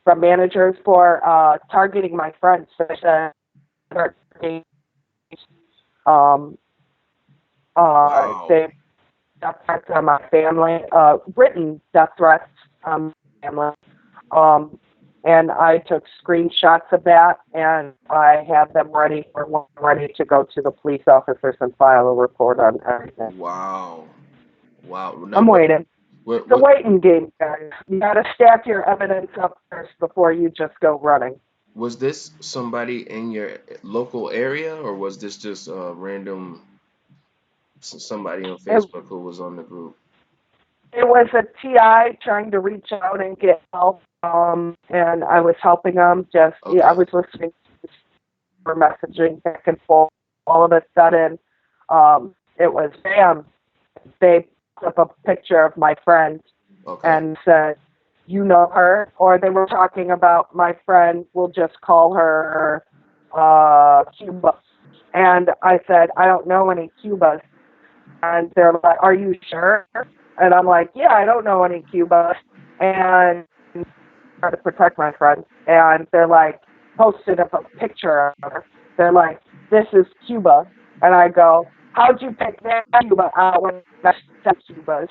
from managers for targeting my friends. They death threats on my family, written death threats on my family. And I took screenshots of that, and I have them ready to go to the police officers and file a report on everything. Wow. No, I'm waiting. It's a waiting game, guys. You got to stack your evidence up first before you just go running. Was this somebody in your local area, or was this just a random somebody on Facebook who was on the group? It was a TI trying to reach out and get help, and I was helping them. I was listening for messaging back and forth. All of a sudden, it was bam. They put up a picture of my friend and said, "You know her," or they were talking about my friend. We'll just call her Cuba. And I said, "I don't know any Cubas." And they're like, "Are you sure?" And I'm like, "Yeah, I don't know any Cubas." And I try to protect my friend. And they're like, posted up a picture of her. They're like, "This is Cuba." And I go, "How'd you pick that Cuba out when that's 7 Cubas?"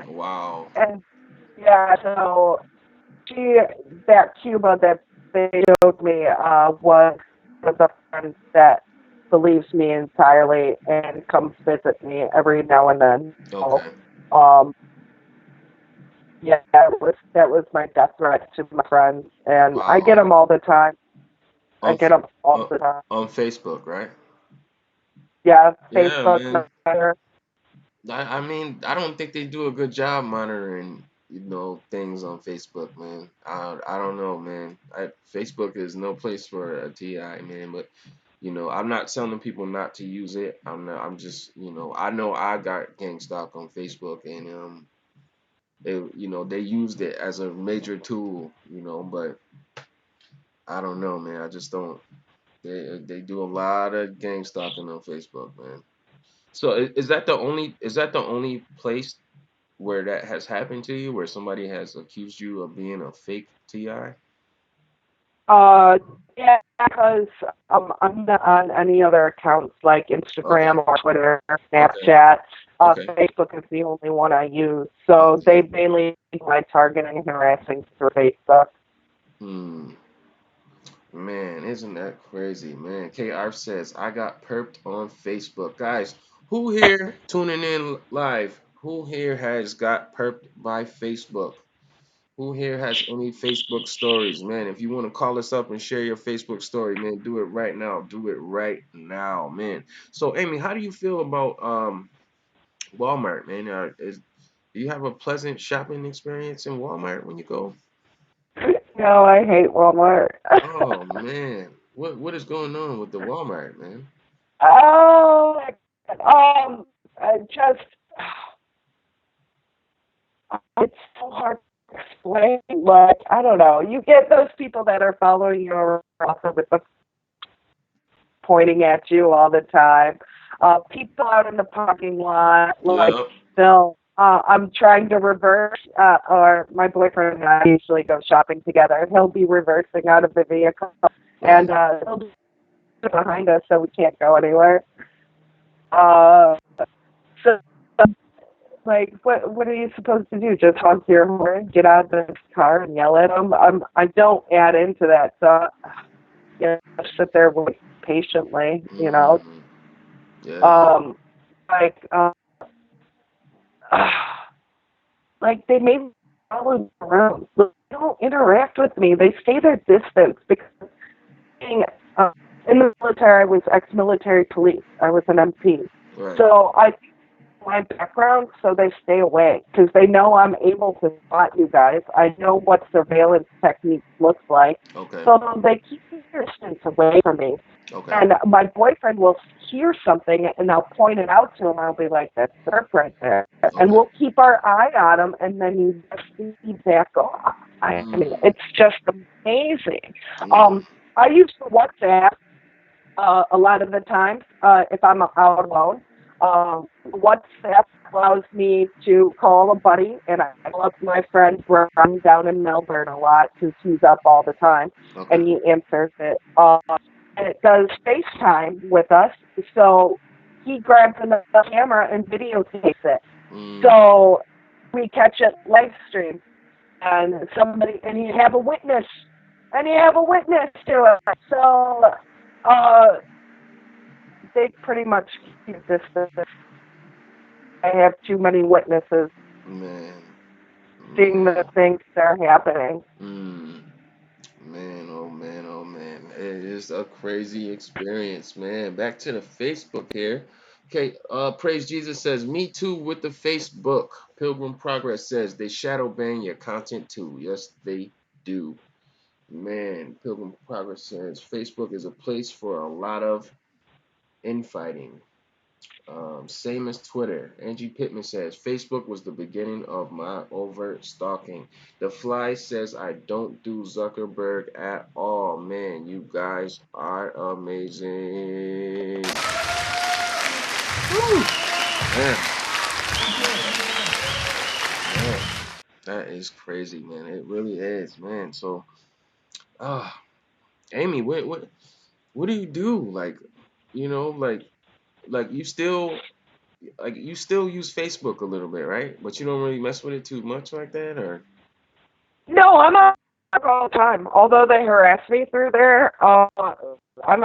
Wow. And so that Cuba that they showed me was a friend that believes me entirely and comes visit me every now and then. Okay. So, that was my death threat to my friends, and I get them all the time. I get them all the time. On Facebook, right? Yeah, Facebook. Man. I mean, I don't think they do a good job monitoring, things on Facebook, man. I don't know, man. Facebook is no place for a TI, man. But I'm not telling people not to use it. I'm just, I know I got gang stalked on Facebook, and they used it as a major tool, but I don't know, man. I just don't. They do a lot of gang stalking on Facebook, man. So is that the only place where that has happened to you, where somebody has accused you of being a fake TI? Yeah, because I'm not on any other accounts like Okay. Instagram or Twitter or Okay. Snapchat. Okay. Facebook is the only one I use. So they mainly do my targeting and harassing through Facebook. Hmm. Man, isn't that crazy, man? KR says, I got perped on Facebook. Guys, who here tuning in live? Who here has got perped by Facebook? Who here has any Facebook stories? Man, if you want to call us up and share your Facebook story, man, do it right now. Do it right now, man. So, Amy, how do you feel about Walmart, man? Do you have a pleasant shopping experience in Walmart when you go? No, I hate Walmart. Oh man, what is going on with the Walmart, man? Oh, my God. I just, it's so hard to explain. Like, I don't know. You get those people that are following you around with the pointing at you all the time. People out in the parking lot, like, Yep. still, I'm trying to reverse, or my boyfriend and I usually go shopping together. He'll be reversing out of the vehicle, and he'll be behind us so we can't go anywhere. Uh, so, like, what are you supposed to do? Just honk your horn, get out of the car, and yell at them? I don't add into that, so sit there wait patiently, Yeah. like, like they may follow me around. They don't interact with me. They stay their distance because being, in the military, I was ex-military police. I was an MP. Right. So I my background, so they stay away because they know I'm able to spot you guys. I know what surveillance techniques looks like. Okay. So they keep their distance away from me. Okay. And my boyfriend will hear something, and I'll point it out to him. I'll be like, "That's Surf right there," and we'll keep our eye on him, and then you just see back off. I mean, it's just amazing. I use WhatsApp a lot of the time if I'm out alone. WhatsApp allows me to call a buddy, and I love my friend Brian down in Melbourne a lot because he's up all the time, and he answers it. And it does FaceTime with us, so he grabs another camera and videotapes it. So we catch it live stream, and you have a witness, to it. So they pretty much keep distance. I have too many witnesses seeing the things that are happening. Man, oh man, oh man. It is a crazy experience, man. Back to the Facebook here. Okay, Praise Jesus says, me too with the Facebook. Pilgrim Progress says they shadow ban your content too. Yes, they do. Man, Pilgrim Progress says Facebook is a place for a lot of infighting. Same as Twitter. Angie Pittman says, Facebook was the beginning of my overt stalking. The Fly says, I don't do Zuckerberg at all. Man, you guys are amazing. Woo! Man. Man, that is crazy, man. It really is, man. So, Amy, what do you do? Like you still use Facebook a little bit, right? But you don't really mess with it too much like that, or? No, I'm on all the time. Although they harass me through there, I'm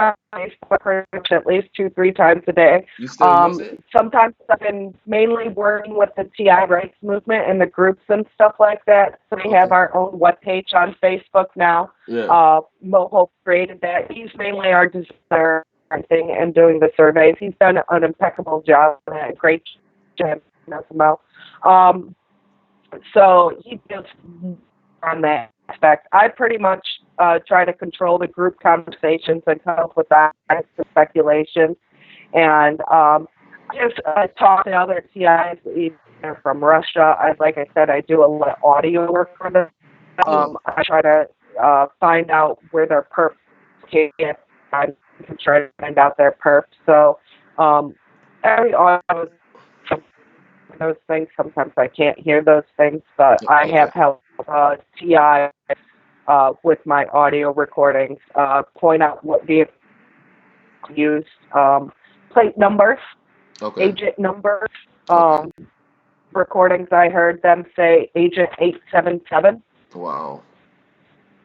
on Facebook pretty much at least 2-3 times a day. You still use it? Sometimes I've been mainly working with the TI rights movement and the groups and stuff like that. So we have our own webpage on Facebook now. Yeah. Moho created that. He's mainly our designer and doing the surveys. He's done an impeccable job and a great job in SMO. So he just on that. aspect. I pretty much try to control the group conversations and come up with that speculation. And just talk to other TIs either from Russia. Like I said, I do a lot of audio work for them. I try to find out where their perps came in. I can try to find out their perps. So every audio, those things, sometimes I can't hear those things, but I have helped TI with my audio recordings, point out what vehicles used, plate numbers, agent numbers. Recordings, I heard them say Agent 877. Wow.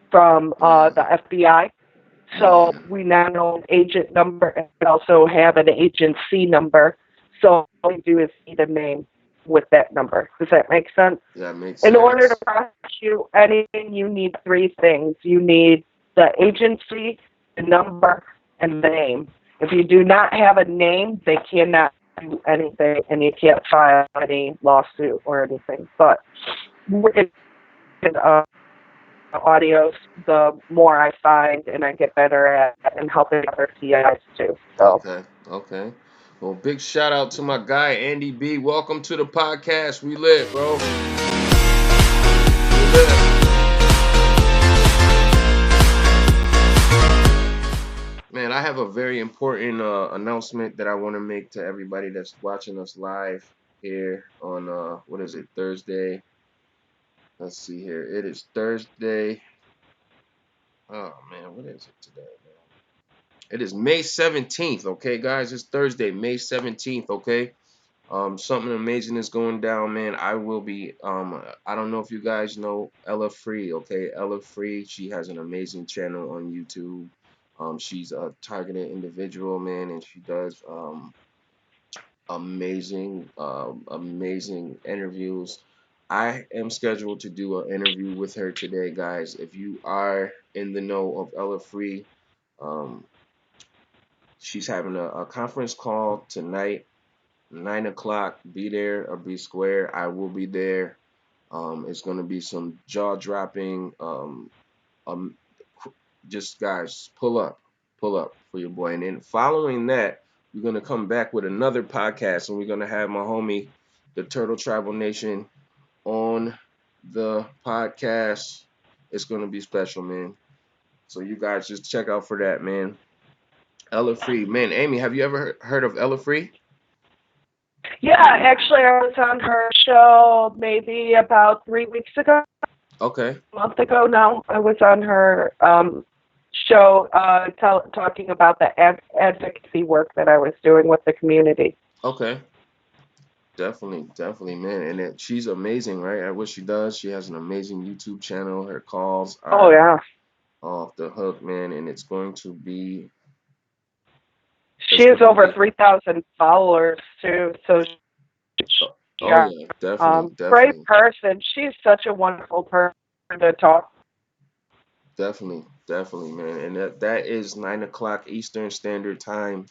From the FBI. So we now know an agent number and also have an agency number. So all we do is see the name with that number. Does that make sense? That makes sense. In order to prosecute anything, you need three things. You need the agency, the number, and the name. If you do not have a name, they cannot do anything, and you can't file any lawsuit or anything. But with audios, the more I find and I get better at and helping other TIs too. So. Okay. Well, big shout out to my guy Andy B. Welcome to the podcast. We lit, bro. We lit. Man, I have a very important announcement that I want to make to everybody that's watching us live here on what is it, Thursday? Let's see here. It is Thursday. Oh man, what is it today, man? It is May 17th, okay, guys? It's Thursday, May 17th, okay? Something amazing is going down, man. I will be, I don't know if you guys know Ella Free, okay? Ella Free, she has an amazing channel on YouTube. She's a targeted individual, man, and she does amazing interviews. I am scheduled to do an interview with her today, guys. If you are in the know of Ella Free, she's having a conference call tonight, 9 o'clock. Be there or be square. I will be there. It's going to be some jaw-dropping. Just, guys, pull up for your boy. And then following that, we're going to come back with another podcast, and we're going to have my homie, the Turtle Tribal Nation, on the podcast. It's going to be special, man. So you guys just check out for that, man. Ella Free. Man, Amy, have you ever heard of Ella Free? Yeah, actually, I was on her show maybe about 3 weeks ago. Okay. A month ago now. I was on her show talking about the advocacy work that I was doing with the community. Okay. Definitely, man. And she's amazing, right? At what she does. She has an amazing YouTube channel. Her calls are off the hook, man. And it's going to be... She has over 3,000 followers, too. So, definitely. Great person. She's such a wonderful person to talk. Definitely, man. And that is 9 o'clock Eastern Standard Time.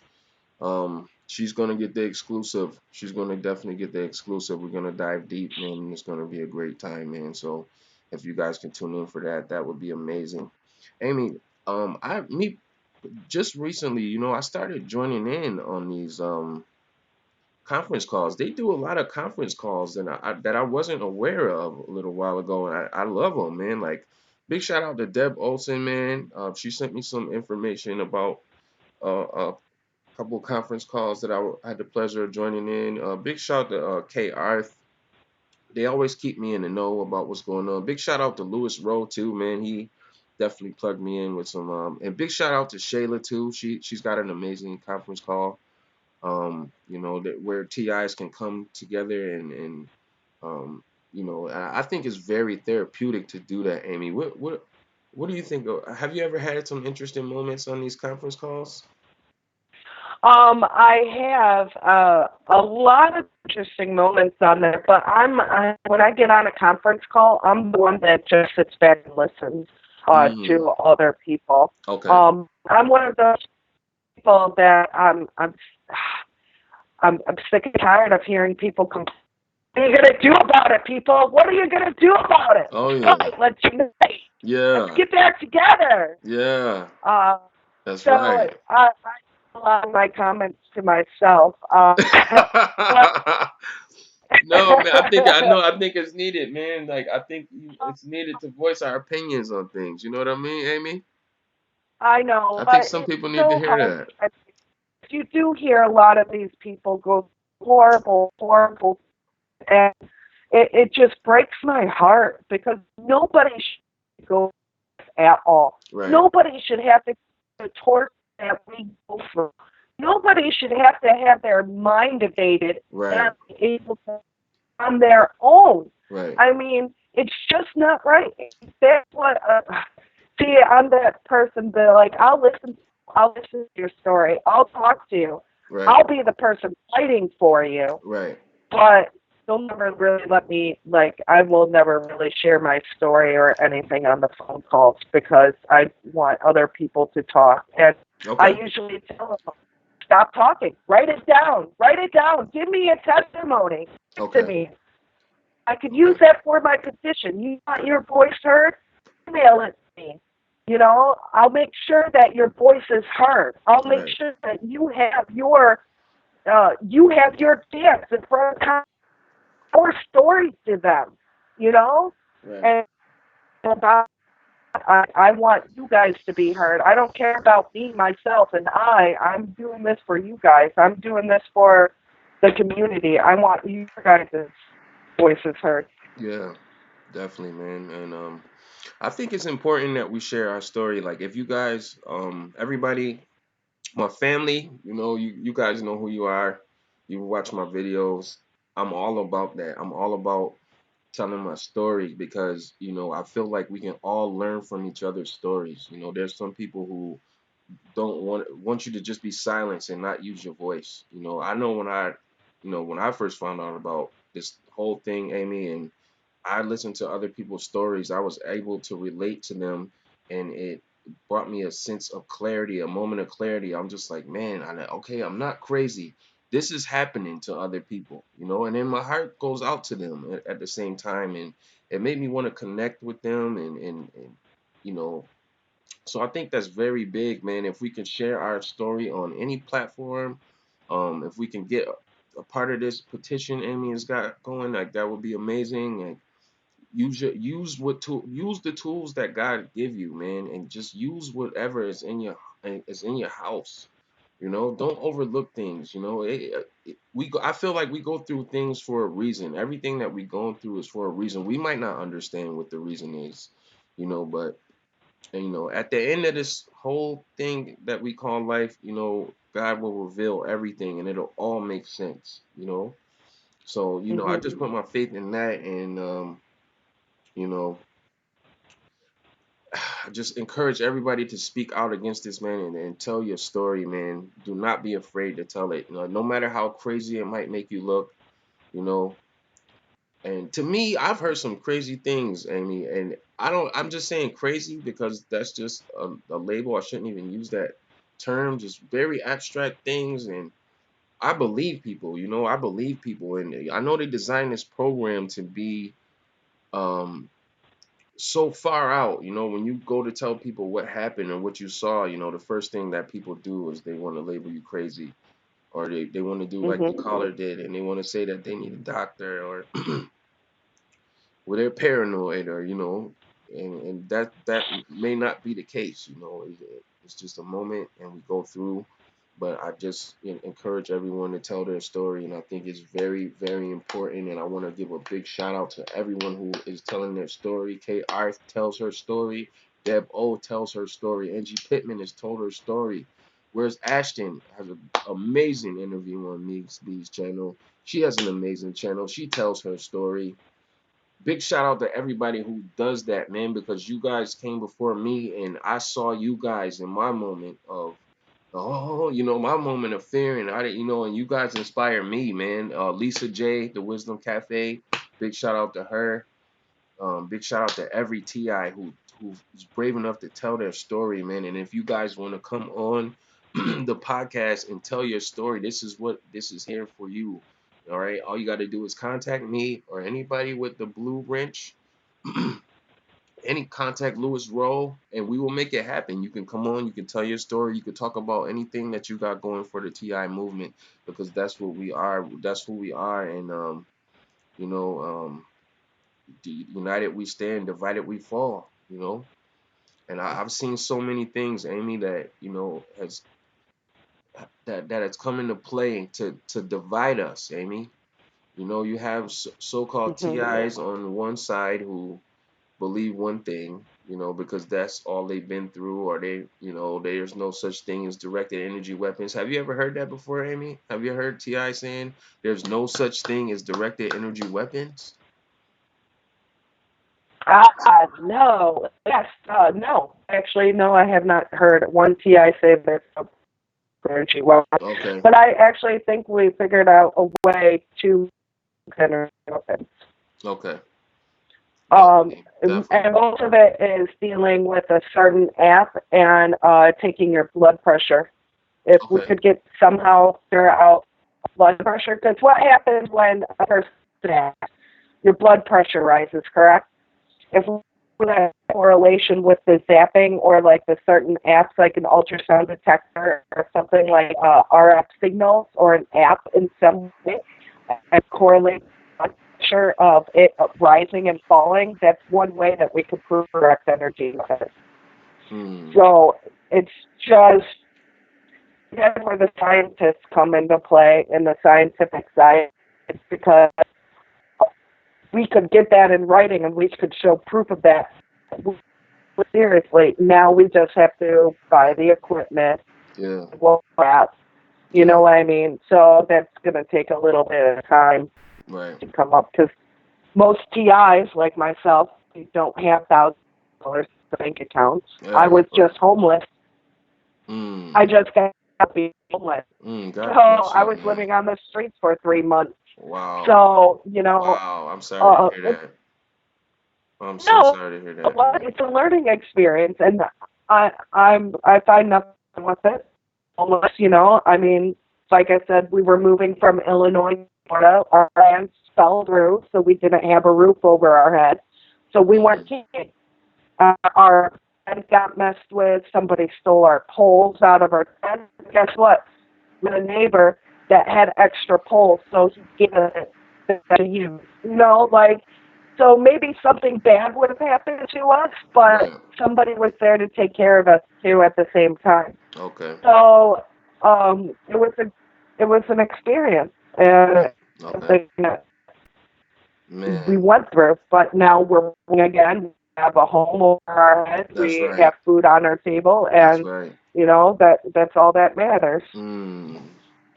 She's going to get the exclusive. She's going to definitely get the exclusive. We're going to dive deep, man. And it's going to be a great time, man. So if you guys can tune in for that, that would be amazing. Amy, just recently, I started joining in on these conference calls. They do a lot of conference calls that I wasn't aware of a little while ago, and I love them, man. Like, big shout out to Deb Olson, man. She sent me some information about a couple of conference calls that I had the pleasure of joining in. Big shout out to Kay Arth. They always keep me in the know about what's going on. Big shout out to Louis Rowe too, man. He definitely plugged me in with some and big shout out to Shayla too. She's got an amazing conference call. Where TIs can come together and I think it's very therapeutic to do that, Amy. What do you think? Have you ever had some interesting moments on these conference calls? I have a lot of interesting moments on there, but when I get on a conference call, I'm the one that just sits back and listens to other people. Okay. I'm one of those people that I'm sick and tired of hearing people complain. What are you gonna do about it, people? What are you gonna do about it? Oh yeah. Let you know. Let's Yeah. get back together. Yeah. That's So right. I allow my comments to myself. No, man. I think it's needed, man. Like I think it's needed to voice our opinions on things. You know what I mean, Amy? I know, I think but some it's people need to so hear hard. that. You do hear a lot of these people go horrible, and it just breaks my heart because nobody should go at all. Right. Nobody should have to go the torture that we go through. Nobody should have to have their mind evaded Right. and be able to on their own. Right. I mean, it's just not right. That's what. See, I'm that person that like I'll listen to your story. I'll talk to you. Right. I'll be the person fighting for you. Right. But they'll never really let me, like, I will never really share my story or anything on the phone calls because I want other people to talk. And I usually tell them, stop talking. Write it down. Write it down. Give me a testimony to me. I could use that for my petition. You want your voice heard? Email it to me. You know, I'll make sure that your voice is heard. I'll make sure that you have your chance in front of our story to them, you know? Right. And I want you guys to be heard. I don't care about me, myself, and I'm doing this for you guys. I'm doing this for the community. I want you guys' voices heard. Yeah, definitely, man. And I think it's important that we share our story. Like if you guys, everybody, my family, you guys know who you are. You watch my videos. I'm all about that. I'm all about telling my story because, I feel like we can all learn from each other's stories. There's some people who don't want you to just be silenced and not use your voice. I know when I first found out about this whole thing, Amy, and I listened to other people's stories, I was able to relate to them, and it brought me a sense of clarity, a moment of clarity. I'm just like, man, I'm not crazy. This is happening to other people, and then my heart goes out to them at the same time, and it made me want to connect with them, and you know, so I think that's very big, man. If we can share our story on any platform, if we can get a part of this petition Amy has got going, like that would be amazing. And use the tools that God give you, man, and just use whatever is in your house. Don't overlook things. I feel like we go through things for a reason. Everything that we going through is for a reason. We might not understand what the reason is, but at the end of this whole thing that we call life, God will reveal everything and it'll all make sense. So I just put my faith in that, and you know I just encourage everybody to speak out against this, man, and tell your story, man. Do not be afraid to tell it. No matter how crazy it might make you look, you know. And to me, I've heard some crazy things, Amy, and I'm just saying crazy because that's just a label. I shouldn't even use that term. Just very abstract things, and I believe people. I believe people, and I know they designed this program to be so far out. When you go to tell people what happened and what you saw, the first thing that people do is they want to label you crazy, or they want to do like the caller did, and they want to say that they need a doctor, or well, they're paranoid, or and that may not be the case. It's just a moment, and we go through. But I just encourage everyone to tell their story, and I think it's very, very important. And I want to give a big shout out to everyone who is telling their story. Kay Arth tells her story. Deb O tells her story. Angie Pittman has told her story. Whereas Ashton has an amazing interview on Meeks B's channel. She has an amazing channel. She tells her story. Big shout out to everybody who does that, man, because you guys came before me, and I saw you guys in my moment of my moment of fear, and and you guys inspire me, man. Lisa J, the Wisdom Cafe, big shout out to her. Big shout out to every TI who's brave enough to tell their story, man. And if you guys want to come on the podcast and tell your story, this is here for you. All right, all you got to do is contact me or anybody with the blue wrench, any contact Lewis Rowe, and we will make it happen. You can come on, you can tell your story, you can talk about anything that you got going for the TI movement, because that's what we are. That's who we are, and you know, united we stand, divided we fall. You know, and I've seen so many things, Amy, that has that has come into play to divide us, Amy. You have so-called TIs on one side who believe one thing, because that's all they've been through, or there's no such thing as directed energy weapons. Have you ever heard that before, Amy? Have you heard TI saying there's no such thing as directed energy weapons? No. Yes. No. Actually, no, I have not heard one TI say there's no energy weapons. Okay. But I actually think we figured out a way to energy weapons. Okay. And most of it is dealing with a certain app and taking your blood pressure. If we could get somehow figure out blood pressure, because what happens when a person acts, your blood pressure rises, correct? If we have a correlation with the zapping or like the certain apps like an ultrasound detector or something like RF signals or an app in some way and correlate blood pressure of it rising and falling, that's one way that we could prove direct energy with it. So it's just that's where the scientists come into play in the scientific side. It's because we could get that in writing and we could show proof of that. Seriously, now we just have to buy the equipment. Yeah. You know what I mean? So that's going to take a little bit of time to come up, because most TIs, like myself, don't have $1,000 bank accounts. I was just homeless. I just got to be homeless. So I was living on the streets for 3 months. Wow. So, Wow, I'm sorry to hear that. I'm so sorry to hear that. It's a learning experience, and I find nothing with it. Almost, I mean, like I said, we were moving from Illinois to Florida. Our plans fell through, so we didn't have a roof over our head. So we weren't camping. Our tent got messed with. Somebody stole our poles out of our tent. Guess what? We had a neighbor that had extra poles, so he gave it to use. So maybe something bad would have happened to us, but somebody was there to take care of us too at the same time. Okay. So it was an experience, and something that we went through. But now we're working again. We have a home over our head. We have food on our table, and that's all that matters.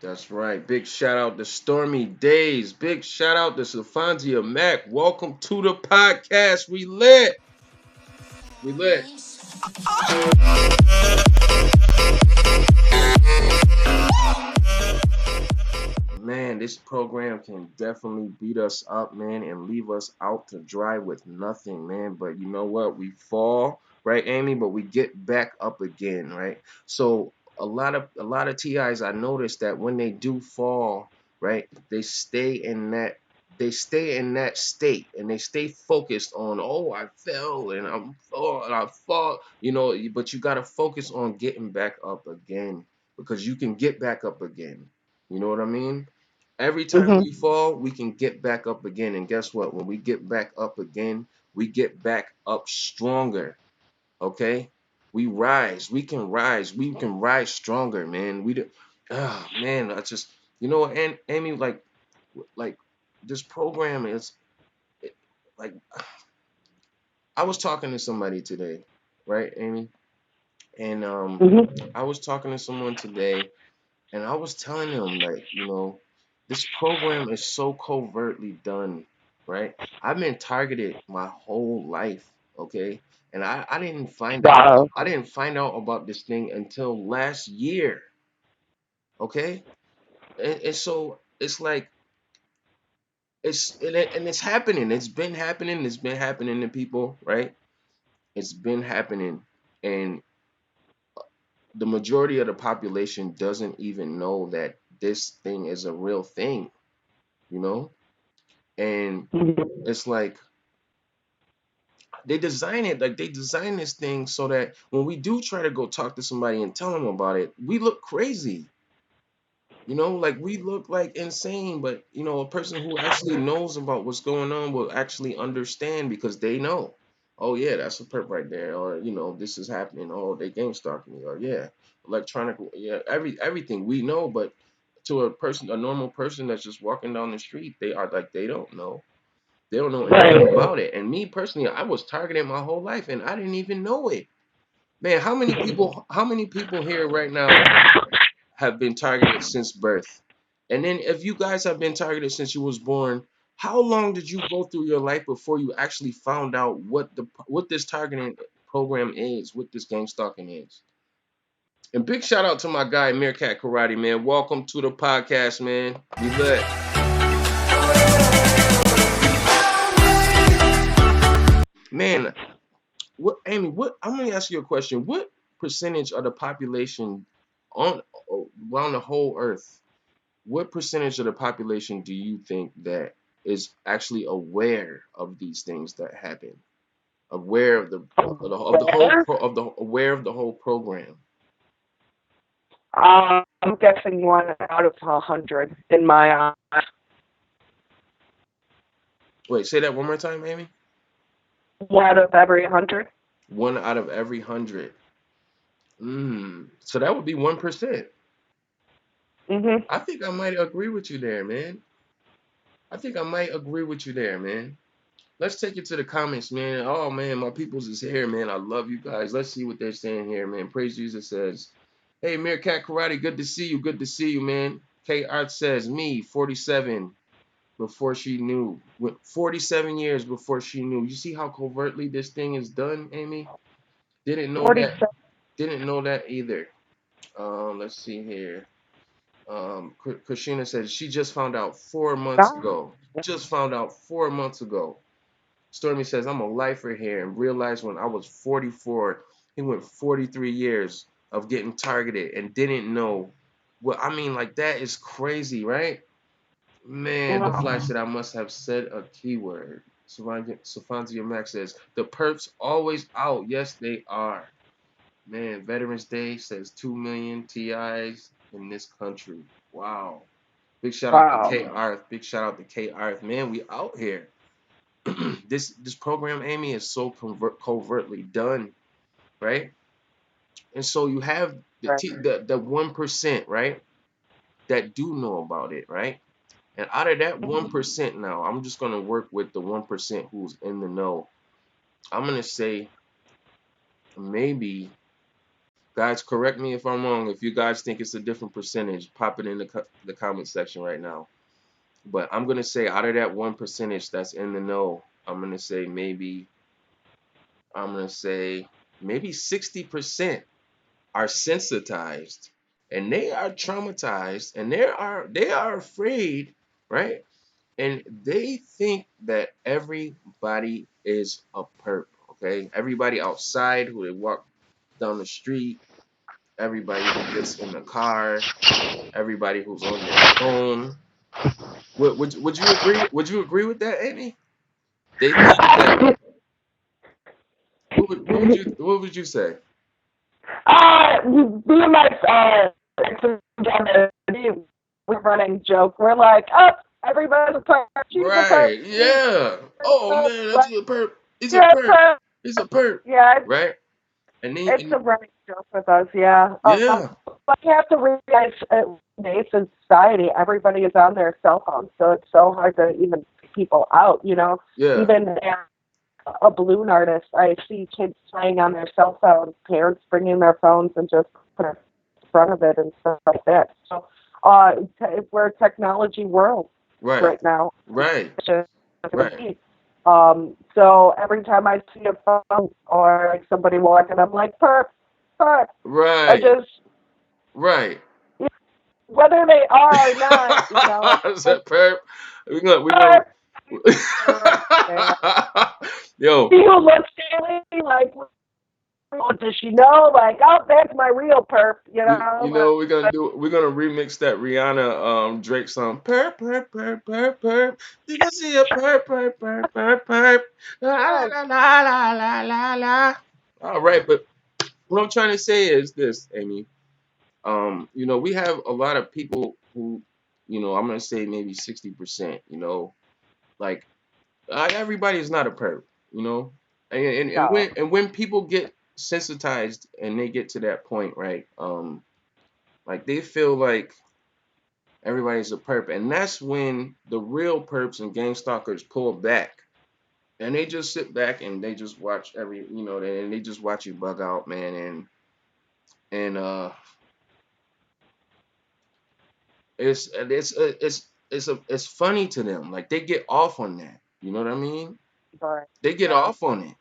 That's right. Big shout out to Stormy Days. Big shout out to Safantia Mac. Welcome to the podcast. We lit. We lit. Man, this program can definitely beat us up, man, and leave us out to dry with nothing, man. But you know what? We fall, right, Amy? But we get back up again, right? So a lot of TIs, I noticed that when they do fall, right, they stay in that state, and they stay focused on, I fell and I fall, but you got to focus on getting back up again, because you can get back up again. You know what I mean? Every time we fall, we can get back up again. And guess what? When we get back up again, we get back up stronger. Okay? We rise. We can rise. We can rise stronger, man. Man, I just, and Amy, like this program is like, I was talking to somebody today, right, Amy? And I was talking to someone today, and I was telling them, like, this program is so covertly done, right? I've been targeted my whole life, okay? And I didn't find out. I didn't find out about this thing until last year, okay? And so it's like it's happening. It's been happening. It's been happening to people, right? It's been happening, and the majority of the population doesn't even know that this thing is a real thing, and it's like, they design it like they design this thing so that when we do try to go talk to somebody and tell them about it, we look crazy. Like we look like insane, but a person who actually knows about what's going on will actually understand because they know. Oh yeah, that's a perp right there, or this is happening. Oh, they game stalking me, or yeah, electronic, yeah, everything we know, but to a normal person that's just walking down the street, they are like they don't know. They don't know anything about it. And me personally, I was targeted my whole life, and I didn't even know it. Man, how many people? How many people here right now have been targeted since birth? And then if you guys have been targeted since you was born, how long did you go through your life before you actually found out what this targeting program is, what this gang stalking is? And big shout out to my guy Meerkat Karate, man. Welcome to the podcast, man. We lit. Man, Amy, I'm gonna ask you a question. What percentage of the population on around the whole earth, what percentage of the population do you think that is actually aware of these things that happen? Aware of aware of the whole program? I'm guessing 1 out of 100 in my eyes. Wait, say that one more time, Amy. 1 out of every 100. 1 out of every 100. So that would be 1%. Mhm. I think I might agree with you there, man. Let's take it to the comments, man. Oh man, my peoples is here, man. I love you guys. Let's see what they're saying here, man. Praise Jesus says, "Hey, Meerkat Karate, good to see you. Good to see you, man." K Art says, "Me, 47 before she knew. 47 years before she knew." You see how covertly this thing is done, Amy? Didn't know that. 47. Didn't know that either. Let's see here. Christina says she just found out 4 months ago. Just found out 4 months ago. Stormy says, I'm a lifer here and realized when I was 44, he went 43 years of getting targeted and didn't know. Well, I mean, like, that is crazy, right? Man, the flash said I must have said a keyword. Safanzia Max says, the perps always out. Yes, they are. Man, Veterans Day says 2 million TIs in this country. Wow. Big shout out to K Arth. Big shout out to K Arth. Man, we out here. This program, Amy, is so covertly done, right? And so you have the 1%, right, that do know about it, right? And out of that 1% now, I'm just gonna work with the 1% who's in the know. I'm gonna say maybe, guys, correct me if I'm wrong. If you guys think it's a different percentage, pop it in the comment section right now. But I'm gonna say out of that 1% that's in the know, I'm gonna say maybe 60% are sensitized and they are traumatized and they are afraid, right? And they think that everybody is a perp, okay? Everybody outside who they walk down the street, everybody who gets in the car, everybody who's on their phone. Would you agree? Would you agree with that, Amy? They think that. What would you say? Me and my we're running joke. We're like, everybody's a perp. She's a perp. Right? Yeah. Oh man, that's a perp. He's a perp. He's a perp. Yeah. Right. And then It's a running joke with us. Yeah. Yeah. But you have to realize, in society, everybody is on their cell phone, so it's so hard to even pick people out. Yeah. Even a balloon artist, I see kids playing on their cell phones, parents bringing their phones and just put it in front of it and stuff like that. So we're a technology world right now. Right. Right. So every time I see a phone or like somebody walking, I'm like, perp. Right. Right. Whether they are or not, Is that perp? We gonna. Yo. People look daily like does she know? Like, oh, that's my real perp, you We, know? you know, we're gonna remix that Rihanna Drake song. Perp, perp, perp, perp, perp. Did you see a perp, perp, perp, perp, perp? La la la la la la la. All right, but what I'm trying to say is this, Amy. You know, we have a lot of people who, you know, I'm gonna say maybe 60%, you know, like everybody is not a perp, you know, No. and when people get sensitized and they get to that point, right? Like they feel like everybody's a perp, and that's when the real perps and gang stalkers pull back, and they just sit back and they just watch you know, and they just watch you bug out, man, and it's funny to them, like they get off on that, you know what I mean? Right. They get Yeah. off on it,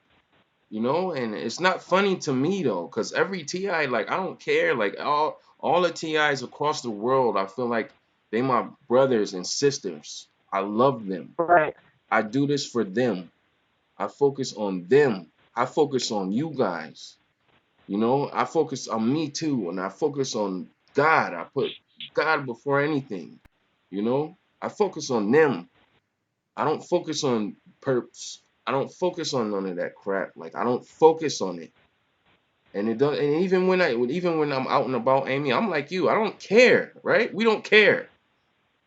you know, and it's not funny to me though, because every TI, like I don't care, like all the TIs across the world, I feel like they my brothers and sisters. I love them. Right. I do this for them. I focus on them. I focus on you guys. You know, I focus on me too, and I focus on God. I put God before anything. You know, I focus on them. I don't focus on perps. I don't focus on none of that crap. Like I don't focus on it. And it does. And even when I'm out and about, Amy, I'm like you. I don't care, right? We don't care.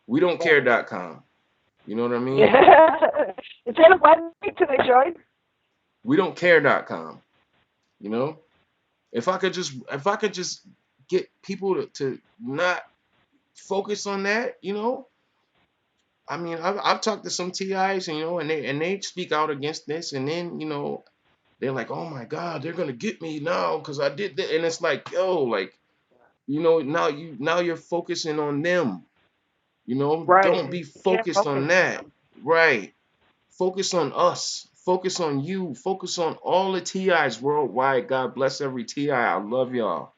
We don't care.com. You know what I mean? Yeah. Is that a website to join? We don't care.com. You know? If I could just get people to not focus on that, you know? I mean, I've talked to some TIs, you know, and they speak out against this, and then, you know, they're like, oh my God, they're gonna get me now because I did that. And it's like, yo, like, you know, now you're focusing on them. You know, Right. don't be You can't focused focus on on that. them. Right. Focus on us. Focus on you. Focus on all the TIs worldwide. God bless every TI. I love y'all.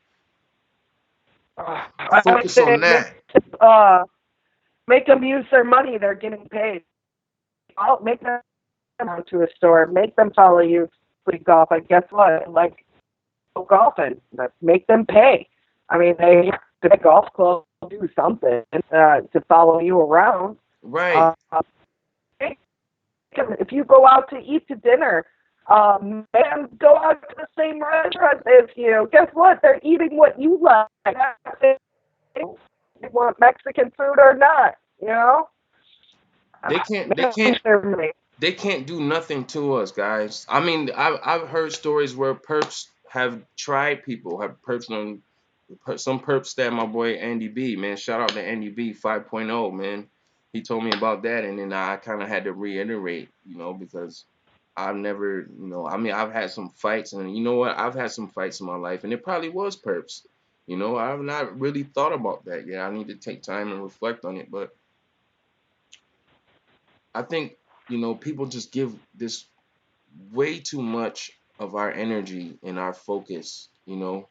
I would Focus on say that. make them use their money they're getting paid. I'll make them go to a store. Make them follow you play golf. And guess what? Like, go golfing. Make them pay. I mean, they the golf club will do something to follow you around. Right. If you go out to eat to dinner, and go out to the same restaurant as you, guess what? They're eating what you like. They want Mexican food or not, you know? They can't do nothing to us, guys. I mean, I've heard stories where perps have tried people, have perps on some perps that my boy Andy B, man. Shout out to Andy B 5.0, man. He told me about that, and then I kind of had to reiterate, you know, because I've never, you know, I mean, I've had some fights, and you know what? I've had some fights in my life, and it probably was perps. You know, I've not really thought about that yet. I need to take time and reflect on it, but I think, you know, people just give this way too much of our energy and our focus, you know.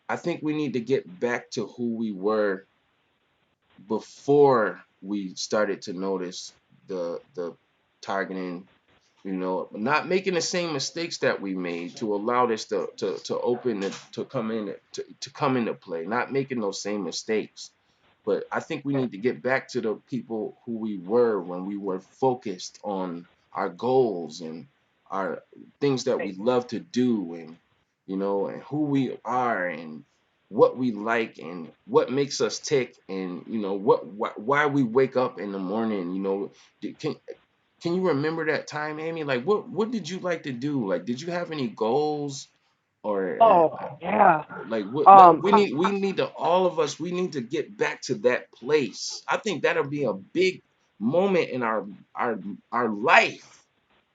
I think we need to get back to who we were before we started to notice the targeting, you know, not making the same mistakes that we made to allow this to open to come in to come into play, not making those same mistakes. But I think we need to get back to the people who we were when we were focused on our goals and our things that we love to do, and you know, and who we are and what we like and what makes us tick, and you know why we wake up in the morning. You know, can you remember that time, Amy? Like what did you like to do? Like, did you have any goals or Yeah. like we need to, all of us, we need to get back to that place. I think that'll be a big moment in our our life,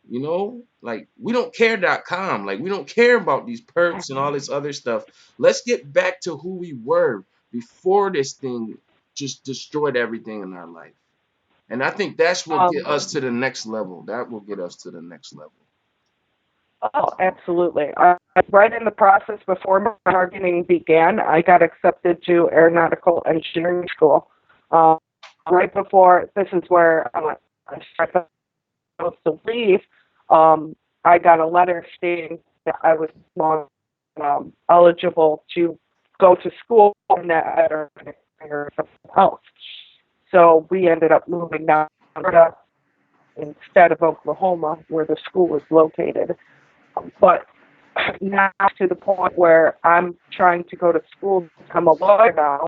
you know? Like we don't care.com. Like we don't care about these perps and all this other stuff. Let's get back to who we were before this thing just destroyed everything in our life. And I think that's what get us to the next level. That will get us to the next level. Oh, absolutely. Right in the process before my targeting began, I got accepted to aeronautical engineering school. Right before, this is where I started to leave, I got a letter stating that I was wrong eligible to go to school in that or something else. So we ended up moving down to Florida instead of Oklahoma, where the school was located. But now to the point where I'm trying to go to school to become a lawyer now,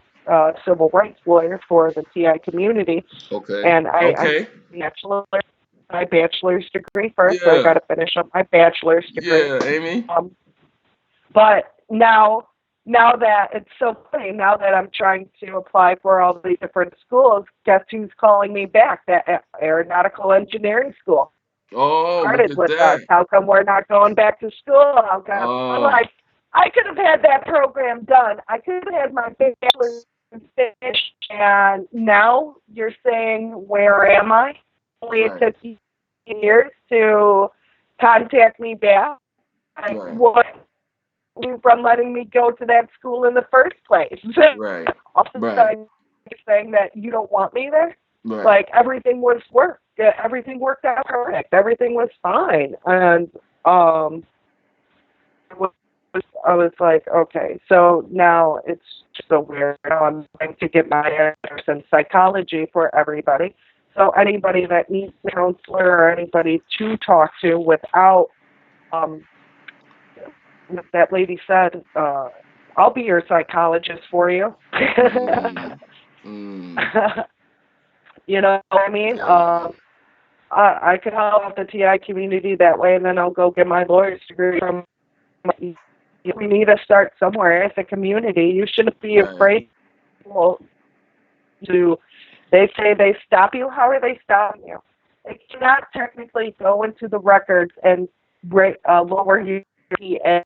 civil rights lawyer for the TI community. Okay. And Okay. my bachelor's degree first, so I Yeah. got to finish up my bachelor's degree. Yeah, Amy. But now that it's so funny, now that I'm trying to apply for all these different schools, guess who's calling me back? That aeronautical engineering school Oh, started look with at us. that. How come we're not going back to school? How come? I'm like, I could have had that program done. I could have had my bachelor's finished, and now you're saying, where am I? Only it took years to contact me back. Like, what? From letting me go to that school in the first place. Right. All of a sudden, you're saying that you don't want me there? Right. Like, everything worked out perfect. Everything was fine. And I was like, okay, so now it's just so weird. Now I'm trying to get my master's in psychology for everybody. So anybody that needs a counselor or anybody to talk to without that lady said, I'll be your psychologist for you. You know what I mean? I could help out the TI community that way, and then I'll go get my lawyer's degree from. We need to start somewhere as a community. You shouldn't be afraid to. They say they stop you. How are they stopping you? They cannot technically go into the records and lower your GPA.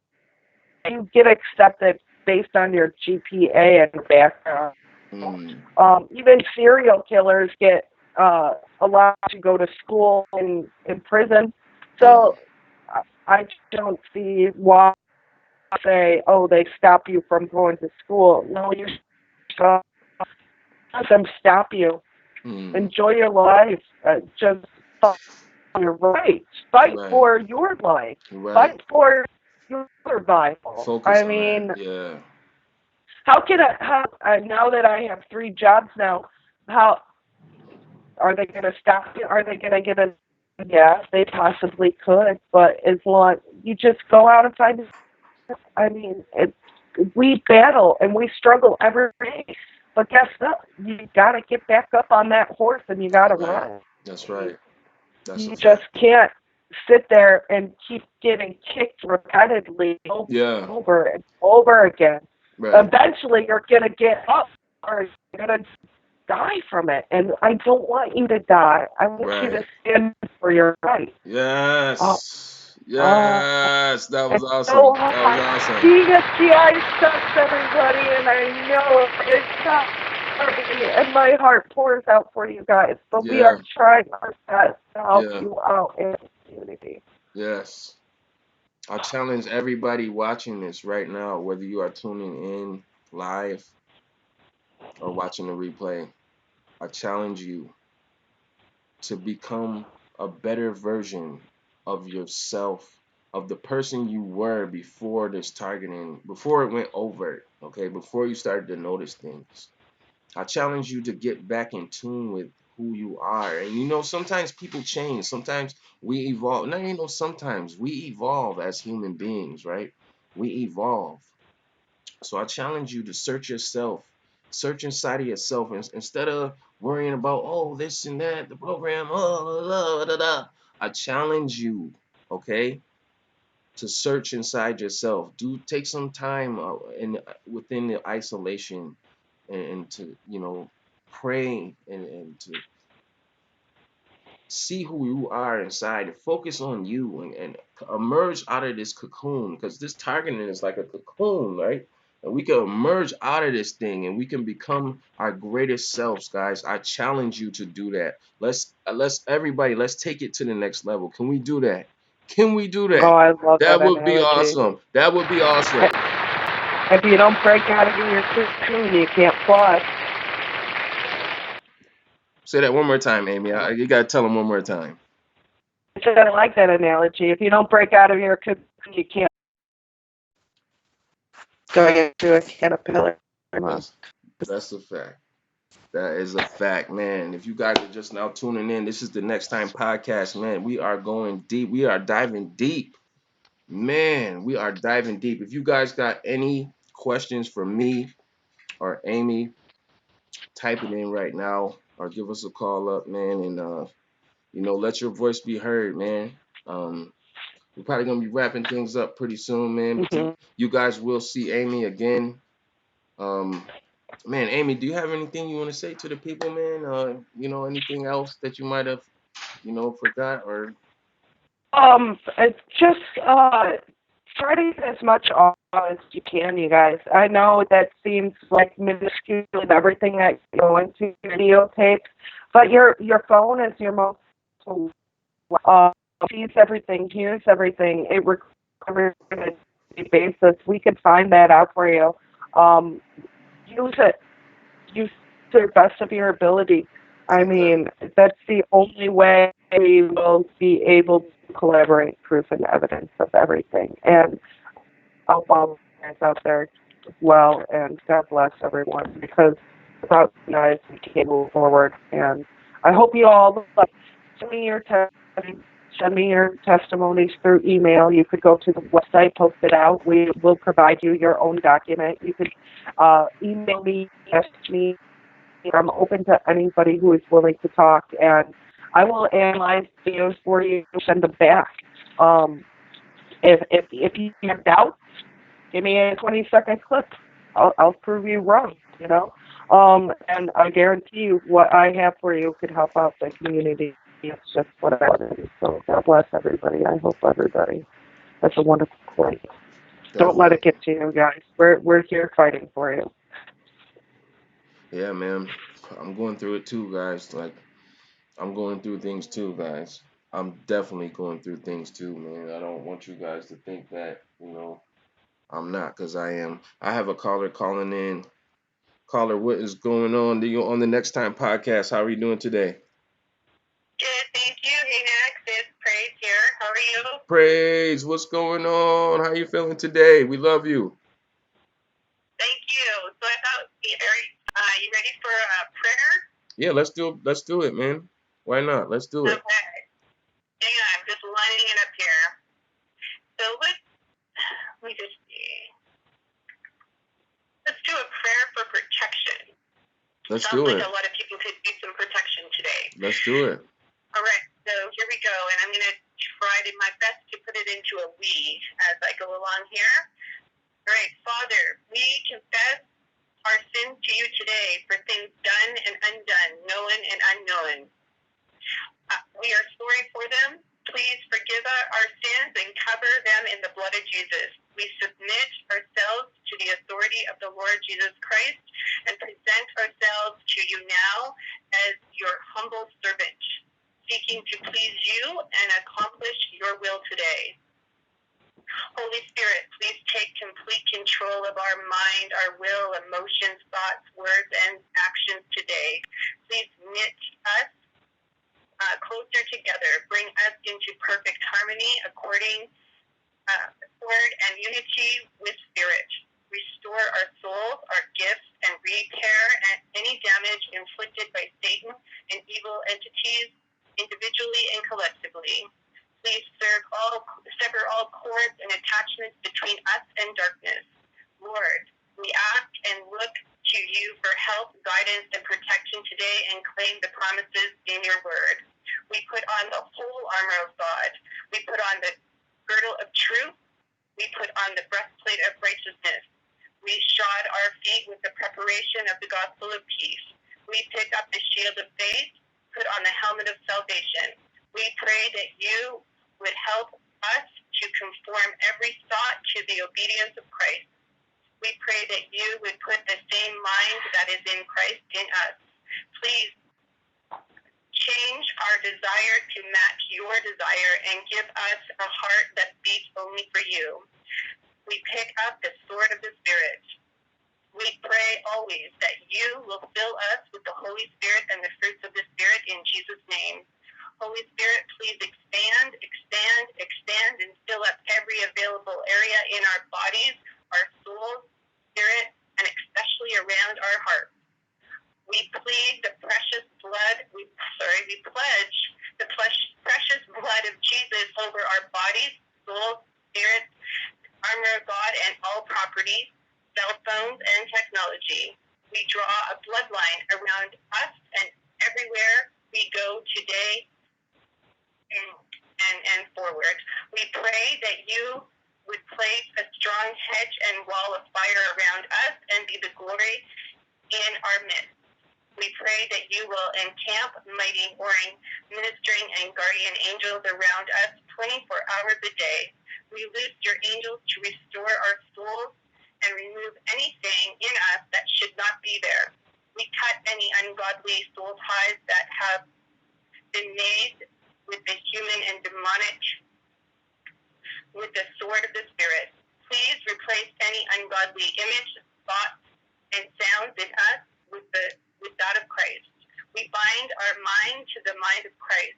You get accepted based on your GPA and background. Even serial killers get allowed to go to school in prison. So I don't see why say, oh, they stop you from going to school. No, you let them stop you. Enjoy your life. Just fight for your rights. Fight for your life. Fight for your survival. Focus I on mean, that. Yeah. how can now that I have 3 jobs now, how are they going to stop me? Are they going to get a, yeah, they possibly could, but as long, you just go out and find, I mean, we battle and we struggle every day, but guess what? You got to get back up on that horse and you got to run. That's right. You just can't sit there and keep getting kicked repetitively over and over again. Eventually, you're going to get up or you're going to die from it. And I don't want you to die. I want you to stand for your right. Yes. Yes. That was awesome. So That was awesome. being a GI sucks, everybody, and I know it's not perfect, and my heart pours out for you guys. But we are trying our best to help you out in the community. Yes. I challenge everybody watching this right now, whether you are tuning in live or watching the replay, I challenge you to become a better version of yourself, of the person you were before this targeting, before it went overt, okay, before you started to notice things. I challenge you to get back in tune with who you are. And you know, sometimes people change. Sometimes we evolve. Now, you know, sometimes we evolve as human beings, right? We evolve. So I challenge you to search yourself. Search inside of yourself instead of worrying about, oh, this and that, the program, I challenge you, okay, to search inside yourself. Take some time within the isolation and to, you know, pray and to see who you are inside and focus on you and emerge out of this cocoon, because this targeting is like a cocoon, right? And we can emerge out of this thing and we can become our greatest selves, guys. I challenge you to do that. Let's everybody, let's take it to the next level. Can we do that? Can we do that? Oh, I love that would be analogy. awesome. That would be awesome. If you don't break out of your cocoon, you can't fly. Say that one more time, Amy. You got to tell them one more time. I said I like that analogy. If you don't break out of your cocoon, you can't. going into a caterpillar. That's a fact. That is a fact, man. If you guys are just now tuning in, this is the Next Time podcast, man. We are going deep. We are diving deep. Man, we are diving deep. If you guys got any questions for me or Amy, type it in right now or give us a call up, man, and let your voice be heard, man. We're probably gonna be wrapping things up pretty soon, man. But you guys will see Amy again. Man, Amy, do you have anything you want to say to the people, man? Anything else that you might have, forgot or? It's just try to get as much off as you can, you guys. I know that seems like minuscule in everything that you go into videotapes, but your phone is your most sees everything, hears everything. It requires on a daily basis. We can find that out for you. Use it. Use it to the best of your ability. I mean, that's the only way we will be able to collaborate proof and evidence of everything. And I'll follow you guys out there as well, and God bless everyone, because without you guys, we can't move forward. And I hope you all send me your testimonies through email. You could go to the website, post it out. We will provide you your own document. You could email me, message me. I'm open to anybody who is willing to talk, and I will analyze videos for you and send them back. If you have doubts, give me a 20-second clip. I'll prove you wrong, and I guarantee you what I have for you could help out the community. It's just what I want to do. So God bless everybody. I hope everybody has a wonderful day. Don't let it get to you, guys. We're here fighting for you. Yeah, man. I'm going through it too, guys. I'm going through things too, guys. I'm definitely going through things too, man. I don't want you guys to think that, I'm not, because I am. I have a caller calling in. Caller, what is going on? You're on the Next Time podcast. How are you doing today? Good, thank you. Hey, Nexx, it's Praise here. How are you? Praise, what's going on? How are you feeling today? We love you. Thank you. So I thought, are you ready for a prayer? Yeah, let's do it, man. Why not? Let's do it. Okay. Hang on, I'm just lining it up here. So let me just see. Let's do a prayer for protection. Let's Sounds do like it. a lot of people could use some protection today. Let's do it. All right, so here we go, and I'm going to try my best to put it into a we as I go along here. All right, Father, we confess our sins to you today for things done and undone, known and unknown. We are sorry for them. Please forgive our sins and cover them in the blood of Jesus. We submit ourselves to the authority of the Lord Jesus Christ and present ourselves to you now as your humble servant, seeking to please you and accomplish your will today. Holy Spirit, please take complete control of our mind, our will, emotions, thoughts, words, and actions today. Please knit us closer together. Bring us into perfect harmony according accord and unity with Spirit. Restore our souls, our gifts, and repair any damage inflicted by Satan and evil entities individually and collectively. Please sever all cords and attachments between us and darkness. Lord, we ask and look to you for help, guidance, and protection today and claim the promises in your word. We put on the whole armor of God. We put on the girdle of truth. We put on the breastplate of righteousness. We shod our feet with the preparation of the gospel of peace. We pick up the shield of faith, put on the helmet of salvation. We pray that you would help us to conform every thought to the obedience of Christ. We pray that you would put the same mind that is in Christ in us. Please change our desire to match your desire and give us a heart that beats only for you. We pick up the sword of the Spirit. We pray always that you will fill us with the Holy Spirit and the fruits of the Spirit in Jesus' name. Holy Spirit, please expand, and fill up every available area in our bodies, our souls, spirit, and especially around our hearts. We plead the precious blood, we pledge the precious blood of Jesus over our bodies, souls, spirits, armor of God, and all property, cell phones, and technology. We draw a bloodline around us and everywhere we go today and forward. We pray that you would place a strong hedge and wall of fire around us and be the glory in our midst. We pray that you will encamp mighty warring, ministering, and guardian angels around us 24 hours a day. We loose your angels to restore our souls and remove anything in us that should not be there. We cut any ungodly soul ties that have been made with the human and demonic, with the sword of the Spirit. Please replace any ungodly image, thoughts, and sounds in us with that of Christ. We bind our mind to the mind of Christ,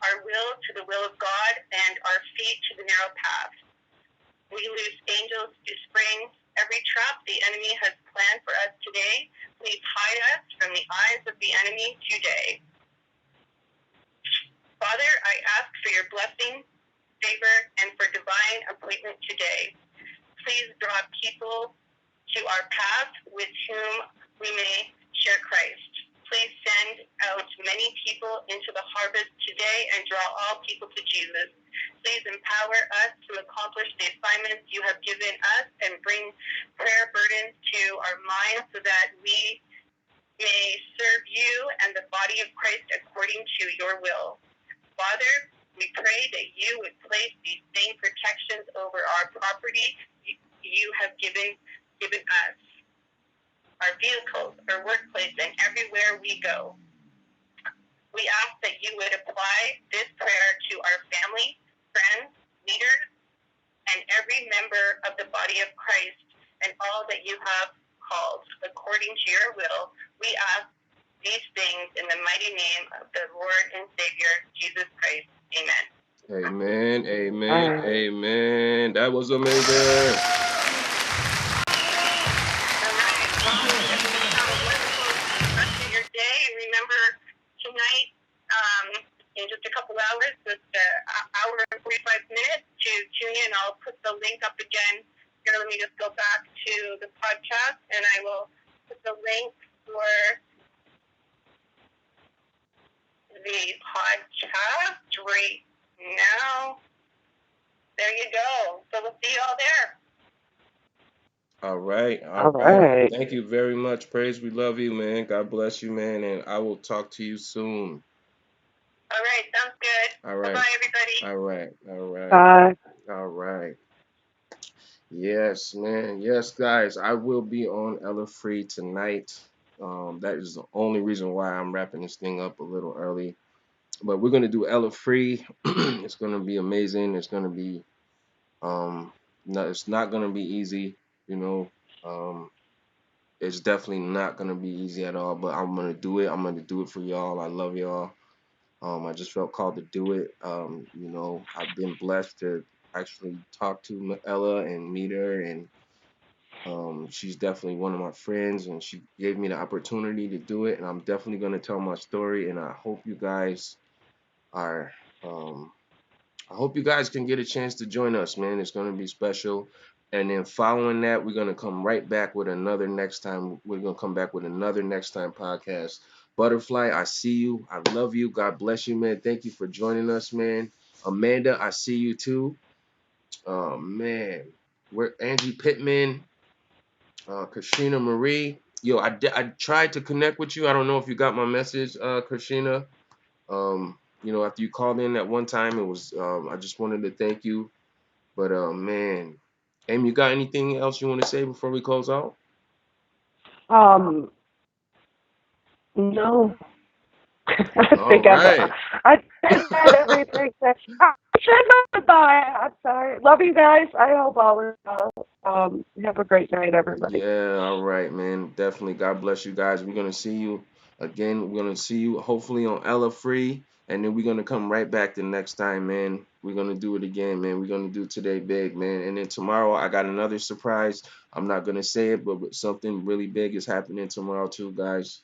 our will to the will of God, and our feet to the narrow path. We loose angels to spring every trap the enemy has planned for us today. Please hide us from the eyes of the enemy today. Father, I ask for your blessing, favor, and for divine appointment today. Please draw people to our path with whom we may share Christ. Please send out many people into the harvest today and draw all people to Jesus. Please empower us to accomplish the assignments you have given us and bring prayer burdens to our minds so that we may serve you and the body of Christ according to your will. Father, we pray that you would place these same protections over our property you have given us, our vehicles, our workplace, and everywhere we go. We ask that you would apply this prayer to our family, friends, leaders, and every member of the body of Christ and all that you have called according to your will. We ask these things in the mighty name of the Lord and Savior, Jesus Christ. Amen. Amen, amen, amen. That was amazing. Your day, and remember tonight, in just a couple hours, with the hour and 45 minutes to tune in. I'll put the link up again. Here, let me just go back to the podcast, and I will put the link for the podcast right now. There you go. So we'll see you all there. All right. All right. Thank you very much, Praise. We love you, man. God bless you, man. And I will talk to you soon. All right. Sounds good. All right. Bye-bye, everybody. All right. All right. Bye. All right. Yes, man. Yes, guys. I will be on Ella Free tonight. That is the only reason why I'm wrapping this thing up a little early. But we're gonna do Ella Free. It's gonna be amazing. It's gonna be no, it's not gonna be easy, you know. It's definitely not gonna be easy at all, but I'm gonna do it. I'm gonna do it for y'all. I love y'all. I just felt called to do it. You know, I've been blessed to actually talk to Ella and meet her, and she's definitely one of my friends, and she gave me the opportunity to do it, and I'm definitely gonna tell my story, and I hope you guys are I hope you guys can get a chance to join us, man. It's going to be special. And then following that, we're going to come right back with another next time. We're going to come back with another next time podcast. Butterfly, I see you. I love you. God bless you, man. Thank you for joining us, man. Amanda, I see you too. Oh, man. We're Angie Pittman, Krishina Marie. Yo, I tried to connect with you. I don't know if you got my message, Krishina. You know, after you called in that one time, it was I just wanted to thank you. But man, Amy, you got anything else you want to say before we close out? No. All right. I said everything. I said goodbye. I'm sorry. Love you guys. I hope all is well. Have a great night, everybody. Yeah, all right, man. Definitely. God bless you guys. We're gonna see you again. We're gonna see you hopefully on Ella Free, and then we're gonna come right back the next time, man. We're gonna do it again, man. We're gonna do today big, man. And then tomorrow I got another surprise. I'm not gonna say it, but something really big is happening tomorrow too, guys.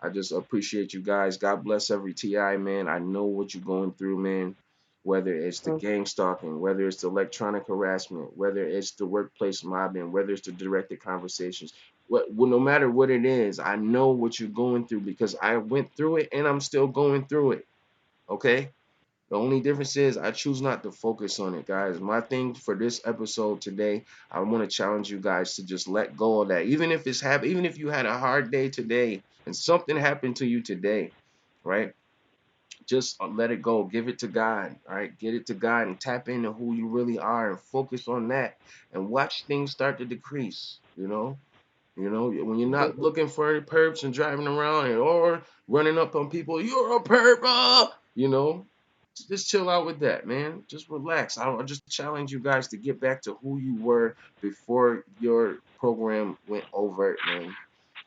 I just appreciate you guys. God bless every TI, man. I know what you're going through, man. Whether it's the gang stalking, whether it's the electronic harassment, whether it's the workplace mobbing, whether it's the directed conversations, well, no matter what it is, I know what you're going through because I went through it and I'm still going through it. Okay? The only difference is I choose not to focus on it, guys. My thing for this episode today, I want to challenge you guys to just let go of that. Even if it's happened, even if you had a hard day today and something happened to you today, right? Just let it go. Give it to God. All right. Get it to God and tap into who you really are and focus on that and watch things start to decrease. When you're not looking for perps and driving around or running up on people, you're a perp. Just chill out with that, man. Just relax. I just challenge you guys to get back to who you were before your program went overt, man.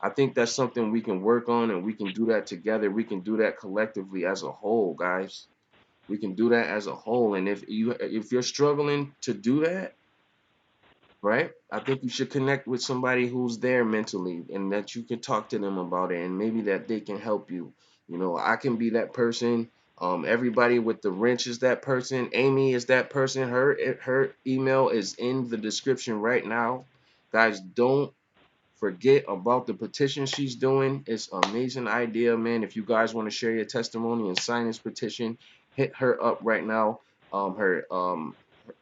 I think that's something we can work on, and we can do that together. We can do that collectively as a whole, guys. We can do that as a whole. And if you're struggling to do that, right? I think you should connect with somebody who's there mentally and that you can talk to them about it and maybe that they can help you. I can be that person. Everybody with the wrench is that person. Amy is that person. Her email is in the description right now. Guys, don't forget about the petition she's doing. It's an amazing idea, man. If you guys want to share your testimony and sign this petition, hit her up right now. Her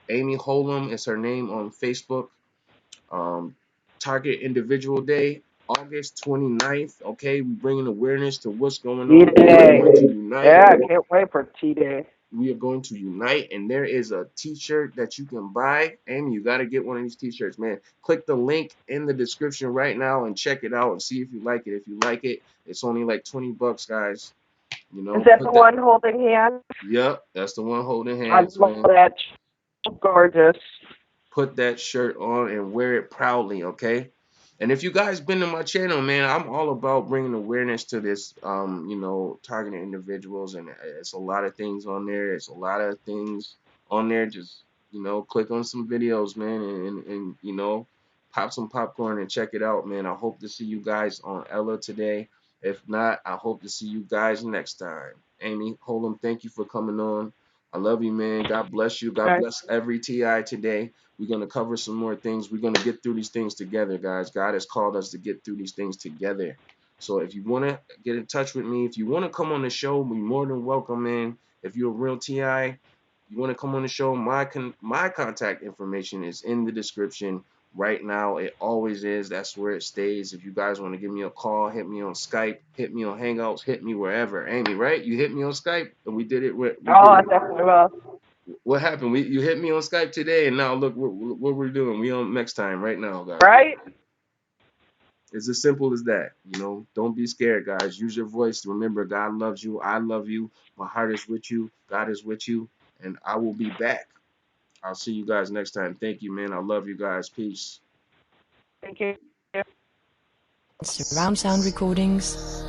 Amy Holem is her name on Facebook. Target Individual Day, August 29th. Okay, we're bringing awareness to what's going on. We are going to unite. Yeah, I can't wait for T-Day. We are going to unite, and there is a t-shirt that you can buy. Amy, you got to get one of these t-shirts, man. Click the link in the description right now and check it out and see if you like it. If you like it, it's only like $20, guys. Is that the one holding hands? Yep, that's the one holding hands, I love man. that. Gorgeous. Put that shirt on and wear it proudly, okay? And if you guys been to my channel, man, I'm all about bringing awareness to this, targeting individuals, and it's a lot of things on there. It's a lot of things on there. Just, click on some videos, man, and pop some popcorn and check it out, man. I hope to see you guys on Ella today. If not, I hope to see you guys next time. Amy Holem, thank you for coming on. I love you, man. God bless you. God bless every TI today. We're going to cover some more things. We're going to get through these things together, guys. God has called us to get through these things together. So if you want to get in touch with me, if you want to come on the show, we're more than welcome, man. If you're a real TI, you want to come on the show, my contact information is in the description right now. It always is. That's where it stays. If you guys want to give me a call, hit me on Skype, hit me on Hangouts, hit me wherever. Amy, right? You hit me on Skype, and we did it. I definitely will. What happened? You hit me on Skype today, and now look what we're doing. We on NEXXTIME right now, guys. Right? It's as simple as that. Don't be scared, guys. Use your voice. Remember, God loves you. I love you. My heart is with you. God is with you, and I will be back. I'll see you guys next time. Thank you, man. I love you guys. Peace. Thank you. Surround sound recordings.